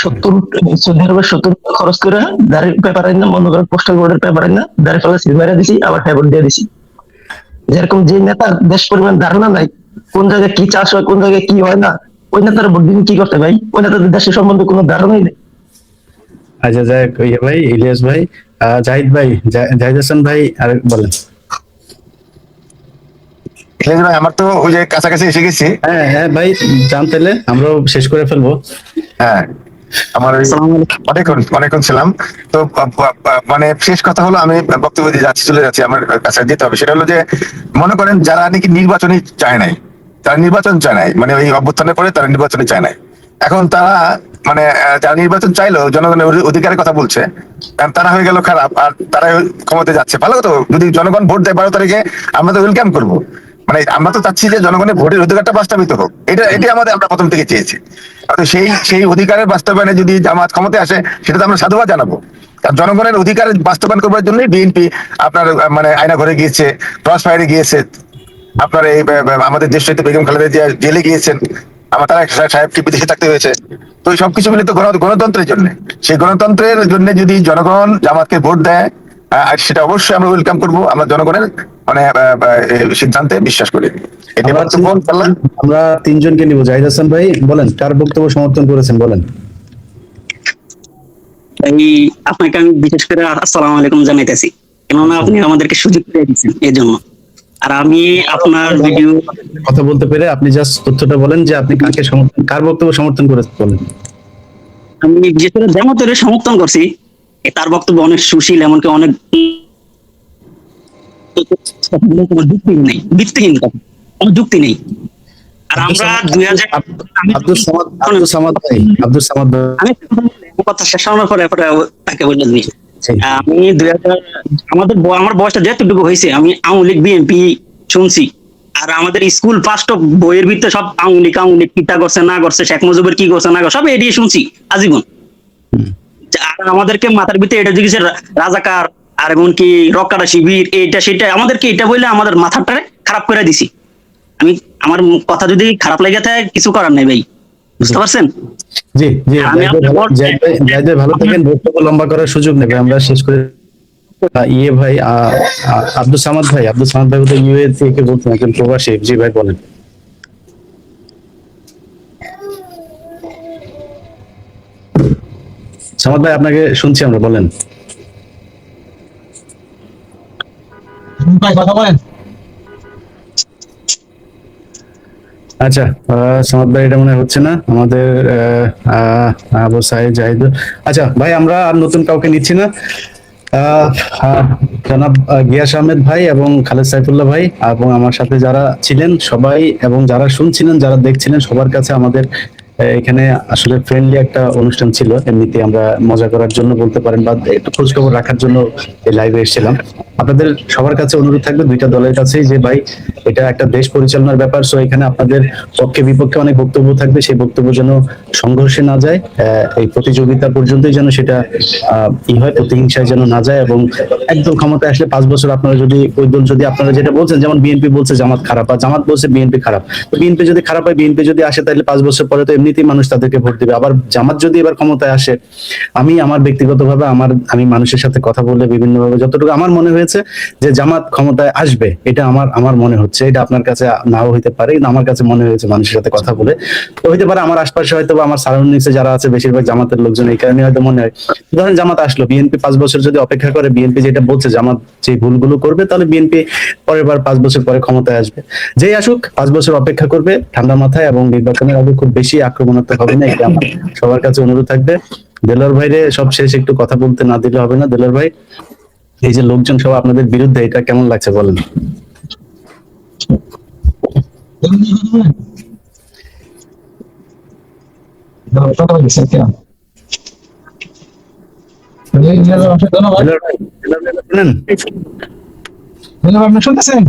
70 সৌদি আরবে 70 খরচ করে দাঁড়িয়ে পেপার আইন না, মনে করেন পোস্টাল বোর্ডের পেপার আইন না, দাঁড়িয়ে ফেলে সিলভারে দিছি, আবার ফেভার দিয়ে দিছি। যেরকম যে নেতার দেশ পরিমাণ ধারণা নাই কোন জায়গায় কি চাষ হয়, কোন জায়গায় কি হয় না, ওই নেতার ভোট দিন কি করতে ভাই? ওই নেতাদের দেশের সম্বন্ধে কোনো ধারণাই নেই। আচ্ছা যাই ভাই, ইলিয়াস ভাই, জাহিদ ভাই, জাহিদ হাসান ভাই আর বলেন। ভাই আমার তো ওই যে কাছাকাছি এসে গেছি। হ্যাঁ ভাই, জানতে আমরাও শেষ করে ফেলবো। হ্যাঁ, আমার অনেকক্ষণ ছিলাম তো, মানে শেষ কথা হলো, আমি বক্তব্য দিয়ে চলে যাচ্ছি, আমার কাছে যেতে হবে। সেটা হলো যে মনে করেন যারা নাকি নির্বাচনই চায় নাই, তারা নির্বাচন চায় নাই, মানে ওই অভ্যুত্থানের পরে তারা নির্বাচনই চায় নাই। এখন তারা মানে যারা নির্বাচন চাইলো, জনগণের অধিকারের কথা বলছে, তারা হয়ে গেল খারাপ, আর তারা ক্ষমতায় যাচ্ছে। ভালো কথা, যদি জনগণ ভোট দেয় 12 তারিখে, আমরা তো ওয়েলকাম করবো। মানে আমরা তো চাচ্ছি যে জনগণের ভোটের অধিকারটা বাস্তবায়িত হোক, এটা আমরা প্রথম থেকে চেয়েছি। তো সেই অধিকারের বাস্তবায়নে যদি জামাত ক্ষমতায় আসে সেটা তো আমরা সাধুবাদ জানাবো। কারণ জনগণের অধিকার বাস্তবায়ন করবার জন্য বিএনপি আপনার মানে আয়না ঘরে গিয়েছে, ক্রস ফায়ারে গিয়েছে, আপনার এই আমাদের দেশ হইতে বেগম খালেদা জিয়া জেলে গিয়েছেন, আমার তারা সাহেবকে বিদেশে থাকতে হয়েছে। তো এই সবকিছু মিলে তো গণতন্ত্রের জন্য, সেই গণতন্ত্রের জন্য যদি জনগণ জামাতকে ভোট দেয় সেটা অবশ্যই আমরা ওয়েলকাম করবো। আমরা জনগণের মানে সিদ্ধান্তে বিশ্বাস করি। আমরা তিনজনকে নিব। জাহিদ হাসান ভাই বলেন, কার বক্তব্য সমর্থন করেছেন বলেন। এই আপনাকে আমি বিশেষ করে আসসালামু আলাইকুম জানাইতেছি, কেননা আপনি আমাদেরকে সুযোগ করে দিচ্ছেন এই জন্য। আর আমি আপনার ভিডিও কথা বলতে পেরে আপনি জাস্ট তথ্যটা বলেন যে আপনি কাকে সমর্থন, কার বক্তব্য সমর্থন করেছেন বলেন। আমি বিশেষ করে জামাতের সমর্থন করছি, তার বক্তব্য অনেক সুশীল, এমনকি অনেক ভিত্তিহীন কথা, কোনো যুক্তি নেই। আর আমরা 2000 আব্দুল সামাদ ভাই আমি কথা শেষ হওয়ার পরে তাকে বললেন আমি 2000 আমার বয়সটা যেটুকু হয়েছে আমি আওয়ামী লীগ বিএনপি শুনছি। আর আমাদের স্কুল ফার্স্ট বইয়ের ভিতরে সব আওয়ামী লীগ কিটা করছে না করছে, শেখ মুজিবের কি করছে না করছে সব এড়িয়ে শুনছি আজীবন। আর আমাদেরকে মাথার ভিতরে এটা জিজ্ঞেস রাজাকার আর এমনকি রক্কাটা শিবির এইটা সেটা আমাদেরকে এটা বললে আমাদের মাথাটা খারাপ করে দিছি। আমি আমার কথা যদি খারাপ লেগে থাকে কিছু করার নাই ভাই, বুঝতে পারছেন? জি জি জাহিদ ভাই ভালো থাকেন, বক্তব্য লম্বা করার সুযোগ নেবে, আমরা শেষ করে ইয়ে ভাই আব্দুল সামাদ ভাই বোধহয় ইউএ থেকে বলছেন, একজন প্রবাসী। জি ভাই বলেন। সামাদ ভাই আপনাকে শুনছি আমরা, বলেন। ভাই কথা বলেন। আচ্ছা সামাদ ভাই এটা মনে হচ্ছে না আমাদের আবু সাইদ জাহিদ। আচ্ছা ভাই আমরা আর নতুন কাউকে নিচ্ছি না। জনাব গিয়াস আহমেদ ভাই এবং খালেদ সাইফুল্লাহ ভাই এবং আমার সাথে যারা ছিলেন সবাই এবং যারা শুনছিলেন যারা দেখছিলেন সবার কাছে আমাদের এখানে আসলে ফ্রেন্ডলি একটা অনুষ্ঠান ছিল। এমনিতে আমরা মজা করার জন্য বলতে পারেন বা একটু খোঁজ খবর রাখার জন্য এই লাইভে এসেছিলাম। আপনাদের সবার কাছে অনুরোধ থাকবে দুইটা দলের কাছেই যে ভাই এটা একটা দেশ পরিচালনার ব্যাপার, সো এখানে আপনাদের পক্ষে বিপক্ষে অনেক বক্তব্য থাকবে, সেই বক্তব্য যেন সংঘর্ষে না যায়, এই প্রতিযোগিতা পর্যন্তই যেন সেটা হয়, প্রতিহিংসায় যেন না যায়। এবং একদম ক্ষমতায় আসলে 5 বছর আপনারা যদি ওই দল যদি আপনারা যেটা বলছেন, যেমন বিএনপি বলছে জামাত খারাপ আর জামাত বলছে বিএনপি খারাপ, তো বিএনপি যদি খারাপ হয়, বিএনপি যদি আসে তাহলে 5 বছর পরে তো এমনিতেই মানুষ তাদেরকে ভোট দিবে। আবার জামাত যদি এবার ক্ষমতায় আসে, আমি আমার ব্যক্তিগতভাবে আমি মানুষের সাথে কথা বলে বিভিন্নভাবে যতটুকু আমার মনে হয়েছে যে জামাত ক্ষমতায় আসবে, এটা আমার মনে হচ্ছে। এটা আপনার কাছে নাও হইতে পারে, কিন্তু আমার কাছে মনে হয়েছে মানুষের সাথে কথা বলে। তো হইতে পারে আমার আশপাশে হয়তো বা আমার সারাউন্ডিংসে যারা আছে বেশিরভাগ জামাতের লোকজন, এই কারণে হয়তো মনে হয় ধরেন জামাত আসলো, বিএনপি 5 বছর যদি অপেক্ষা করে, বিএনপি যেটা বলছে জামাত যে ভুলগুলো করবে, তাহলে বিএনপি পরের বার 5 বছর পরে ক্ষমতায় আসবে। যেই আসুক 5 বছর অপেক্ষা করবে ঠান্ডা মাথায়, এবং নির্বাচনের আগে খুব বেশি আক্রমণাত্মক হবে না, এটা আমার সবার কাছে অনুরোধ থাকবে। দেলোয়ার ভাইরে সব শেষ একটু কথা বলতে না দিলে হবে না। দেলোয়ার ভাই, এই যে লোকজন সব আপনাদের বিরুদ্ধে, এটা কেমন লাগছে বলেন? আপনি শুনতেছেন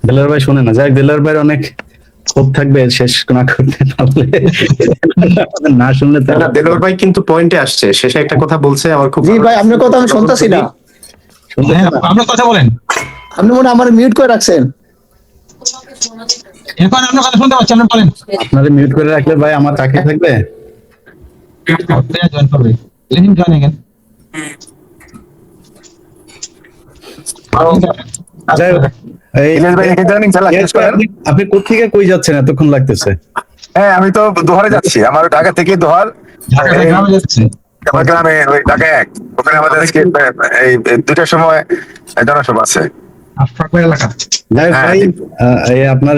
দেলোয়ার ভাই শুনে না, যাই দেলোয়ার ভাই অনেক ক্ষোভ থাকবে শেষ না করতে পারলে, না শুনলে দেলোয়ার ভাই কিন্তু পয়েন্টে আসছে, শেষে একটা কথা বলছে আমার খুব। জি ভাই আপনার কথা আমি শুনতেছি না, আপনার কথা বলেন। আপনি মনে হয় আমার মিউট করে রাখছেন। এখন আপনার কথা শুনতে পাচ্ছি, আপনি বলেন। আপনারে মিউট করে রাখলে ভাই আমার চাকরি থাকবে? জয়েন করবে, লেট হিম জয়েন अगेन। আপনি কোথেকে কই যাচ্ছেন, এতক্ষণ লাগতেছে? হ্যাঁ আমি তো দোহারে যাচ্ছি, আমার ঢাকা থেকে দোহার গ্রামে, ওই ঢাকা 1 ওখানে আমাদের আজকে এই 2টার সময় জনসভা আছে। আপনার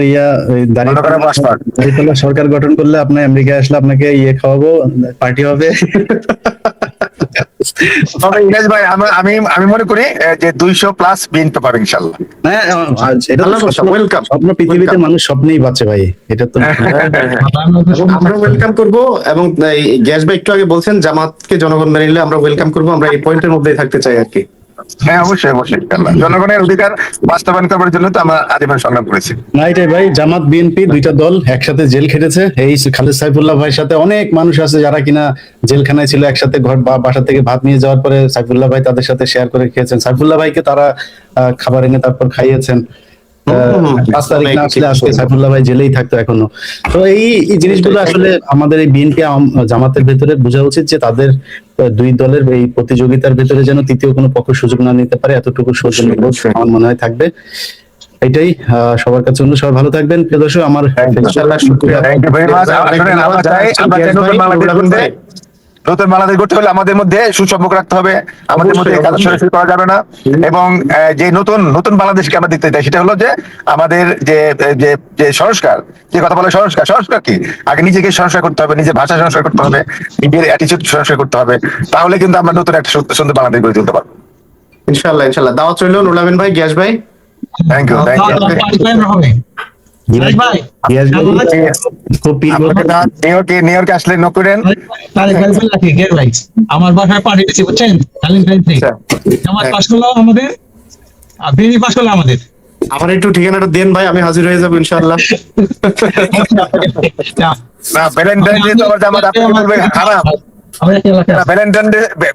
দাঁড়িপাল্লা সরকার গঠন করলে আপনি আমেরিকায় আসলে আপনাকে খাওয়াবো, পার্টি হবে। ইংরেজ ভাই আমি মনে করি যে 200+ বিএনপি পাবে ইনশাআল্লাহ। স্বপ্ন পৃথিবীতে মানুষ স্বপ্নেই বাঁচে ভাই, এটা তো আমরা ওয়েলকাম করবো। এবং গ্যাস ভাই একটু আগে বলছেন জামাতকে জনগণ মেনে নিলে আমরা ওয়েলকাম করবো, আমরা এই পয়েন্টের মধ্যেই থাকতে চাই আর কি। হ্যাঁ, অবশ্যই অবশ্যই ইনশাআল্লাহ। জনগণের অধিকার বাস্তবায়ন করার জন্য তো আমরা আজীবন সংগ্রাম করেছি। না এটাই ভাই, জামাত বিএনপি দুইটা দল একসাথে জেল খেটেছে। এই খালেদ সাইফুল্লাহ ভাইয়ের সাথে অনেক মানুষ আছে যারা কিনা জেলখানায় ছিল, একসাথে ঘর বা বাসা থেকে ভাত নিয়ে যাওয়ার পরে সাইফুল্লাহ ভাই তাদের সাথে শেয়ার করে খেয়েছেন। সাইফুল্লাহ ভাইকে তারা খাবার এনে তারপর খাইয়েছেন। 5 তারিখ না আসলে আজকে সাইফুল্লাহ ভাই জেলেই থাকতো এখনো। তো এই জিনিসগুলো আসলে আমাদের এই বিএনপি জামাতের ভেতরে বোঝা উচিত যে তাদের দুই দলের এই প্রতিযোগিতার ভেতরে যেন তৃতীয় কোনো পক্ষ সুযোগ না নিতে পারে, এতটুকু সৌজন্যবোধ আমার মনে হয় থাকবে। এটাই সবার কাছে অনুরোধ, সবাই ভালো থাকবেন প্রিয় দর্শক। আমার ইনশাআল্লাহ শুকরিয়া। Thank you very much. আমরা চাই আমরা নতুন বাংলাদেশ গড়তে হলে আমাদের মধ্যে সুসম্পর্ক রাখতে হবে, আমাদের মধ্যে কাজ সরাসরি করা যাবে না। এবং যে নতুন বাংলাদেশকে আমরা দেখতে চাই সেটা হলো যে আমাদের যে যে যে সংস্কার, যে কথা বলে সংস্কার কি, আগে নিজেকে সংস্কার করতে হবে, নিজের ভাষা সংস্কার করতে হবে, নিজের অ্যাটিটিউড সংস্কার করতে হবে, তাহলে কিন্তু আমরা নতুন একটা সুন্দর বাংলাদেশ গড়ে তুলতে পারবো। ইনশাআল্লাহ ইনশাআল্লাহ। দাওয়াত রইল নুরুল আমিন ভাই, গ্যাস ভাই। Thank you thank you. নিউইয়র্কে আসলে নক করেন। আমার বাসায় পার্টি দিচ্ছি বুঝছেন, জামাত পাস করলো আমাদের, বিএনপি পাস করলো আমাদের। আমার একটু ঠিকানাটা দেন ভাই, আমি হাজির হয়ে যাবো ইনশাআল্লাহ। না ভ্যালেন্টাইন ডে তো আবার জামাত আপনাকে বলবে খারাপ।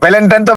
ভ্যালেন্টাইন তো